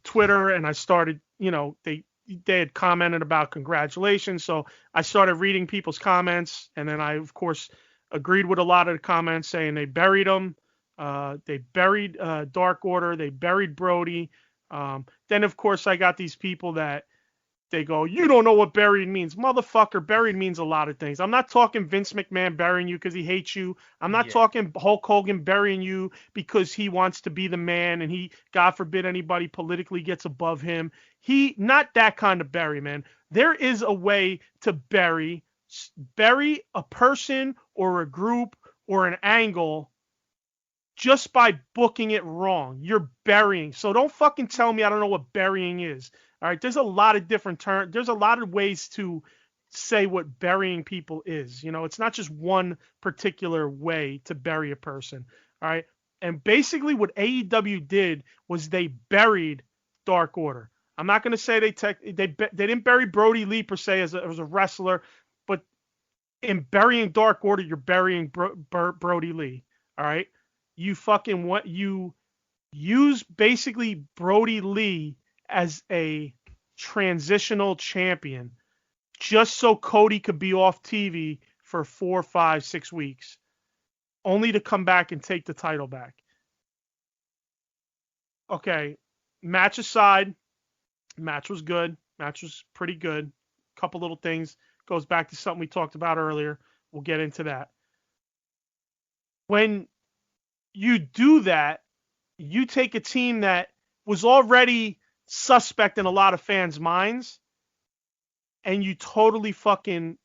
Twitter, and I started, they had commented about congratulations, so I started reading people's comments, and then I, of course, agreed with a lot of the comments saying they buried him. They buried Dark Order. They buried Brodie. Then, of course, I got these people that they go, you don't know what buried means. Motherfucker, buried means a lot of things. I'm not talking Vince McMahon burying you because he hates you. I'm not talking Hulk Hogan burying you because he wants to be the man and he, God forbid, anybody politically gets above him. Not that kind of bury, man. There is a way to bury a person or a group or an angle just by booking it wrong. You're burying. So don't fucking tell me I don't know what burying is. All right. There's a lot of different terms. There's a lot of ways to say what burying people is. It's not just one particular way to bury a person. All right. And basically what AEW did was they buried Dark Order. I'm not going to say they didn't bury Brodie Lee per se as a wrestler, but in burying Dark Order, you're burying Brodie Lee. All right. You use basically Brodie Lee as a transitional champion just so Cody could be off TV for 4, 5, 6 weeks, only to come back and take the title back. Okay, match aside, match was good. Match was pretty good. Couple little things. Goes back to something we talked about earlier. We'll get into that. When you do that, you take a team that was already suspect in a lot of fans' minds, and you totally fucking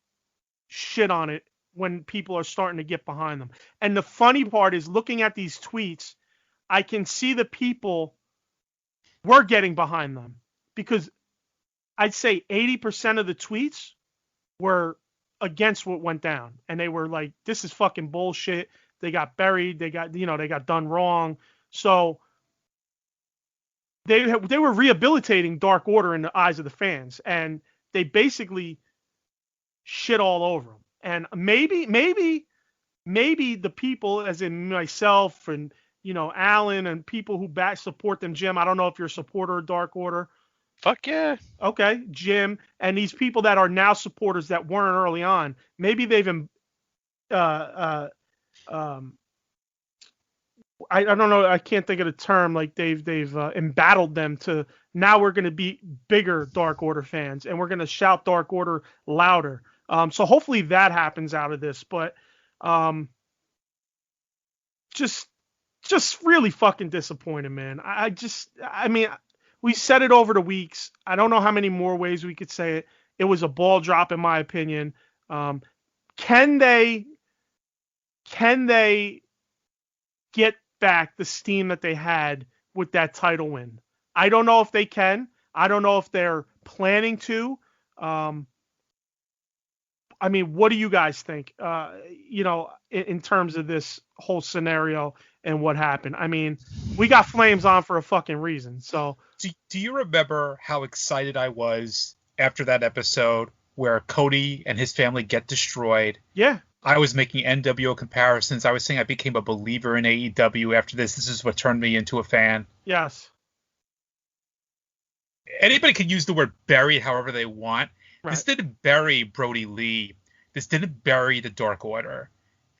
shit on it when people are starting to get behind them. And the funny part is, looking at these tweets, I can see the people were getting behind them, because I'd say 80% of the tweets were against what went down, and they were like, this is fucking bullshit. They got buried. They got done wrong. So they were rehabilitating Dark Order in the eyes of the fans, and they basically shit all over them. And maybe the people, as in myself and Alan and people who support them, Jim. I don't know if you're a supporter of Dark Order. Fuck yeah. Okay, Jim, and these people that are now supporters that weren't early on, maybe they've I don't know. I can't think of the term. Like they've embattled them to now we're going to be bigger Dark Order fans and we're going to shout Dark Order louder. So hopefully that happens out of this. But just really fucking disappointed, man. I mean, we said it over the weeks. I don't know how many more ways we could say it. It was a ball drop, in my opinion. Can they get back the steam that they had with that title win? I don't know if they can. I don't know if they're planning to. I mean, what do you guys think? In terms of this whole scenario and what happened. I mean, we got Flames on for a fucking reason. So, do you remember how excited I was after that episode where Cody and his family get destroyed? Yeah. I was making NWO comparisons. I was saying I became a believer in AEW after this. This is what turned me into a fan. Yes. Anybody can use the word bury however they want. Right. This didn't bury Brodie Lee. This didn't bury the Dark Order.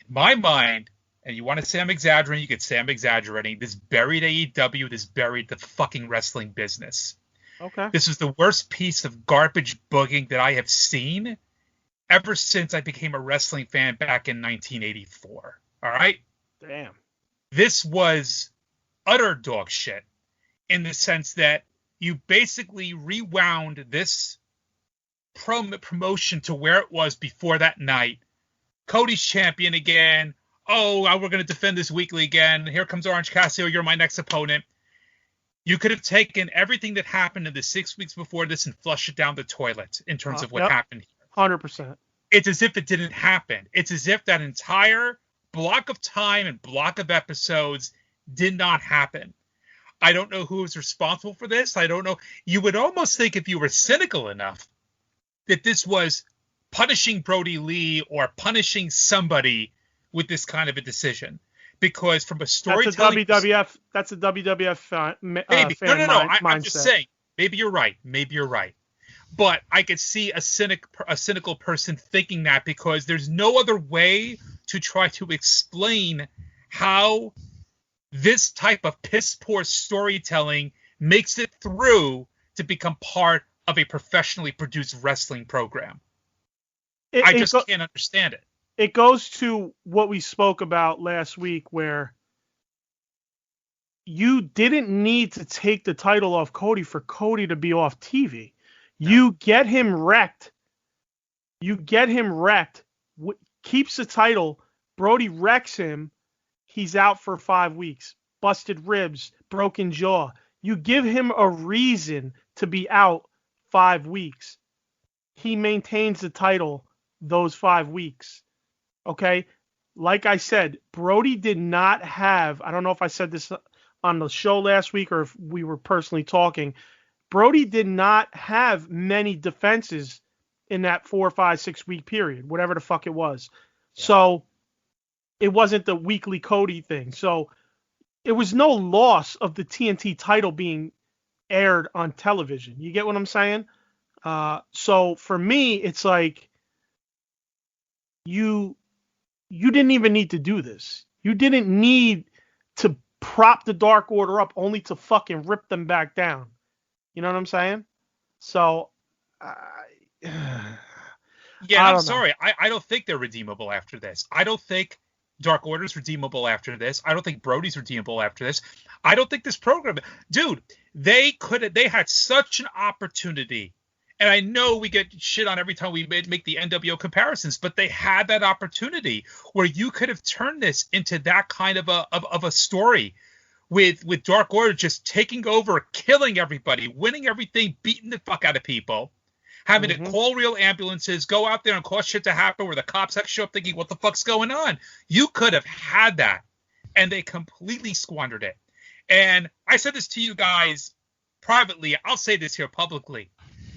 In my mind, and you want to say I'm exaggerating, you could say I'm exaggerating. This buried AEW. This buried the fucking wrestling business. Okay. This was the worst piece of garbage booking that I have seen ever since I became a wrestling fan back in 1984. All right? Damn. This was utter dog shit in the sense that you basically rewound this promotion to where it was before that night. Cody's champion again. Oh, we're going to defend this weekly again. Here comes Orange Cassidy. You're my next opponent. You could have taken everything that happened in the 6 weeks before this and flushed it down the toilet in terms of what happened here. 100%. It's as if it didn't happen. It's as if that entire block of time and block of episodes did not happen. I don't know who was responsible for this. I don't know. You would almost think if you were cynical enough that this was punishing Brodie Lee or punishing somebody with this kind of a decision. Because from a storytelling... That's a WWF fan maybe. fan mindset. I'm just saying. Maybe you're right. But I could see a cynical person thinking that because there's no other way to try to explain how this type of piss-poor storytelling makes it through to become part of a professionally produced wrestling program. I just can't understand it. It goes to what we spoke about last week where you didn't need to take the title off Cody for Cody to be off TV. No. You get him wrecked. Keeps the title. Brodie wrecks him. He's out for 5 weeks. Busted ribs, broken jaw. You give him a reason to be out 5 weeks. He maintains the title those 5 weeks. Okay? Like I said, Brodie did not have, I don't know if I said this on the show last week or if we were personally talking, Brodie did not have many defenses in that 4, 5, 6 week period, whatever the fuck it was. Yeah. So it wasn't the weekly Cody thing. So it was no loss of the TNT title being aired on television. You get what I'm saying? So for me, it's like you didn't even need to do this. You didn't need to prop the Dark Order up only to fucking rip them back down. You know what I'm saying? So, yeah, I'm sorry. I don't think they're redeemable after this. I don't think Dark Order's redeemable after this. I don't think Brodie's redeemable after this. I don't think this program, dude, they had such an opportunity. And I know we get shit on every time we make the NWO comparisons, but they had that opportunity where you could have turned this into that kind of a story with Dark Order just taking over, killing everybody, winning everything, beating the fuck out of people, having to call real ambulances, go out there and cause shit to happen where the cops have to show up thinking, what the fuck's going on? You could have had that, and they completely squandered it. And I said this to you guys privately. I'll say this here publicly.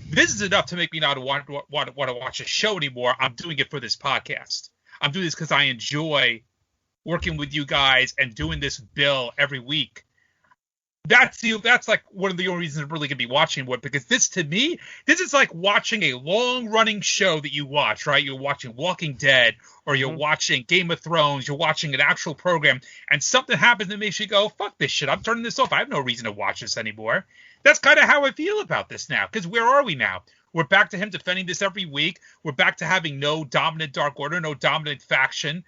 This is enough to make me not want to watch a show anymore. I'm doing it for this podcast. I'm doing this because I enjoy working with you guys and doing this bill every week. That's like one of the only reasons I'm really going to be watching it, because this, to me, this is like watching a long-running show that you watch, right? You're watching Walking Dead, or you're watching Game of Thrones, you're watching an actual program, and something happens that makes you go, fuck this shit, I'm turning this off. I have no reason to watch this anymore. That's kind of how I feel about this now, because where are we now? We're back to him defending this every week. We're back to having no dominant Dark Order, no dominant faction.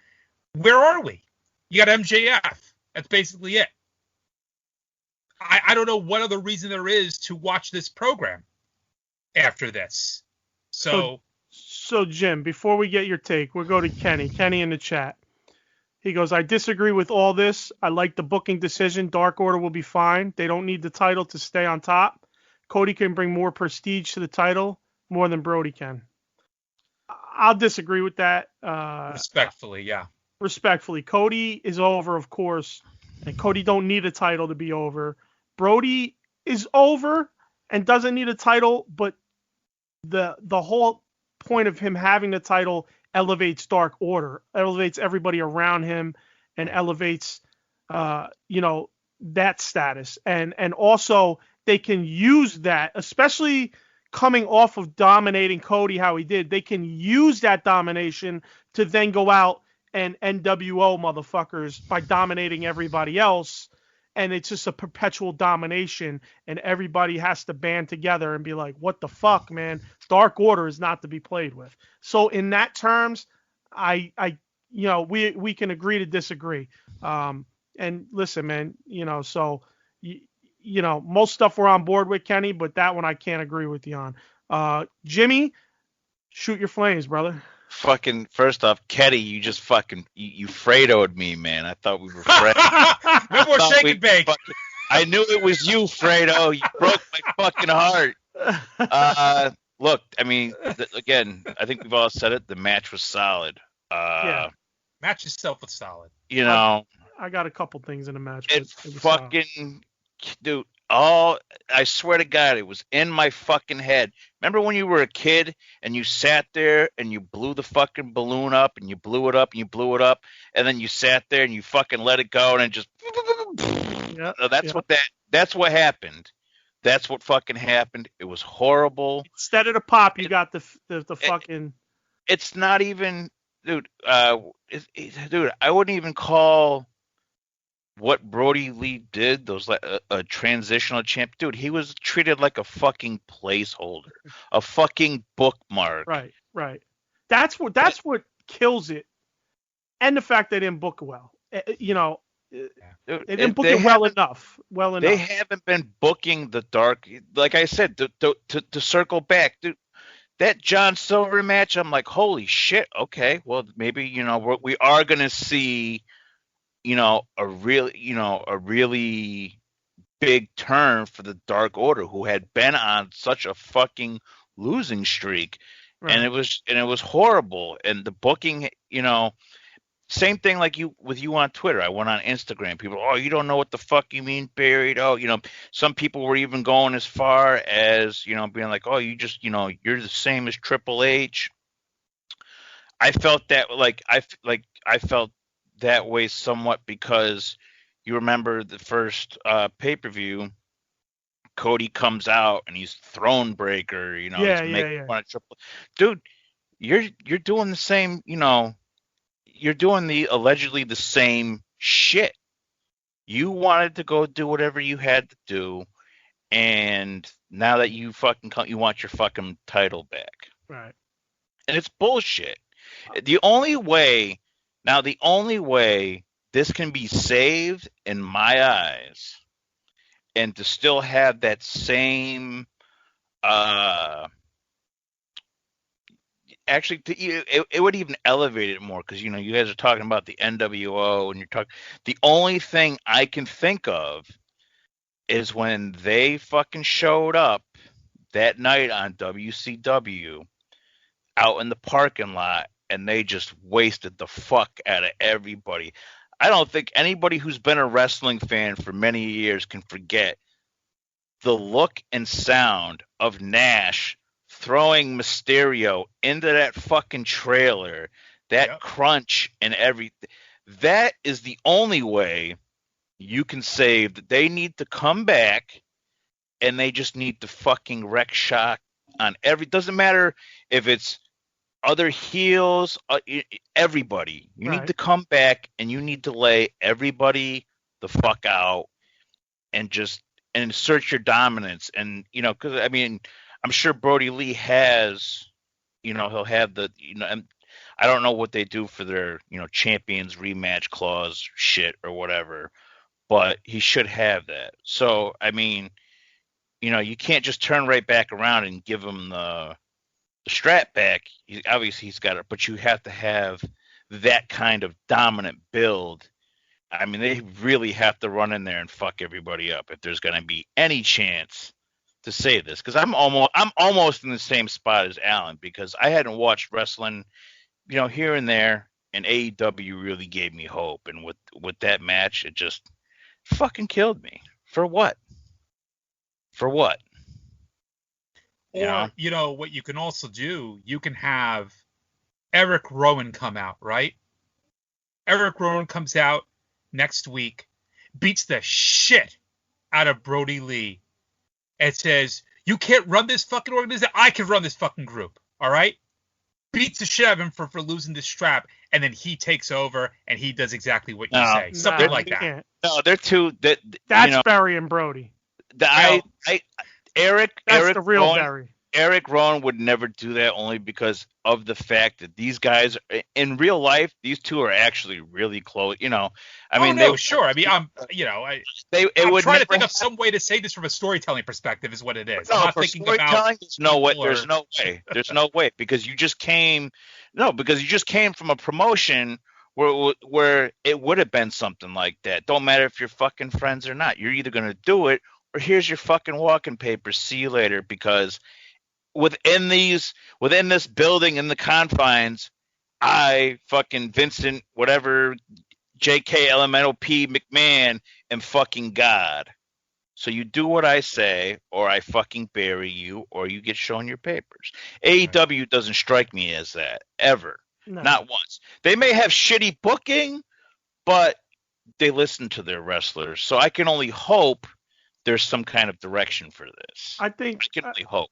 Where are we? You got MJF. That's basically it. I don't know what other reason there is to watch this program after this. So Jim, before we get your take, we'll go to Kenny. Kenny in the chat. He goes, I disagree with all this. I like the booking decision. Dark Order will be fine. They don't need the title to stay on top. Cody can bring more prestige to the title more than Brodie can. I'll disagree with that. Respectfully, yeah. Respectfully. Cody is over, of course. And Cody don't need a title to be over. Brodie is over and doesn't need a title, but the whole point of him having the title elevates Dark Order, elevates everybody around him, and elevates, that status. And also they can use that, especially coming off of dominating Cody how he did. They can use that domination to then go out and NWO motherfuckers by dominating everybody else. And it's just a perpetual domination, and everybody has to band together and be like, what the fuck, man? Dark Order is not to be played with. So in that terms, we can agree to disagree. And listen, man, most stuff we're on board with, Kenny, but that one I can't agree with you on. Jimmy, shoot your flames, brother. Fucking, first off, Keddy, you just fucking, you Fredo'd me, man. I thought we were friends. No more shake and bake. I knew it was you, Fredo. You broke my fucking heart. Look, I mean, again, I think we've all said it. The match was solid. Yeah. Match itself was solid. I got a couple things in the match. It fucking, solid. Dude, I swear to God, it was in my fucking head. Remember when you were a kid and you sat there and you blew the fucking balloon up and you blew it up and you blew it up and then you sat there and you fucking let it go and it just. That's what happened. That's what fucking happened. It was horrible. Instead of the pop, you got the fucking. It's not even, dude. Dude, I wouldn't even call what Brodie Lee did, those like a transitional champ, dude. He was treated like a fucking placeholder, a fucking bookmark. Right. That's what kills it, and the fact they didn't book it well. Dude, they didn't book it well enough. They haven't been booking the Dark. Like I said, to circle back, dude. That John Silver match, I'm like, holy shit. Okay, well maybe we are gonna see. A really big turn for the Dark Order, who had been on such a fucking losing streak, right. and it was horrible. And the booking, same thing like with you on Twitter. I went on Instagram. People, you don't know what the fuck you mean buried. Some people were even going as far as being like, you just you're the same as Triple H. I felt that I felt that way somewhat because you remember the first pay-per-view, Cody comes out and he's throne breaker, he's making fun of Triple. Dude, you're doing the same, you're doing the allegedly the same shit. You wanted to go do whatever you had to do, and now that you want your fucking title back. Right. And it's bullshit. The only way this can be saved in my eyes and to still have that same actually it would even elevate it more because you guys are talking about the NWO and the only thing I can think of is when they fucking showed up that night on WCW out in the parking lot and they just wasted the fuck out of everybody. I don't think anybody who's been a wrestling fan for many years can forget the look and sound of Nash throwing Mysterio into that fucking trailer, that crunch and everything. That is the only way you can save that. They need to come back and they just need to fucking wreck shock on doesn't matter if it's other heels, everybody. You need to come back and you need to lay everybody the fuck out and just insert your dominance. And because I'm sure Brodie Lee has, he'll have the, and I don't know what they do for their, champions rematch clause shit or whatever, but he should have that. So you can't just turn right back around and give him the strap back. He's got it, but you have to have that kind of dominant build. They really have to run in there and fuck everybody up if there's going to be any chance to say this. Because I'm almost in the same spot as Alan because I hadn't watched wrestling, here and there, and AEW really gave me hope. And with that match, it just fucking killed me. For what? Or, what you can also do, you can have Eric Rowan come out, right? Eric Rowan comes out next week, beats the shit out of Brodie Lee, and says, you can't run this fucking organization. I can run this fucking group. All right? Beats the shit out of him for losing this strap, and then he takes over and he does exactly what you say. Something like that. Can't. No, they're two. That's Barry and Brodie. Eric. That's Eric the real Rowan, Barry. Eric Rowan would never do that, only because of the fact that these guys, in real life, these two are actually really close. You know, I mean, sure. I mean, I'm trying to think of some way to say this from a storytelling perspective, is what it is. No, I'm not for thinking storytelling, about. there's no way. There's no way because you just came. No, because you just came from a promotion where it would have been something like that. Don't matter if you're fucking friends or not. You're either gonna do it or here's your fucking walking papers. See you later. Because within this building, in the confines, I fucking Vincent, whatever, JK Elemental P McMahon, am fucking God. So you do what I say, or I fucking bury you, or you get shown your papers. AEW doesn't strike me as that, ever. No. Not once. They may have shitty booking, but they listen to their wrestlers. So I can only hope there's some kind of direction for this. I think I can only hope.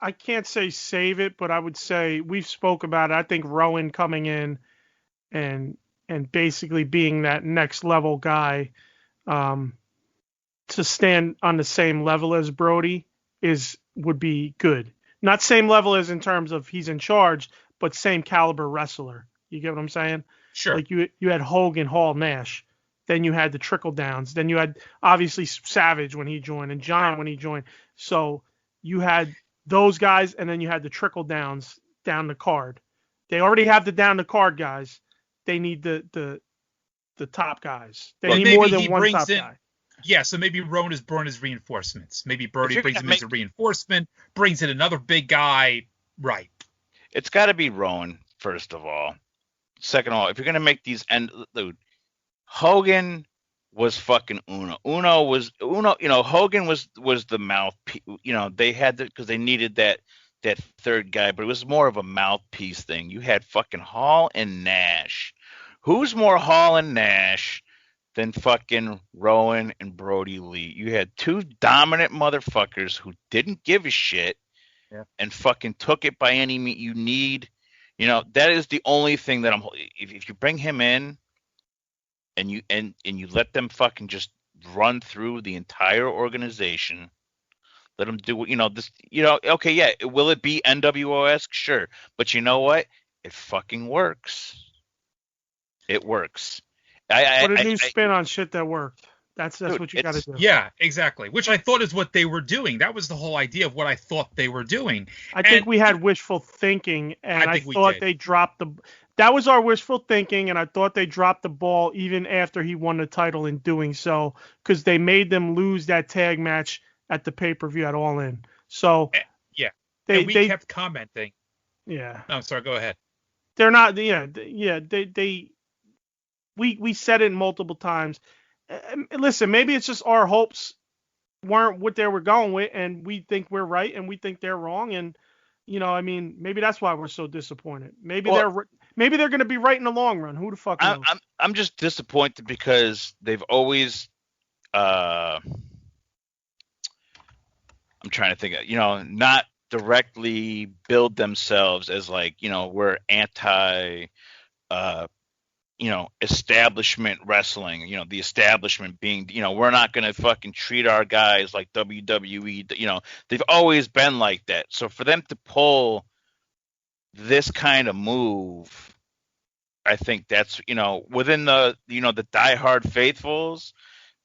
I can't say save it, but I would say we've spoke about it. I think Rowan coming in and basically being that next level guy to stand on the same level as Brodie would be good. Not same level as in terms of he's in charge, but same caliber wrestler. You get what I'm saying? Sure. Like you had Hogan, Hall, Nash. Then you had the trickle downs. Then you had obviously Savage when he joined and John when he joined. So you had those guys, and then you had the trickle downs down the card. They already have the down the card guys. They need the top guys. They need more than one top guy. Yeah, so maybe Rowan is born as reinforcements. Maybe Brodie brings him as a reinforcement, brings in another big guy. Right. It's got to be Rowan, first of all. Second of all, if you're going to make these dude, Hogan was fucking Uno. Hogan was the mouthpiece. They had because they needed that third guy, but it was more of a mouthpiece thing. You had fucking Hall and Nash. Who's more Hall and Nash than fucking Rowan and Brodie Lee? You had two dominant motherfuckers who didn't give a shit and fucking took it by any means you need. That is the only thing that if you bring him in and you let them fucking just run through the entire organization, let them do this. Okay, yeah. Will it be NWO-esque? Sure, but you know what? It fucking works. It works. Put a new spin on shit that worked. That's what you got to do. Yeah, exactly. Which I thought is what they were doing. That was the whole idea of what I thought they were doing. I think we had wishful thinking, and I thought they dropped the. That was our wishful thinking, and I thought they dropped the ball even after he won the title in doing so, because they made them lose that tag match at the pay-per-view at All In. So yeah, they kept commenting. Yeah. No, sorry. Go ahead. They're not. Yeah. We said it multiple times. Listen, maybe it's just our hopes weren't what they were going with, and we think we're right, and we think they're wrong, and maybe that's why we're so disappointed. Maybe they're going to be right in the long run. Who the fuck knows? I'm just disappointed because they've always. I'm trying to think of, not directly build themselves as like, we're anti, establishment wrestling, the establishment being, we're not going to fucking treat our guys like WWE, they've always been like that. So for them to pull this kind of move, I think that's, within the, the diehard faithfuls,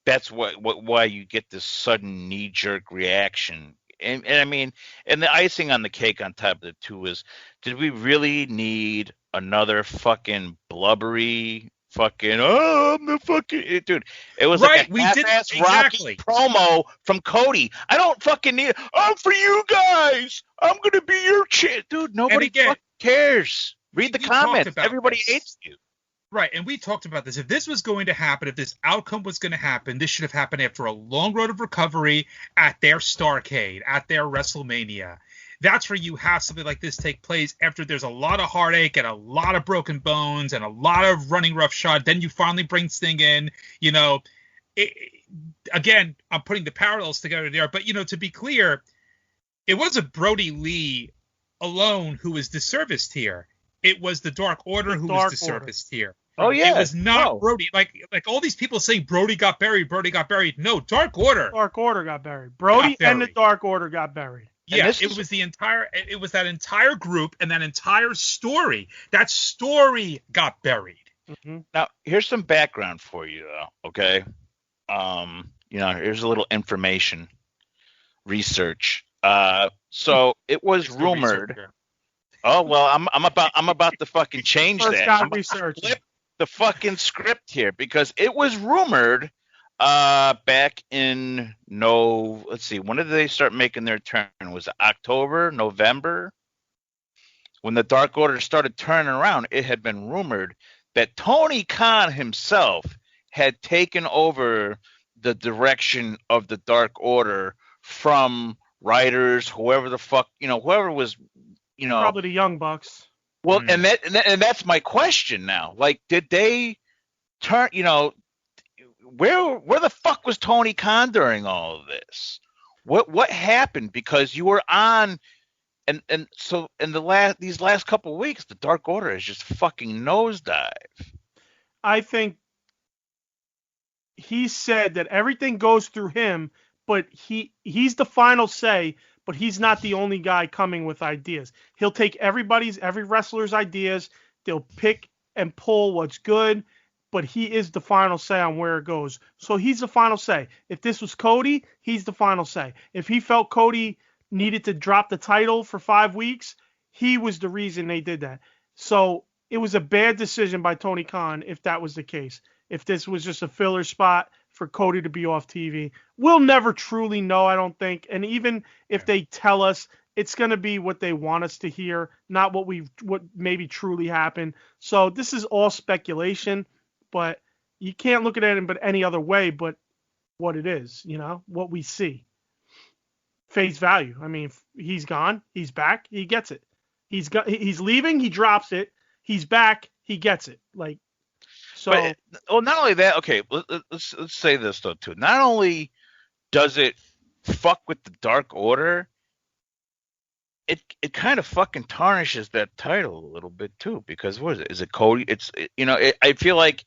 that's why you get this sudden knee-jerk reaction. And I mean, and the icing on the cake on top of it too is, did we really need another fucking Blubrry fucking I'm the fucking dude? It was right, like a half-ass Rocky promo from Cody. I don't fucking need it. I'm for you guys. I'm gonna be your shit, dude. Nobody fucking cares. Read the comments. Everybody hates you. Right, and we talked about this. If this was going to happen, if this outcome was going to happen, this should have happened after a long road of recovery at their Starrcade, at their WrestleMania. that's where you have something like this take place after there's a lot of heartache and a lot of broken bones and a lot of running roughshod. Then you finally bring Sting in, again, I'm putting the parallels together there, but to be clear, it wasn't Brodie Lee alone who was disserviced here. It was the Dark Order who was disserviced here. Oh yeah, it was not Brodie. Like all these people saying Brodie got buried. No, Dark Order. Dark Order got buried. Brodie and the Dark Order got buried. Yeah, it was that entire group and that entire story. That story got buried. Mm-hmm. Now, here's some background for you, though. Okay, here's a little information research. So it was rumored. Oh well, I'm about to fucking change that. I'm research. Flip the fucking script here because it was rumored back in let's see, when did they start making their turn? Was it October, November? When the Dark Order started turning around, it had been rumored that Tony Khan himself had taken over the direction of the Dark Order from writers, whoever the fuck, whoever was, probably the Young Bucks. Well, and that's my question now. Like, did they turn, where the fuck was Tony Khan during all of this? What happened? Because you were on, and so in these last couple of weeks, the Dark Order has just fucking nosedive. I think he said that everything goes through him, but he's the final say. But he's not the only guy coming with ideas. He'll take every wrestler's ideas. They'll pick and pull what's good, but he is the final say on where it goes. So he's the final say. If this was Cody, he's the final say. If he felt Cody needed to drop the title for 5 weeks, he was the reason they did that. So it was a bad decision by Tony Khan if that was the case. If this was just a filler spot for Cody to be off TV. We'll never truly know, I don't think. And even if they tell us, it's going to be what they want us to hear, not what maybe truly happened. So this is all speculation, but you can't look at it but any other way but what it is, what we see. Face value. I mean, he's gone, he's back, he gets it. He's leaving, he drops it. He's back, he gets it. Like, so, not only that, okay, let's say this though too. Not only does it fuck with the Dark Order, it kind of fucking tarnishes that title a little bit too. Because what is it? Is it Cody? I feel like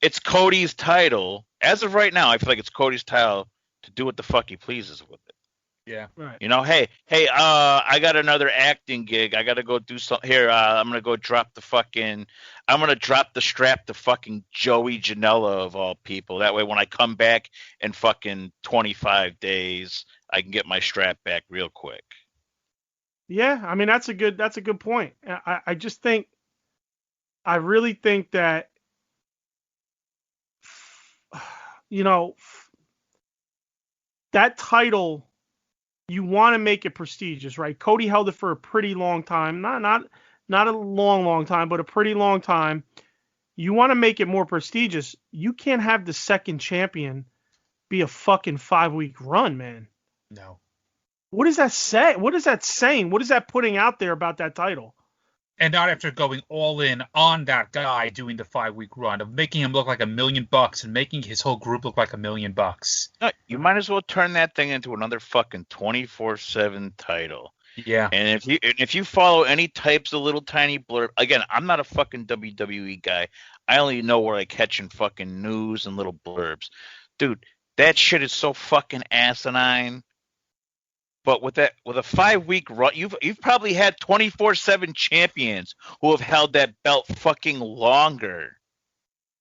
it's Cody's title as of right now. I feel like it's Cody's title to do what the fuck he pleases with it. Yeah. Right. Hey, I got another acting gig. I got to go do something here. I'm going to go drop the strap to fucking Joey Janella of all people. That way when I come back in fucking 25 days, I can get my strap back real quick. Yeah, I mean, that's a good point. I really think that, that title, you want to make it prestigious, right? Cody held it for a pretty long time. Not a long time, but a pretty long time. You want to make it more prestigious. You can't have the second champion be a fucking 5-week run, man. No. What does that say? What is that saying? What is that putting out there about that title? And not after going all in on that guy doing the 5-week run of making him look like $1 million and making his whole group look like $1 million. No, you might as well turn that thing into another fucking 24/7 title. Yeah. And if you follow any types of little tiny blurb, again, I'm not a fucking WWE guy. I only know where I catching fucking news and little blurbs. Dude, that shit is so fucking asinine. But with a 5-week run, you've probably had 24/7 champions who have held that belt fucking longer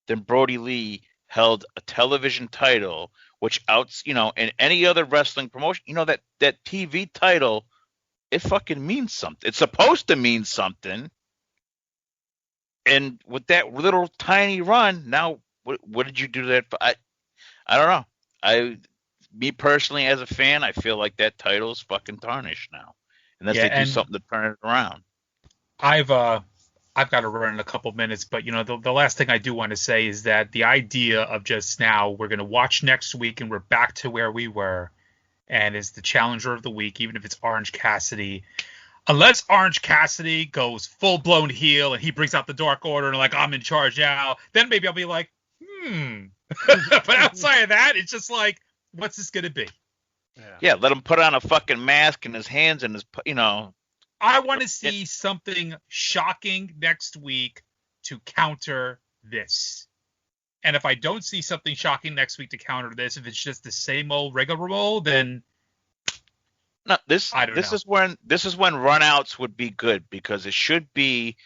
than Brodie Lee held a television title, which in any other wrestling promotion, that TV title, it fucking means something. It's supposed to mean something. And with that little tiny run, now what did you do that for? I don't know. Me personally, as a fan, I feel like that title is fucking tarnished now, unless they do something to turn it around. I've got to run in a couple minutes, but the last thing I do want to say is that the idea of just now we're going to watch next week and we're back to where we were, and it's the challenger of the week, even if it's Orange Cassidy. Unless Orange Cassidy goes full blown heel and he brings out the Dark Order and like I'm in charge now, then maybe I'll be like, But outside of that, it's just like, what's this gonna be? Yeah, let him put on a fucking mask and his hands and his, I want to see something shocking next week to counter this. And if I don't see something shocking next week to counter this, if it's just the same old rigmarole, then no. This is when runouts would be good, because it should be.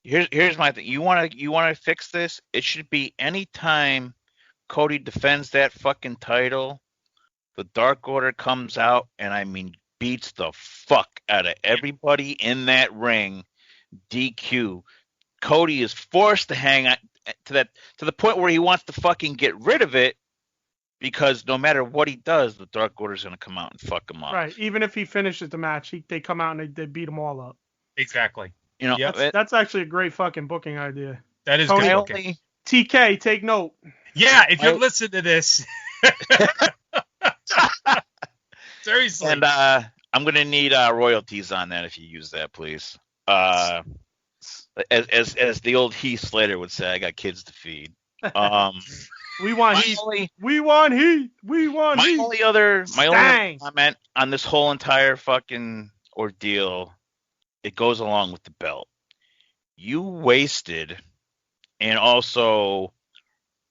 Here's my thing. You want to fix this? It should be anytime Cody defends that fucking title, the Dark Order comes out and beats the fuck out of everybody in that ring. DQ. Cody is forced to hang on to the point where he wants to fucking get rid of it, because no matter what he does, the Dark Order is going to come out and fuck him up. Right. Even if he finishes the match, they come out and they beat him all up. Exactly. That's actually a great fucking booking idea. That is good booking. TK, take note. Yeah, if you're listening to this. Seriously. And I'm going to need royalties on that if you use that, please. As the old Heath Slater would say, I got kids to feed. We want Heath. We want Heath. We want Heath. My only comment on this whole entire fucking ordeal, it goes along with the belt. You wasted and also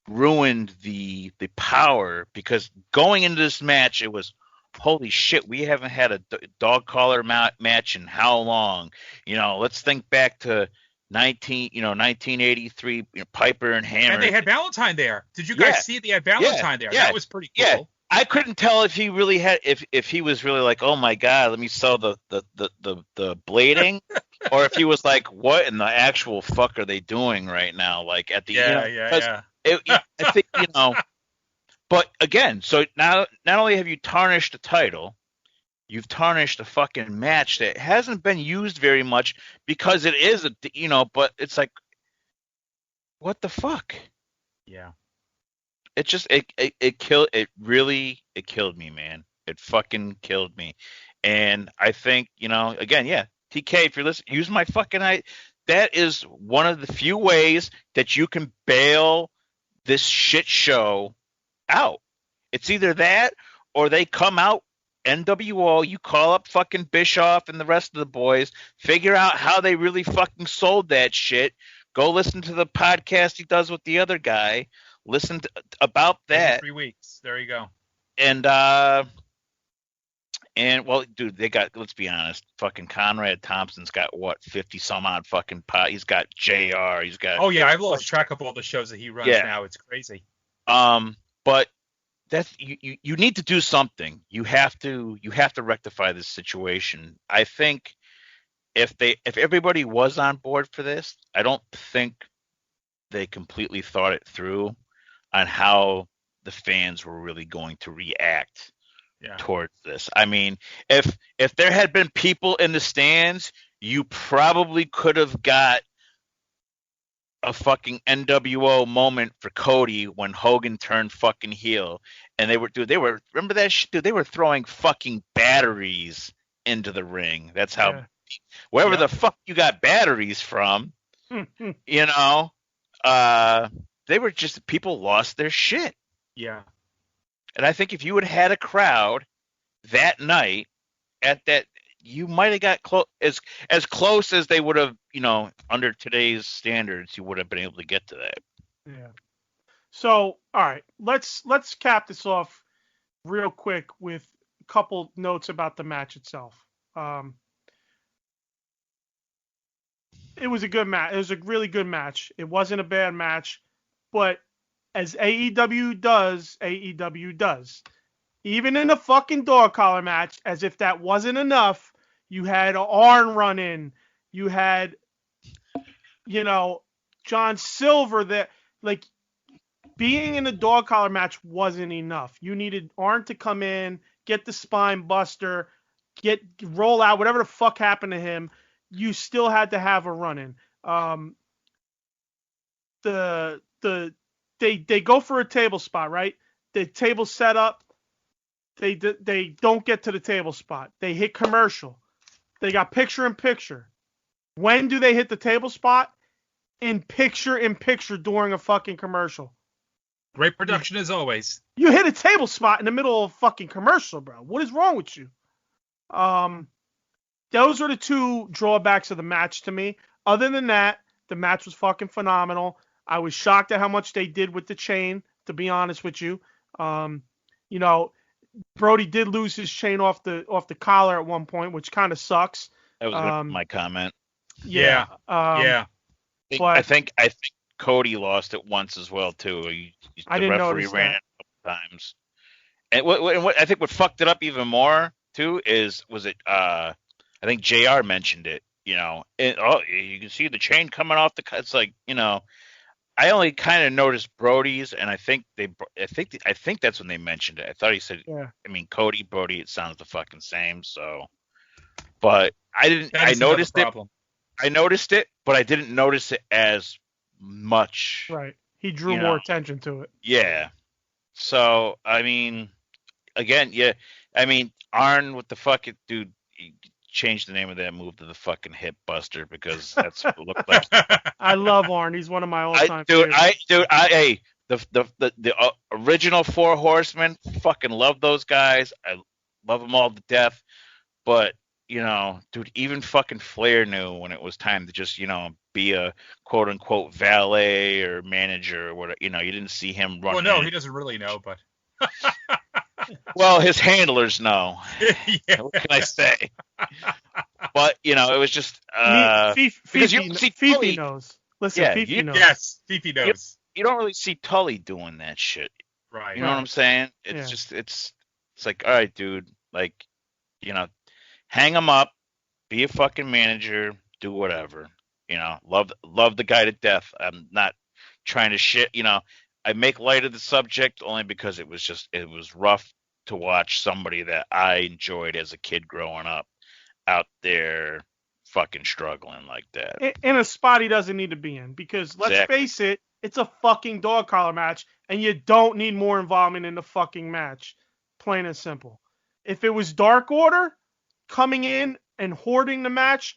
ruined the power, because going into this match, it was, holy shit, we haven't had a dog collar match in how long? Let's think back to 1983, Piper and Hammer. And they had Valentine there. Did you guys see they had Valentine there? That was pretty cool. Yeah. I couldn't tell if he really had, if he was really like, oh my God, let me sell the blading, or if he was like, what in the actual fuck are they doing right now? Like at the end. I think, but again, so now not only have you tarnished the title, you've tarnished a fucking match that hasn't been used very much, because it is but it's like, what the fuck? Yeah. It just it killed me, man. It fucking killed me. And I think, again, TK, if you're listening, use my fucking that is one of the few ways that you can bail this shit show out. It's either that or they come out NWO, you call up fucking Bischoff and the rest of the boys, figure out how they really fucking sold that shit. Go listen to the podcast he does with the other guy. Listen about that. 3 weeks. There you go. And well, dude, they got, let's be honest, fucking Conrad Thompson's got what, 50 some odd fucking pot. He's got JR. He's got. Oh yeah, I've lost track of all the shows that he runs now. It's crazy. But that's you need to do something. You have to rectify this situation. I think if everybody was on board for this, I don't think they completely thought it through on how the fans were really going to react towards this. I mean, if there had been people in the stands, you probably could have got a fucking NWO moment for Cody when Hogan turned fucking heel, and they were remember that shit, dude? They were throwing fucking batteries into the ring. That's how wherever the fuck you got batteries from, they were just, people lost their shit. Yeah. And I think if you had a crowd that night at that, you might have got as close as they would have, under today's standards, you would have been able to get to that. Yeah. So, all right, let's cap this off real quick with a couple notes about the match itself. It was a good match. It was a really good match. It wasn't a bad match, but as AEW does, even in a fucking dog collar match, as if that wasn't enough, you had an Arn run in. You had, John Silver that, like, being in a dog collar match wasn't enough. You needed Arn to come in, get the spine buster, roll out, whatever the fuck happened to him. You still had to have a run in. They go for a table spot, right? The table set up. They don't get to the table spot. They hit commercial. They got picture-in-picture. When do they hit the table spot? In picture-in-picture during a fucking commercial. Great production as always. You hit a table spot in the middle of a fucking commercial, bro. What is wrong with you? Those are the two drawbacks of the match to me. Other than that, the match was fucking phenomenal. I was shocked at how much they did with the chain, to be honest with you. You know, Brodie did lose his chain off the collar at one point, which kind of sucks. That was my comment. Yeah. I think Cody lost it once as well too. I didn't notice ran that. it a couple times. And what I think what fucked it up even more too I think JR mentioned it. You know, you can see the chain coming off the cut. It's like, you know, I only kind of noticed Brodie's, and I think that's when they mentioned it. I thought he said, Yeah. I mean, Cody, Brodie, it sounds the fucking same. So, but I didn't. That is I noticed another it. problem. I noticed it, but I didn't notice it as much. Right. He drew more attention to it. Yeah. So, I mean, again, yeah. I mean, Arn with the fucking dude. He changed the name of that move to the fucking Hip Buster because that's what it looked like. I love Arn. He's one of my all-time favorites. The original Four Horsemen, fucking love those guys. I love them all to death. But, you know, dude, even fucking Flair knew when it was time to just, you know, be a quote unquote valet or manager or whatever. You know, you didn't see him run. Well, no, he doesn't really know, but. Well, his handlers know. Yeah. What can I say? But, you know, it was just because you don't see Fifi Tully. knows. Listen, Yeah, Fifi knows. Yes, Fifi knows. You don't really see Tully doing that shit. Right. You know what I'm saying? It's Yeah. just it's like, all right, dude, like, you know, hang him up, be a fucking manager, do whatever. You know, love the guy to death. I'm not trying to shit, you know. I make light of the subject only because it was rough to watch somebody that I enjoyed as a kid growing up out there fucking struggling like that. In a spot he doesn't need to be in, because let's face it, it's a fucking dog collar match, and you don't need more involvement in the fucking match. Plain and simple. If it was Dark Order coming in and hoarding the match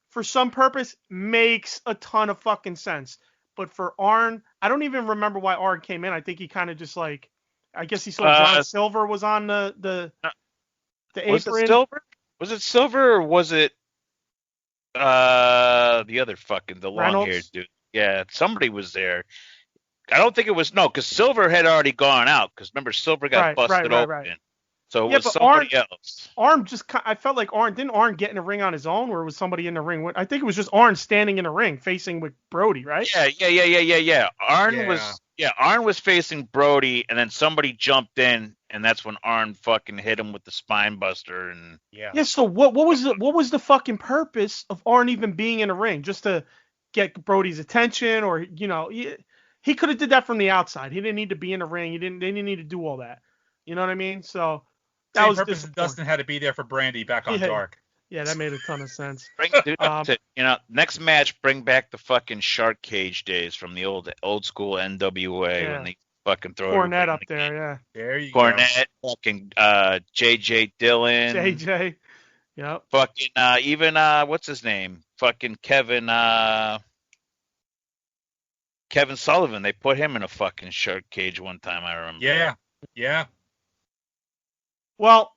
for some purpose, makes a ton of fucking sense. But for Arn, I don't even remember why Arn came in. I think he kind of just like, I guess he saw John Silver was on the apron. Was it Silver? Was it Silver or was it the other fucking the long-haired dude? Yeah, somebody was there. I don't think it was because Silver had already gone out. Because remember, Silver got busted open. Right. So it was somebody else. Arn I felt like didn't Arn get in the ring on his own, or was somebody in the ring? I think it was just Arn standing in the ring facing with Brodie, right? Yeah. Arn was facing Brodie, and then somebody jumped in, and that's when Arn fucking hit him with the spine buster. And yeah. So what was the fucking purpose of Arn even being in the ring? Just to get Brodie's attention, or you know, he could have did that from the outside. He didn't need to be in the ring. They didn't need to do all that. You know what I mean? So. That was purpose Dustin had to be to be Brandy back on Dark. Yeah, that made a ton of sense. Next match, bring back the fucking shark cage days from the old school NWA when they fucking throw Cornette up there, yeah. There you Cornette, fucking JJ Dillon. JJ. Yep. Fucking even what's his name? Fucking Kevin Sullivan. They put him in a fucking shark cage one time, I remember. Yeah. Well,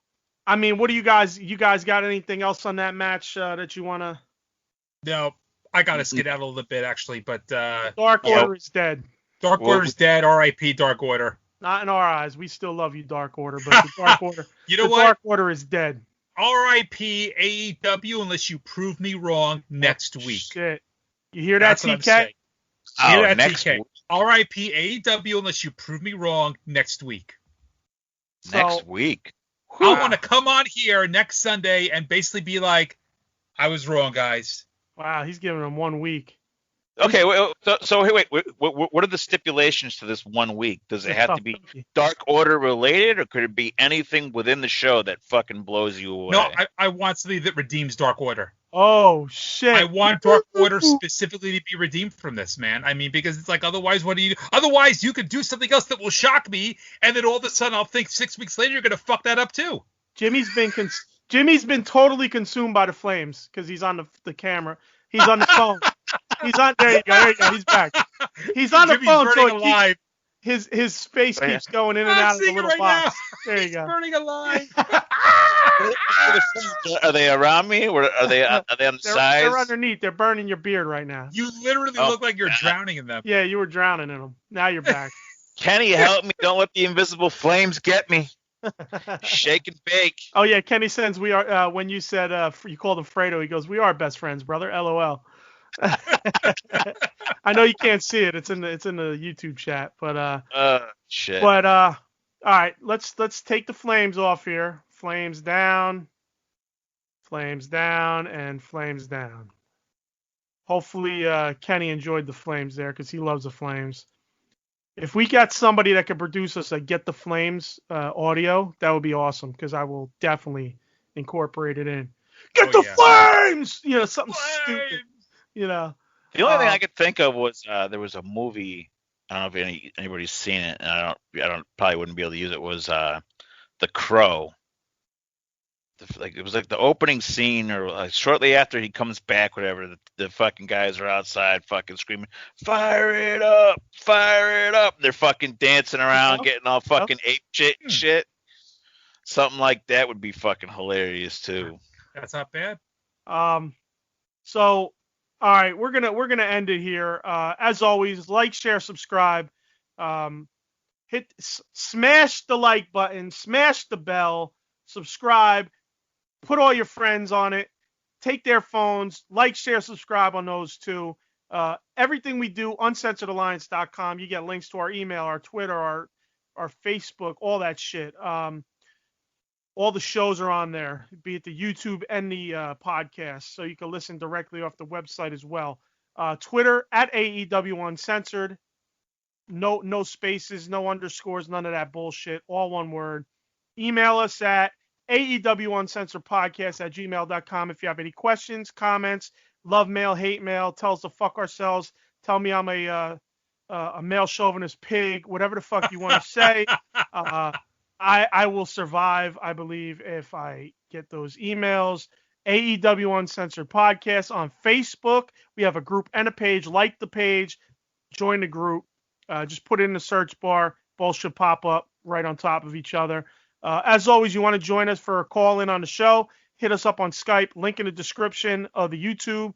I mean, what do you guys got anything else on that match that you want to? No, I got to skedaddle a little bit actually, but Dark Order is dead. Dark Order's dead. R.I.P. Dark Order. Not in our eyes. We still love you, Dark Order, but the Dark Order. You know what? Dark Order is dead. R.I.P. AEW unless you prove me wrong next week. Shit. You hear that, TK? Next week. R.I.P. AEW unless you prove me wrong next week. Next week. I want to come on here next Sunday and basically be like, I was wrong, guys. Wow, he's giving them 1 week. Okay, so wait, what are the stipulations to this 1 week? Does it have to be Dark Order related, or could it be anything within the show that fucking blows you away? No, I want something that redeems Dark Order. Oh, shit. I want Dark Order specifically to be redeemed from this, man. I mean, because it's like, otherwise, what do you do? Otherwise, you could do something else that will shock me, and then all of a sudden I'll think 6 weeks later you're going to fuck that up too. Jimmy's been Jimmy's been totally consumed by the flames because he's on the camera. He's on the phone. He's on. There you go. There you go. He's back. He's on the Jimmy's phone, so burning alive. his face keeps going in and I'm out of the seeing it little right box. now. There you He's go. burning alive. Are they around me? Or are they on the sides? They're underneath. They're burning your beard right now. You literally look like you're drowning in them. Yeah, you were drowning in them. Now you're back. Kenny, help me! Don't let the invisible flames get me. Shake and bake. Oh yeah, Kenny sends we are. When you said you called him Fredo, he goes, "We are best friends, brother." LOL. I know you can't see it. It's in the YouTube chat, but shit. But all right, let's take the flames off here. Flames down, and flames down. Hopefully, Kenny enjoyed the flames there because he loves the flames. If we got somebody that could produce us a Get the Flames audio, that would be awesome because I will definitely incorporate it in. Get the flames! You know, something stupid. You know. The only thing I could think of was there was a movie. I don't know if anybody's seen it, and I don't probably wouldn't be able to use it. Was The Crow. It was like the opening scene, or like shortly after he comes back, whatever. The fucking guys are outside, fucking screaming, "Fire it up! Fire it up!" They're fucking dancing around, getting all fucking ape shit. Something like that would be fucking hilarious too. That's not bad. So, all right, we're gonna end it here. As always, like, share, subscribe. Smash the like button, smash the bell, subscribe. Put all your friends on it. Take their phones. Like, share, subscribe on those too. Everything we do, uncensoredalliance.com. You get links to our email, our Twitter, our Facebook, all that shit. All the shows are on there, be it the YouTube and the podcast, so you can listen directly off the website as well. Twitter at AEW Uncensored. No spaces, no underscores, none of that bullshit. All one word. Email us at AEW Uncensored Podcast at gmail.com if you have any questions, comments, love mail, hate mail, tell us to fuck ourselves, tell me I'm a male chauvinist pig, whatever the fuck you want to say. I will survive, I believe, if I get those emails. AEW Uncensored Podcast on Facebook. We have a group and a page. Like the page, join the group. Just put it in the search bar. Both should pop up right on top of each other. As always, you want to join us for a call in on the show, hit us up on Skype, link in the description of the YouTube,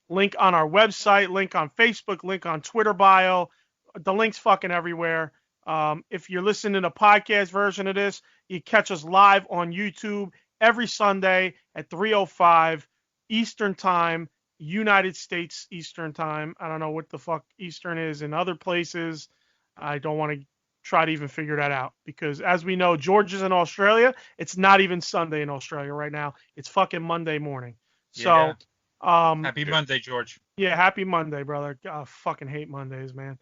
link on our website, link on Facebook, link on Twitter bio. The link's fucking everywhere. If you're listening to a podcast version of this, you catch us live on YouTube every Sunday at 3:05 Eastern Time, United States Eastern Time. I don't know what the fuck Eastern is in other places. I don't want to try to even figure that out because, as we know, George is in Australia. It's not even Sunday in Australia right now. It's fucking Monday morning. So, happy Monday, George. Yeah, happy Monday, brother. I fucking hate Mondays, man.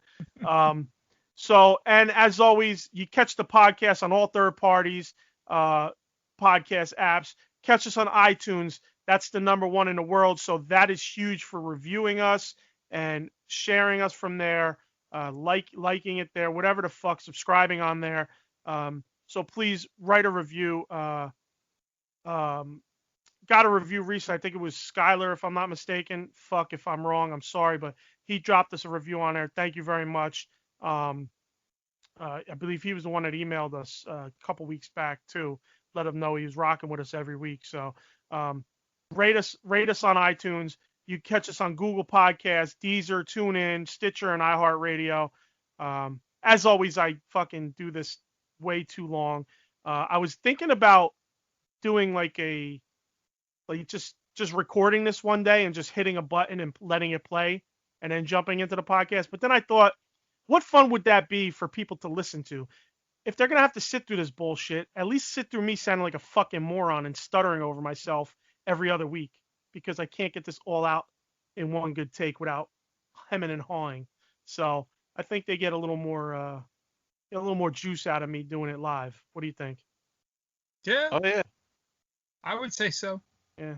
So, and as always, you catch the podcast on all third parties, podcast apps. Catch us on iTunes. That's the #1 in the world. So that is huge for reviewing us and sharing us from there. Liking it there, whatever the fuck, subscribing on there. So please write a review. Got a review recently. I think it was Skylar, if I'm not mistaken. Fuck if I'm wrong. I'm sorry, but he dropped us a review on there. Thank you very much. I believe he was the one that emailed us a couple weeks back too. Let him know he was rocking with us every week. So rate us on iTunes. You catch us on Google Podcasts, Deezer, TuneIn, Stitcher, and iHeart As always, I fucking do this way too long. I was thinking about doing just recording this one day and just hitting a button and letting it play and then jumping into the podcast. But then I thought, what fun would that be for people to listen to? If they're going to have to sit through this bullshit, at least sit through me sounding like a fucking moron and stuttering over myself every other week, because I can't get this all out in one good take without hemming and hawing. So I think they get a little more juice out of me doing it live. What do you think? Yeah. Oh yeah. I would say so. Yeah.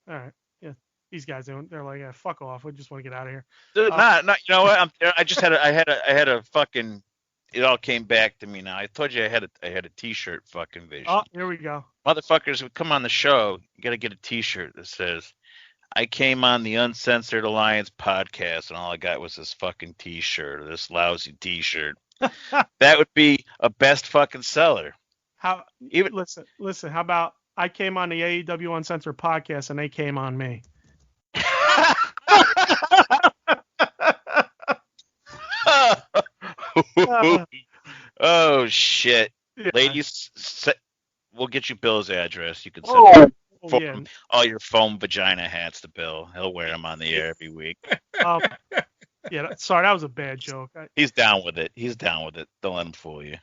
All right. Yeah. These guys, they're like, yeah, fuck off. I just want to get out of here. Dude, not. You know what? I had a fucking it all came back to me now. I told you I had a T-shirt fucking vision. Oh, here we go. Motherfuckers would come on the show. You gotta get a T-shirt that says, "I came on the Uncensored Alliance podcast, and all I got was this fucking T-shirt, or this lousy T-shirt." That would be a best fucking seller. Listen. How about I came on the AEW Uncensored podcast, and they came on me. Oh shit, Yeah. ladies, we'll get you Bill's address. You can send all your foam vagina hats to Bill. He'll wear them on the air every week. Sorry, that was a bad joke. He's down with it. Don't let him fool you.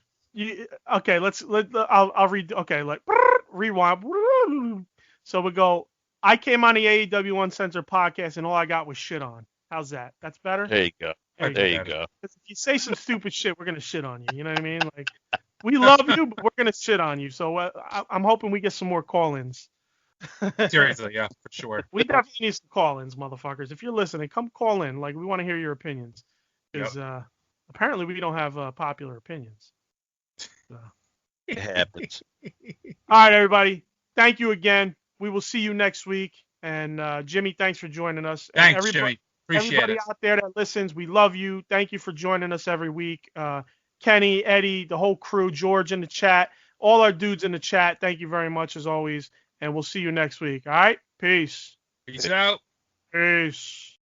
Okay, I'll read. Okay, rewind. So we go. I came on the AEW Uncensored podcast, and all I got was shit on. How's that? That's better. There you go. There you go. If you say some stupid shit, we're gonna shit on you. You know what I mean? Like, we love you, but we're gonna shit on you. So I'm hoping we get some more call-ins. Seriously, yeah, for sure. We definitely need some call-ins, motherfuckers. If you're listening, come call in. Like, we want to hear your opinions, because apparently we don't have popular opinions. So. It happens. All right, everybody. Thank you again. We will see you next week. And Jimmy, thanks for joining us. Thanks, Jimmy. Appreciate everybody it. out there that listens, we love you. Thank you for joining us every week. Kenny, Eddie, the whole crew, George in the chat, all our dudes in the chat. Thank you very much as always. And we'll see you next week. All right? Peace. Peace out. Peace.